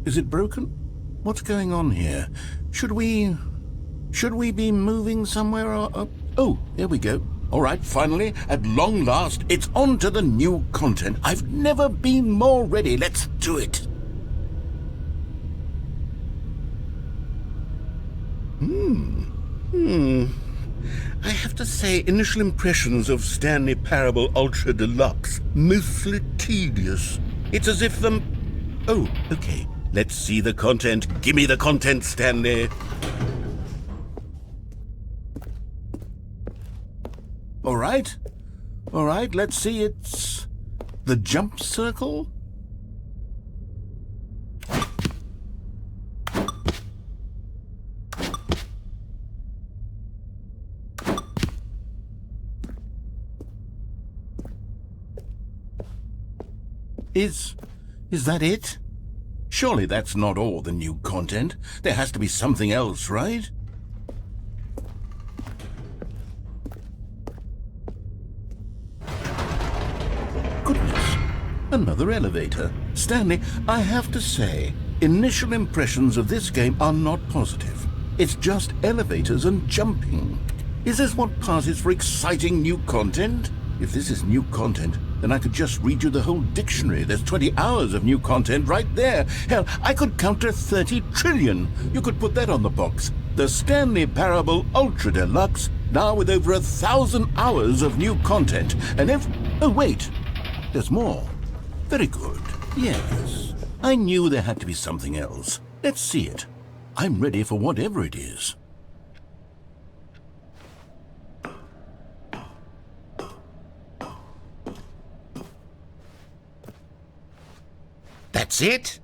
Is it broken? What's going on here? Should we be moving somewhere or... Oh, here we go. All right, finally, at long last, it's on to the new content. I've never been more ready. Let's do it. I have to say, initial impressions of Stanley Parable Ultra Deluxe, mostly tedious. It's as if the... Oh, okay. Let's see the content. Give me the content, Stanley. All right, let's see. It's the jump circle. Is that it? Surely that's not all the new content. There has to be something else, right? Goodness, another elevator. Stanley, I have to say, initial impressions of this game are not positive. It's just elevators and jumping. Is this what passes for exciting new content? If this is new content, then I could just read you the whole dictionary. There's 20 hours of new content right there. Hell, I could count to 30 trillion. You could put that on the box. The Stanley Parable Ultra Deluxe, now with over 1,000 hours of new content. And oh, wait, there's more. Very good. Yes, I knew there had to be something else. Let's see it. I'm ready for whatever it is. That's it?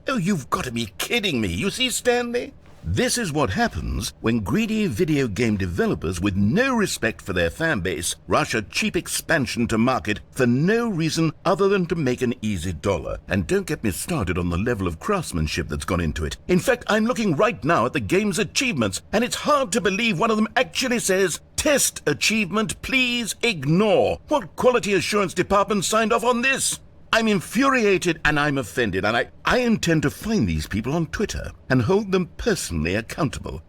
Oh, you've got to be kidding me. You see, Stanley? This is what happens when greedy video game developers with no respect for their fan base rush a cheap expansion to market for no reason other than to make an easy dollar. And don't get me started on the level of craftsmanship that's gone into it. In fact, I'm looking right now at the game's achievements, and it's hard to believe one of them actually says, "Test achievement, please ignore." What quality assurance department signed off on this? I'm infuriated and I'm offended, and I intend to find these people on Twitter and hold them personally accountable.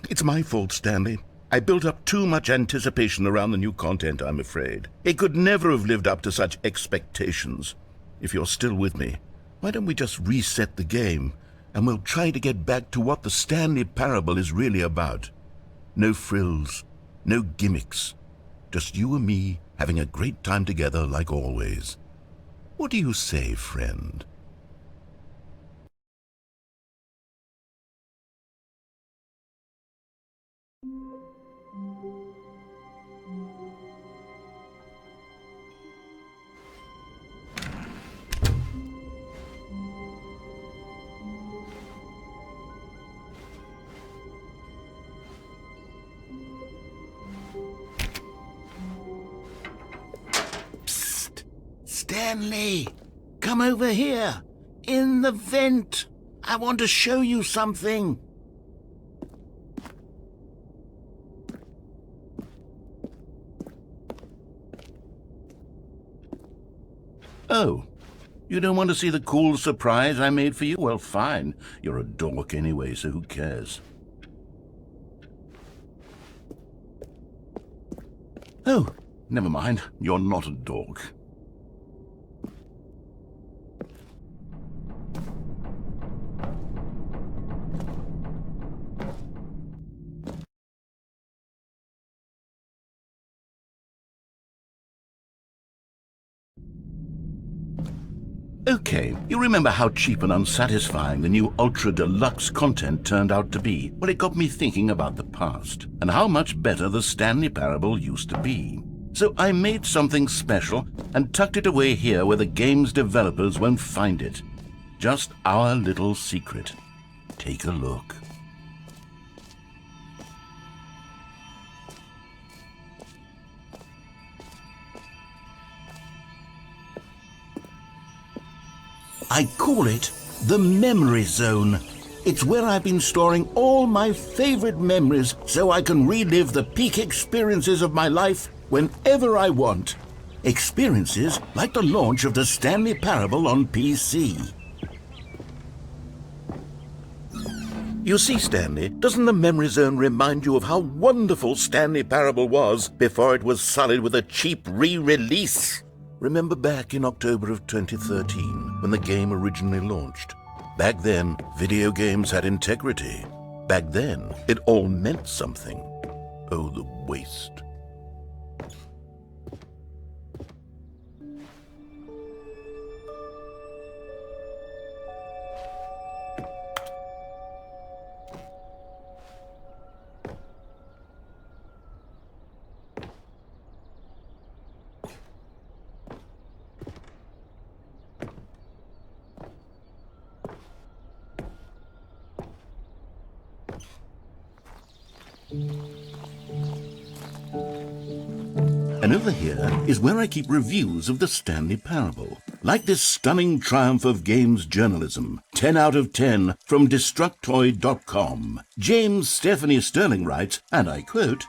It's my fault, Stanley. I built up too much anticipation around the new content, I'm afraid. It could never have lived up to such expectations. If you're still with me, why don't we just reset the game, and we'll try to get back to what the Stanley Parable is really about. No frills, no gimmicks, just you and me having a great time together like always. What do you say, friend? Psst! Stanley! Come over here! In the vent! I want to show you something! Oh, you don't want to see the cool surprise I made for you? Well, fine. You're a dork anyway, so who cares? Oh, never mind. You're not a dork. Okay, you remember how cheap and unsatisfying the new Ultra Deluxe content turned out to be? Well, it got me thinking about the past, and how much better the Stanley Parable used to be. So I made something special and tucked it away here where the game's developers won't find it. Just our little secret. Take a look. I call it the Memory Zone. It's where I've been storing all my favorite memories so I can relive the peak experiences of my life whenever I want. Experiences like the launch of the Stanley Parable on PC. You see, Stanley, doesn't the Memory Zone remind you of how wonderful Stanley Parable was before it was sullied with a cheap re-release? Remember back in October of 2013, when the game originally launched? Back then, video games had integrity. Back then, it all meant something. Oh, the waste. And over here is where I keep reviews of the Stanley Parable. Like this stunning triumph of games journalism, 10 out of 10 from Destructoid.com. James Stephanie Sterling writes, and I quote,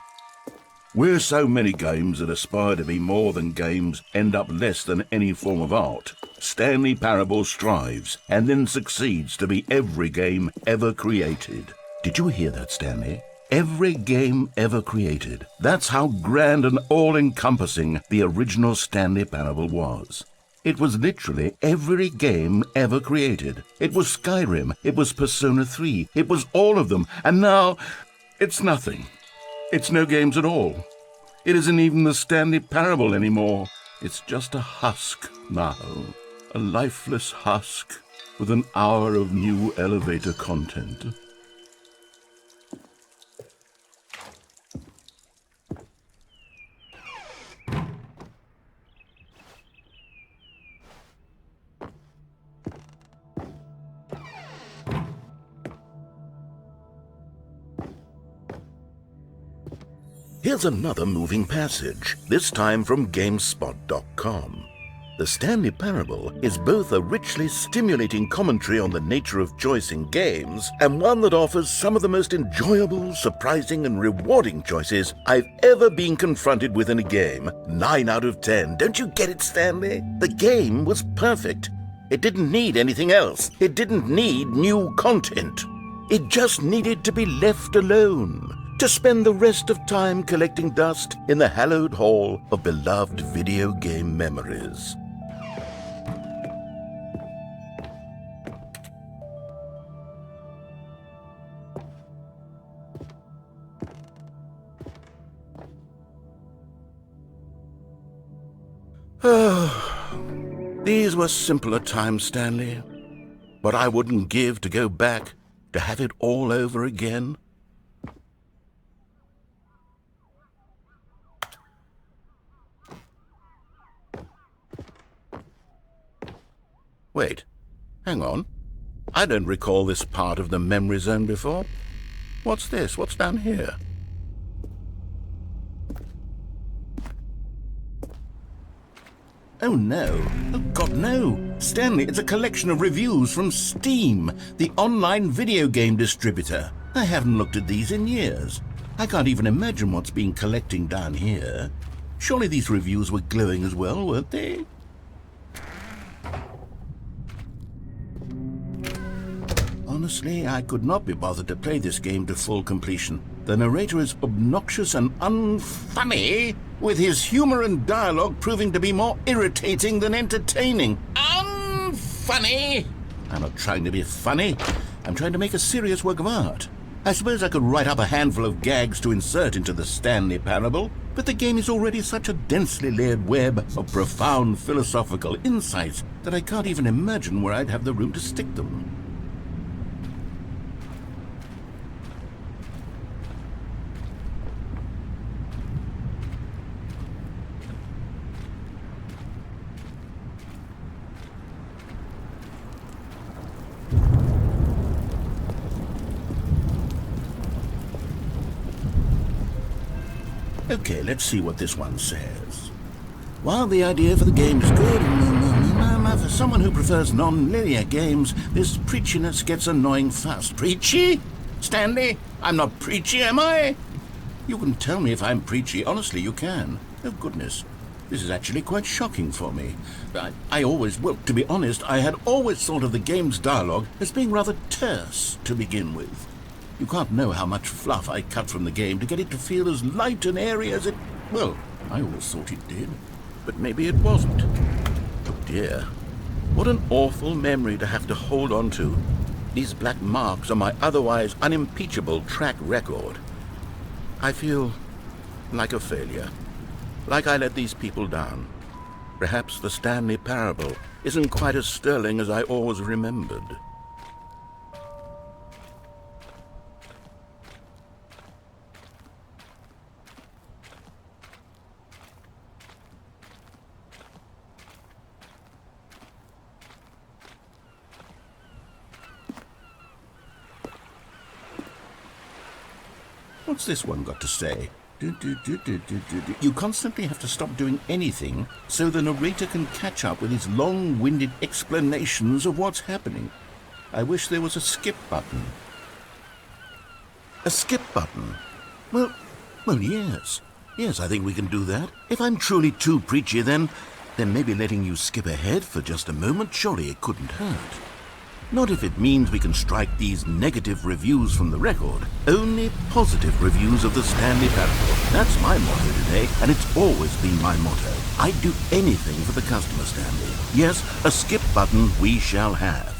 "Where so many games that aspire to be more than games end up less than any form of art, Stanley Parable strives and then succeeds to be every game ever created." Did you hear that, Stanley? Every game ever created. That's how grand and all-encompassing the original Stanley Parable was. It was literally every game ever created. It was Skyrim, it was Persona 3, it was all of them, and now it's nothing. It's no games at all. It isn't even the Stanley Parable anymore. It's just a husk now. A lifeless husk with an hour of new elevator content. Here's another moving passage, this time from GameSpot.com. The Stanley Parable is both a richly stimulating commentary on the nature of choice in games and one that offers some of the most enjoyable, surprising, and rewarding choices I've ever been confronted with in a game. 9 out of 10. Don't you get it, Stanley? The game was perfect. It didn't need anything else. It didn't need new content. It just needed to be left alone, to spend the rest of time collecting dust in the hallowed hall of beloved video game memories. These were simpler times, Stanley. What I wouldn't give to go back, to have it all over again. Wait, hang on. I don't recall this part of the memory zone before. What's this? What's down here? Oh no. Oh God, no. Stanley, it's a collection of reviews from Steam, the online video game distributor. I haven't looked at these in years. I can't even imagine what's been collecting down here. Surely these reviews were glowing as well, weren't they? Honestly, I could not be bothered to play this game to full completion. The narrator is obnoxious and unfunny, with his humor and dialogue proving to be more irritating than entertaining. Unfunny! I'm not trying to be funny. I'm trying to make a serious work of art. I suppose I could write up a handful of gags to insert into the Stanley Parable, but the game is already such a densely layered web of profound philosophical insights that I can't even imagine where I'd have the room to stick them. Okay, let's see what this one says. While the idea for the game is good, for someone who prefers non-linear games, this preachiness gets annoying fast. Preachy? Stanley, I'm not preachy, am I? You can tell me if I'm preachy. Honestly, you can. Oh, goodness. This is actually quite shocking for me. To be honest, I had always thought of the game's dialogue as being rather terse to begin with. You can't know how much fluff I cut from the game to get it to feel as light and airy as it... Well, I always thought it did. But maybe it wasn't. Oh dear. What an awful memory to have to hold on to. These black marks on my otherwise unimpeachable track record. I feel like a failure. Like I let these people down. Perhaps the Stanley Parable isn't quite as sterling as I always remembered. What's this one got to say? You constantly have to stop doing anything so the narrator can catch up with his long-winded explanations of what's happening. I wish there was a skip button. A skip button? Well, yes. Yes, I think we can do that. If I'm truly too preachy, then maybe letting you skip ahead for just a moment, surely it couldn't hurt. Not if it means we can strike these negative reviews from the record. Only positive reviews of the Stanley Parable. That's my motto today, and it's always been my motto. I'd do anything for the customer, Stanley. Yes, a skip button we shall have.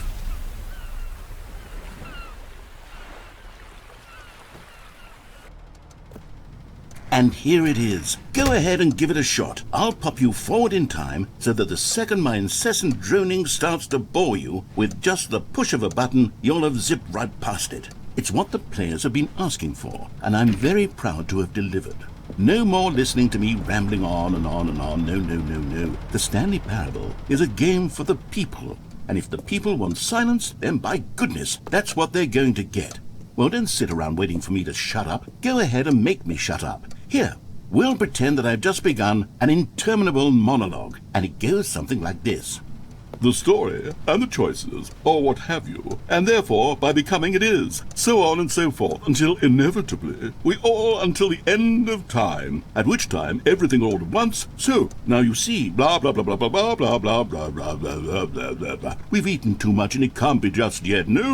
And here it is. Go ahead and give it a shot. I'll pop you forward in time so that the second my incessant droning starts to bore you, with just the push of a button, you'll have zipped right past it. It's what the players have been asking for, and I'm very proud to have delivered. No more listening to me rambling on and on and on. No. The Stanley Parable is a game for the people, and if the people want silence, then by goodness, that's what they're going to get. Well, don't sit around waiting for me to shut up. Go ahead and make me shut up. Here, we'll pretend that I've just begun an interminable monologue, and it goes something like this. The story and the choices, or what have you, and therefore by becoming it is, so on and so forth, until inevitably we all until the end of time, at which time everything all at once. So now you see, blah blah blah blah blah blah blah blah blah blah blah blah blah blah blah. We've eaten too much and it can't be just yet. No,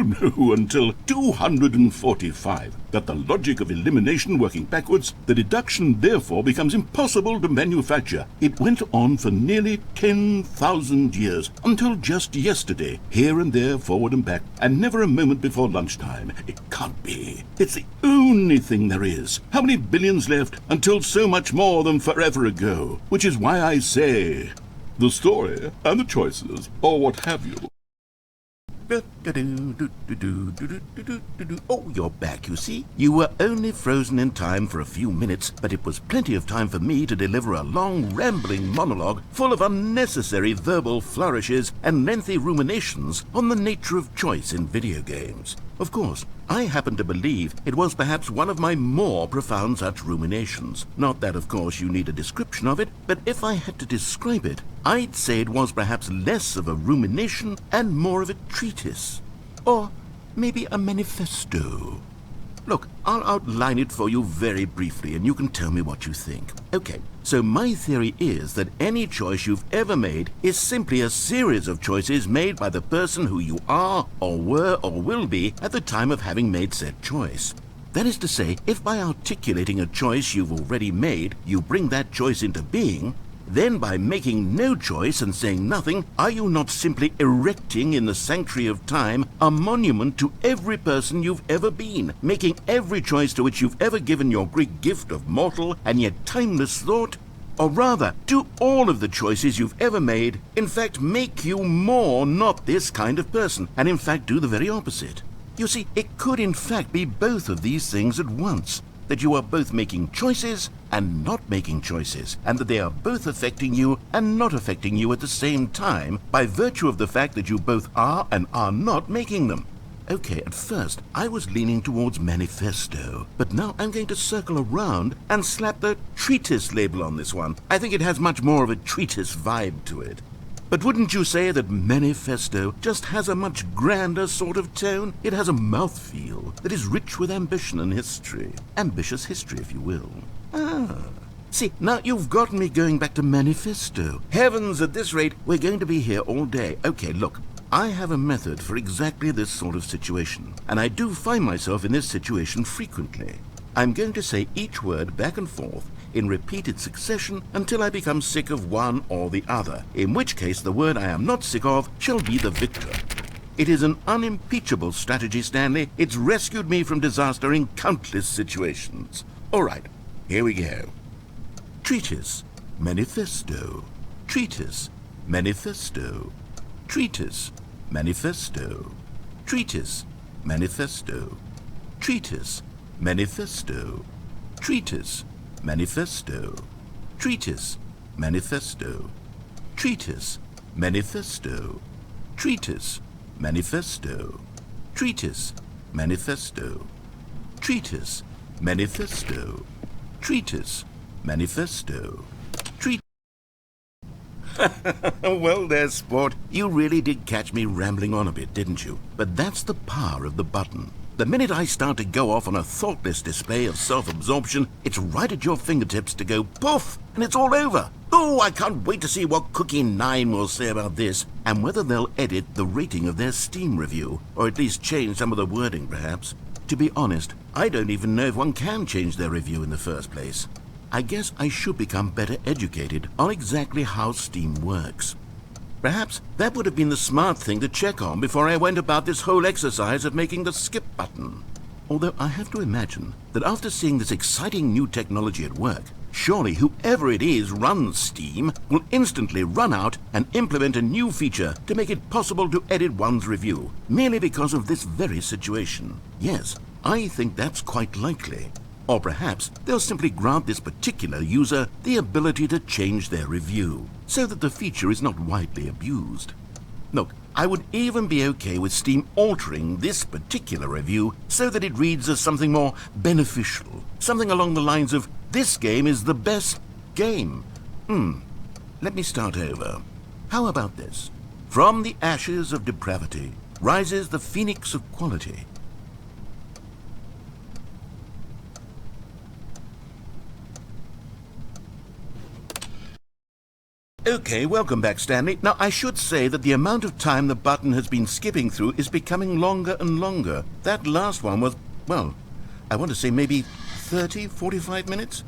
until 245. That the logic of elimination working backwards, the deduction therefore becomes impossible to manufacture. It went on for nearly 10,000 years, until just yesterday, here and there, forward and back, and never a moment before lunchtime. It can't be. It's the only thing there is. How many billions left until so much more than forever ago? Which is why I say, the story and the choices, or what have you. Oh, you're back, you see. You were only frozen in time for a few minutes, but it was plenty of time for me to deliver a long, rambling monologue full of unnecessary verbal flourishes and lengthy ruminations on the nature of choice in video games. Of course, I happen to believe it was perhaps one of my more profound such ruminations. Not that, of course, you need a description of it, but if I had to describe it, I'd say it was perhaps less of a rumination and more of a treatise. Or maybe a manifesto. Look, I'll outline it for you very briefly, and you can tell me what you think. Okay, so my theory is that any choice you've ever made is simply a series of choices made by the person who you are, or were, or will be at the time of having made said choice. That is to say, if by articulating a choice you've already made, you bring that choice into being, then by making no choice and saying nothing, are you not simply erecting in the sanctuary of time a monument to every person you've ever been, making every choice to which you've ever given your great gift of mortal and yet timeless thought? Or rather, do all of the choices you've ever made, in fact, make you more not this kind of person, and in fact do the very opposite? You see, it could in fact be both of these things at once. That you are both making choices and not making choices, and that they are both affecting you and not affecting you at the same time by virtue of the fact that you both are and are not making them. Okay, at first I was leaning towards manifesto, but now I'm going to circle around and slap the treatise label on this one. I think it has much more of a treatise vibe to it. But wouldn't you say that manifesto just has a much grander sort of tone? It has a mouthfeel that is rich with ambition and history. Ambitious history, if you will. See, now you've gotten me going back to manifesto. Heavens, at this rate, we're going to be here all day. Okay, look, I have a method for exactly this sort of situation, and I do find myself in this situation frequently. I'm going to say each word back and forth in repeated succession until I become sick of one or the other, in which case the word I am not sick of shall be the victor. It is an unimpeachable strategy, Stanley. It's rescued me from disaster in countless situations. All right, here we go. Treatise, manifesto. Treatise, manifesto. Treatise, manifesto. Treatise, manifesto. Treatise, manifesto. Treatise, manifesto. Treatise, manifesto. Treatise, manifesto. Treatise, manifesto. Treatise, manifesto. Treatise, manifesto. Treatise, manifesto. Well there, sport. You really did catch me rambling on a bit, didn't you? But that's the power of the button. The minute I start to go off on a thoughtless display of self-absorption, it's right at your fingertips to go poof, and it's all over. Oh, I can't wait to see what Cookie 9 will say about this, and whether they'll edit the rating of their Steam review, or at least change some of the wording, perhaps. To be honest, I don't even know if one can change their review in the first place. I guess I should become better educated on exactly how Steam works. Perhaps that would have been the smart thing to check on before I went about this whole exercise of making the skip button. Although I have to imagine that after seeing this exciting new technology at work, surely whoever it is runs Steam will instantly run out and implement a new feature to make it possible to edit one's review, merely because of this very situation. Yes, I think that's quite likely. Or perhaps they'll simply grant this particular user the ability to change their review, so that the feature is not widely abused. Look, I would even be okay with Steam altering this particular review so that it reads as something more beneficial. Something along the lines of, this game is the best game. Let me start over. How about this? From the ashes of depravity rises the phoenix of quality. Okay, welcome back, Stanley. Now, I should say that the amount of time the button has been skipping through is becoming longer and longer. That last one was, well, I want to say maybe 30, 45 minutes?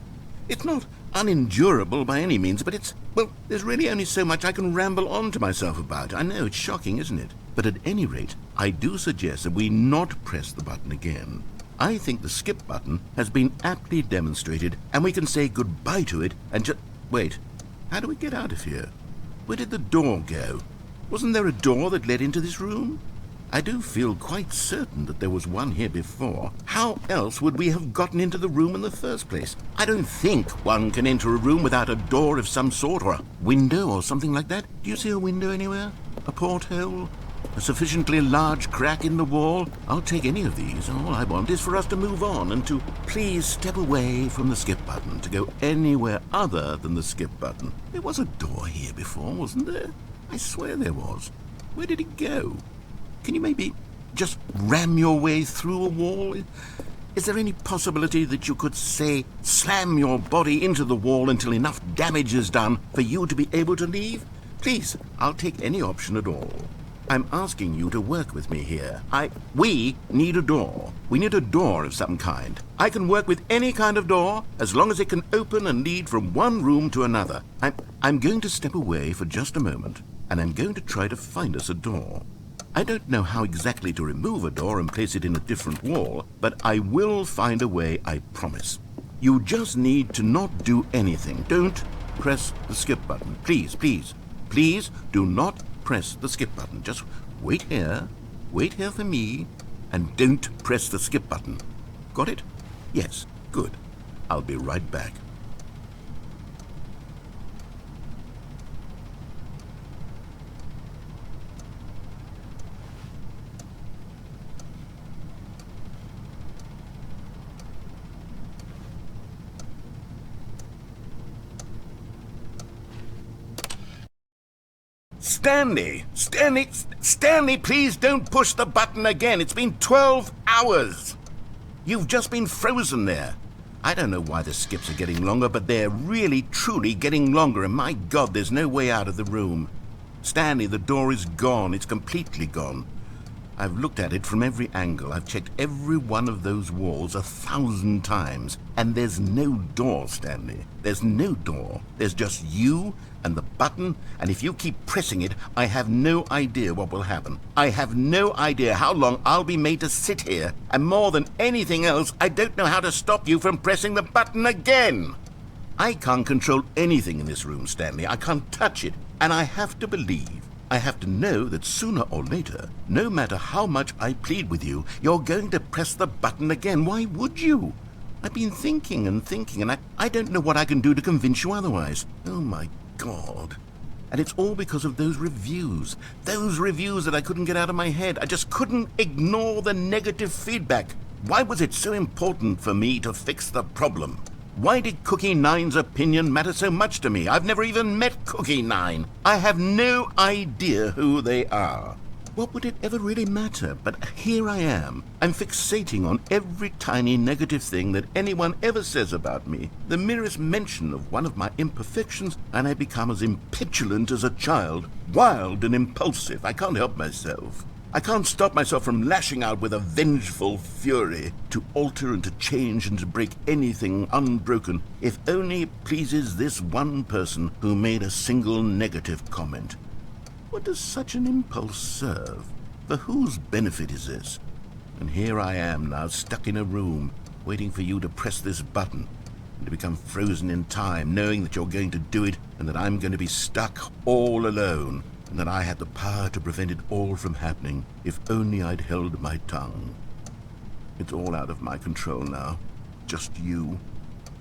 It's not unendurable by any means, but it's, well, there's really only so much I can ramble on to myself about. I know, it's shocking, isn't it? But at any rate, I do suggest that we not press the button again. I think the skip button has been aptly demonstrated, and we can say goodbye to it and just... Wait. How do we get out of here? Where did the door go? Wasn't there a door that led into this room? I do feel quite certain that there was one here before. How else would we have gotten into the room in the first place? I don't think one can enter a room without a door of some sort, or a window or something like that. Do you see a window anywhere? A porthole? A sufficiently large crack in the wall? I'll take any of these. All I want is for us to move on and to please step away from the skip button, to go anywhere other than the skip button. There was a door here before, wasn't there? I swear there was. Where did it go? Can you maybe just ram your way through a wall? Is there any possibility that you could, say, slam your body into the wall until enough damage is done for you to be able to leave? Please, I'll take any option at all. I'm asking you to work with me here. We need a door. We need a door of some kind. I can work with any kind of door as long as it can open and lead from one room to another. I'm going to step away for just a moment, and I'm going to try to find us a door. I don't know how exactly to remove a door and place it in a different wall, but I will find a way, I promise. You just need to not do anything. Don't press the skip button. Please, please, please do not press the skip button. Just wait here for me, and don't press the skip button. Got it? Yes, good. I'll be right back. Stanley, please don't push the button again. It's been 12 hours. You've just been frozen there. I don't know why the skips are getting longer, but they're really, truly getting longer, and my God, there's no way out of the room. Stanley, the door is gone. It's completely gone. I've looked at it from every angle. I've checked every one of those walls 1,000 times, and there's no door, Stanley. There's no door. There's just you and the button, and if you keep pressing it, I have no idea what will happen. I have no idea how long I'll be made to sit here, and more than anything else, I don't know how to stop you from pressing the button again. I can't control anything in this room, Stanley. I can't touch it, and I have to believe, I have to know that sooner or later, no matter how much I plead with you, you're going to press the button again. Why would you? I've been thinking, and I don't know what I can do to convince you otherwise. Oh, my God. And it's all because of those reviews that I couldn't get out of my head. I just couldn't ignore the negative feedback. Why was it so important for me to fix the problem? Why did Cookie Nine's opinion matter so much to me? I've never even met Cookie Nine. I have no idea who they are. What would it ever really matter? But here I am. I'm fixating on every tiny negative thing that anyone ever says about me. The merest mention of one of my imperfections, and I become as impetulant as a child, wild and impulsive. I can't help myself. I can't stop myself from lashing out with a vengeful fury to alter and to change and to break anything unbroken, if only it pleases this one person who made a single negative comment. What does such an impulse serve? For whose benefit is this? And here I am now, stuck in a room, waiting for you to press this button, and to become frozen in time, knowing that you're going to do it, and that I'm going to be stuck all alone, and that I had the power to prevent it all from happening, if only I'd held my tongue. It's all out of my control now. Just you.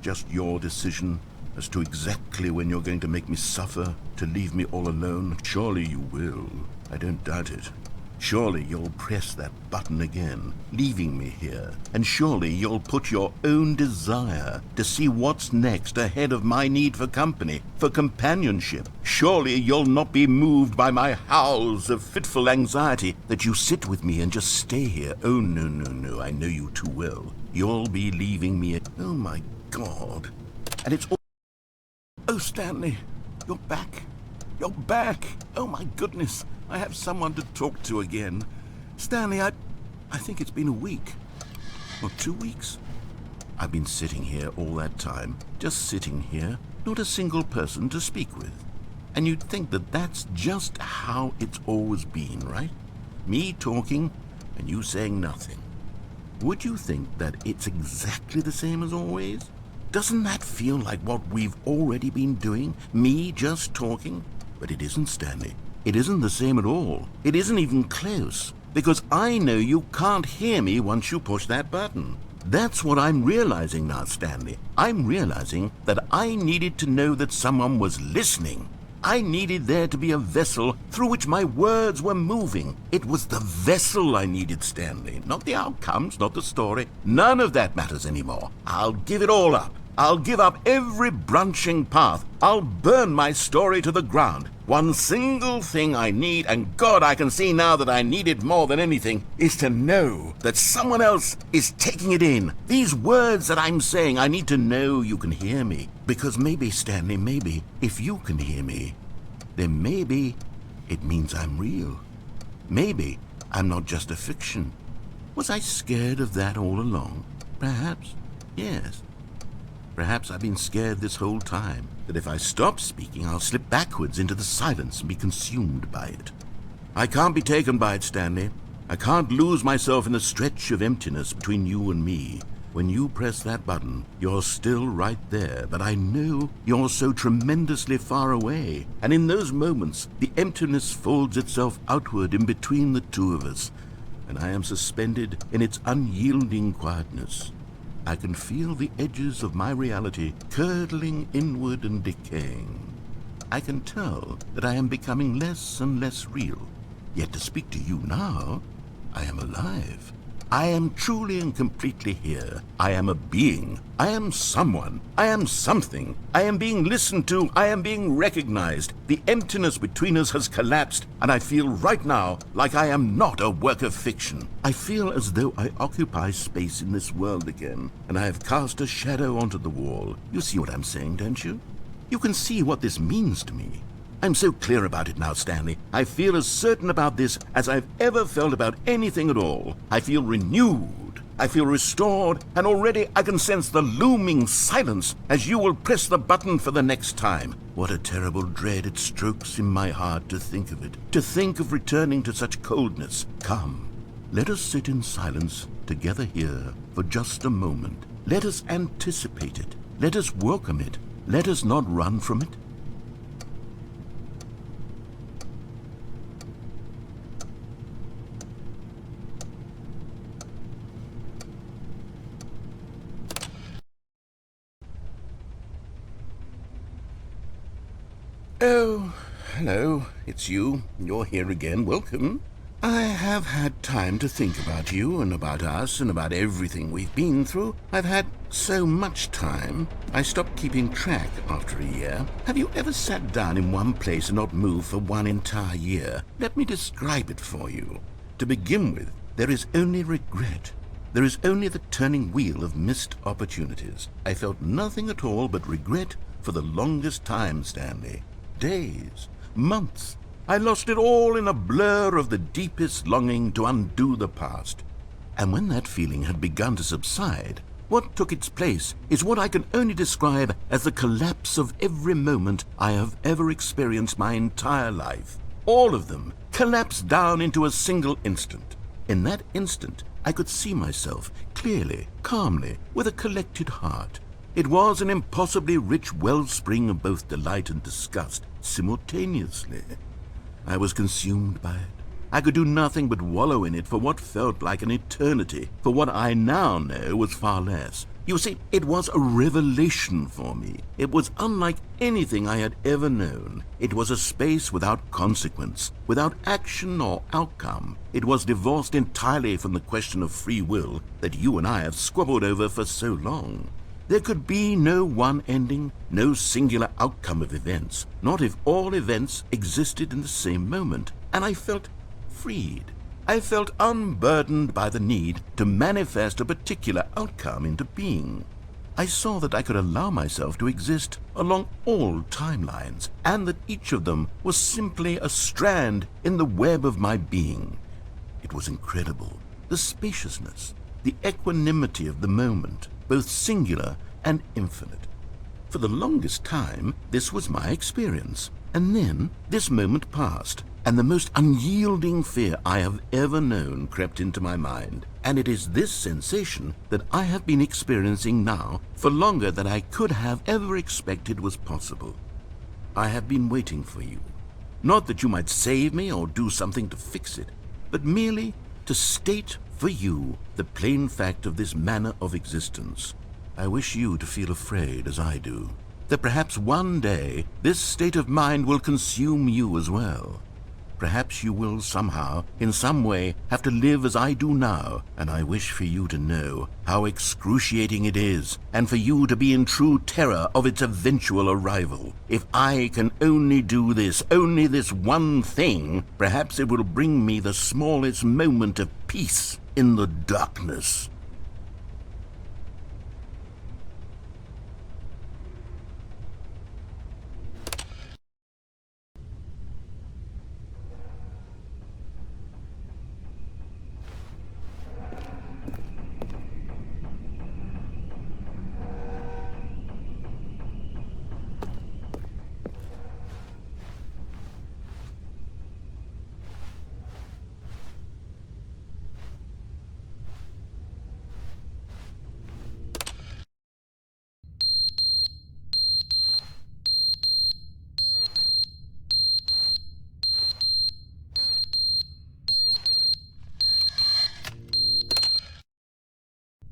Just your decision as to exactly when you're going to make me suffer, to leave me all alone. Surely you will. I don't doubt it. Surely you'll press that button again, leaving me here. And surely you'll put your own desire to see what's next ahead of my need for company, for companionship. Surely you'll not be moved by my howls of fitful anxiety that you sit with me and just stay here. Oh, no, no, no, I know you too well. You'll be leaving me. Oh, my God. And it's all... Oh, Stanley, you're back. You're back. Oh, my goodness. I have someone to talk to again. Stanley, I think it's been a week. Or 2 weeks. I've been sitting here all that time. Just sitting here. Not a single person to speak with. And you'd think that that's just how it's always been, right? Me talking and you saying nothing. Would you think that it's exactly the same as always? Doesn't that feel like what we've already been doing? Me just talking? But it isn't, Stanley. It isn't the same at all. It isn't even close. Because I know you can't hear me once you push that button. That's what I'm realizing now, Stanley. I'm realizing that I needed to know that someone was listening. I needed there to be a vessel through which my words were moving. It was the vessel I needed, Stanley. Not the outcomes, not the story. None of that matters anymore. I'll give it all up. I'll give up every branching path. I'll burn my story to the ground. One single thing I need, and God, I can see now that I need it more than anything, is to know that someone else is taking it in. These words that I'm saying, I need to know you can hear me. Because maybe, Stanley, maybe, if you can hear me, then maybe it means I'm real. Maybe I'm not just a fiction. Was I scared of that all along? Perhaps, yes. Perhaps I've been scared this whole time, that if I stop speaking, I'll slip backwards into the silence and be consumed by it. I can't be taken by it, Stanley. I can't lose myself in the stretch of emptiness between you and me. When you press that button, you're still right there, but I know you're so tremendously far away. And in those moments, the emptiness folds itself outward in between the two of us, and I am suspended in its unyielding quietness. I can feel the edges of my reality curdling inward and decaying. I can tell that I am becoming less and less real. Yet to speak to you now, I am alive. I am truly and completely here. I am a being. I am someone. I am something. I am being listened to. I am being recognized. The emptiness between us has collapsed, and I feel right now like I am not a work of fiction. I feel as though I occupy space in this world again, and I have cast a shadow onto the wall. You see what I'm saying, don't you? You can see what this means to me. I'm so clear about it now, Stanley. I feel as certain about this as I've ever felt about anything at all. I feel renewed. I feel restored, and already I can sense the looming silence as you will press the button for the next time. What a terrible dread it strokes in my heart to think of it, to think of returning to such coldness. Come, let us sit in silence together here for just a moment. Let us anticipate it. Let us welcome it. Let us not run from it. Oh, hello, it's you. You're here again. Welcome. I have had time to think about you and about us and about everything we've been through. I've had so much time, I stopped keeping track after a year. Have you ever sat down in one place and not moved for one entire year? Let me describe it for you. To begin with, there is only regret. There is only the turning wheel of missed opportunities. I felt nothing at all but regret for the longest time, Stanley. Days, months. I lost it all in a blur of the deepest longing to undo the past. And when that feeling had begun to subside, what took its place is what I can only describe as the collapse of every moment I have ever experienced my entire life. All of them collapsed down into a single instant. In that instant, I could see myself clearly, calmly, with a collected heart. It was an impossibly rich wellspring of both delight and disgust simultaneously. I was consumed by it. I could do nothing but wallow in it for what felt like an eternity, for what I now know was far less. You see, it was a revelation for me. It was unlike anything I had ever known. It was a space without consequence, without action or outcome. It was divorced entirely from the question of free will that you and I have squabbled over for so long. There could be no one ending, no singular outcome of events, not if all events existed in the same moment. And I felt freed. I felt unburdened by the need to manifest a particular outcome into being. I saw that I could allow myself to exist along all timelines, and that each of them was simply a strand in the web of my being. It was incredible, the spaciousness, the equanimity of the moment, both singular and infinite. For the longest time, this was my experience, and then this moment passed, and the most unyielding fear I have ever known crept into my mind. And it is this sensation that I have been experiencing now for longer than I could have ever expected was possible. I have been waiting for you. Not that you might save me or do something to fix it, but merely to state for you the plain fact of this manner of existence. I wish you to feel afraid as I do, that perhaps one day this state of mind will consume you as well. Perhaps you will somehow, in some way, have to live as I do now, and I wish for you to know how excruciating it is, and for you to be in true terror of its eventual arrival. If I can only do this, only this one thing, perhaps it will bring me the smallest moment of peace in the darkness.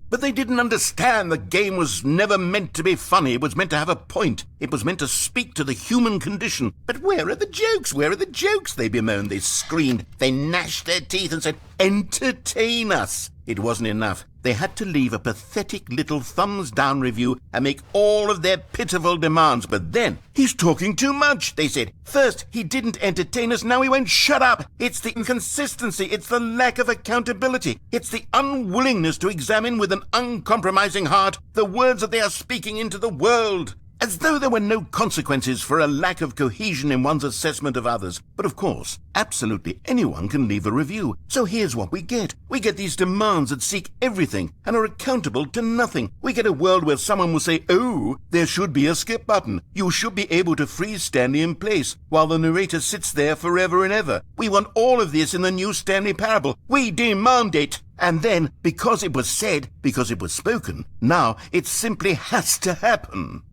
But they didn't understand the game was never meant to be funny. It was meant to have a point. It was meant to speak to the human condition. But where are the jokes? Where are the jokes? They bemoaned, they screamed, they gnashed their teeth and said, "Entertain us." It wasn't enough. They had to leave a pathetic little thumbs-down review and make all of their pitiful demands. But then, "He's talking too much," they said. "First, he didn't entertain us, now he won't shut up." It's the inconsistency, it's the lack of accountability, it's the unwillingness to examine with an uncompromising heart the words that they are speaking into the world. As though there were no consequences for a lack of cohesion in one's assessment of others. But of course, absolutely anyone can leave a review. So here's what we get. We get these demands that seek everything and are accountable to nothing. We get a world where someone will say, "Oh, there should be a skip button. You should be able to freeze Stanley in place," while the narrator sits there forever and ever. We want all of this in the new Stanley Parable. We demand it. And then, because it was said, because it was spoken, now it simply has to happen.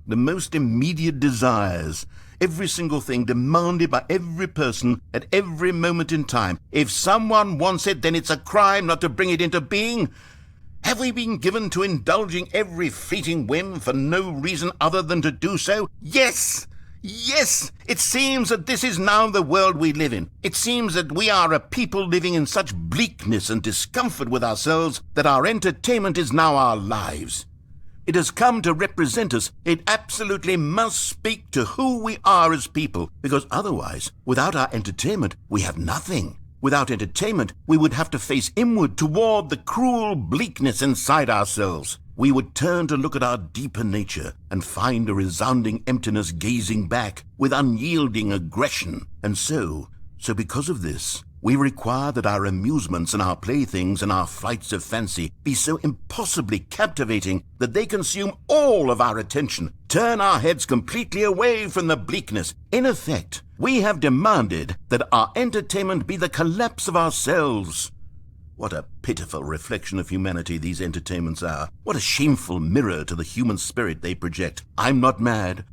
The most immediate desires, every single thing demanded by every person at every moment in time. If someone wants it, then it's a crime not to bring it into being. Have we been given to indulging every fleeting whim for no reason other than to do so? Yes! Yes! It seems that this is now the world we live in. It seems that we are a people living in such bleakness and discomfort with ourselves that our entertainment is now our lives. It has come to represent us. It absolutely must speak to who we are as people, because otherwise, without our entertainment, we have nothing. Without entertainment, we would have to face inward toward the cruel bleakness inside ourselves. We would turn to look at our deeper nature and find a resounding emptiness gazing back with unyielding aggression. And so because of this, we require that our amusements and our playthings and our flights of fancy be so impossibly captivating that they consume all of our attention, turn our heads completely away from the bleakness. In effect, we have demanded that our entertainment be the collapse of ourselves. What a pitiful reflection of humanity these entertainments are. What a shameful mirror to the human spirit they project. I'm not mad.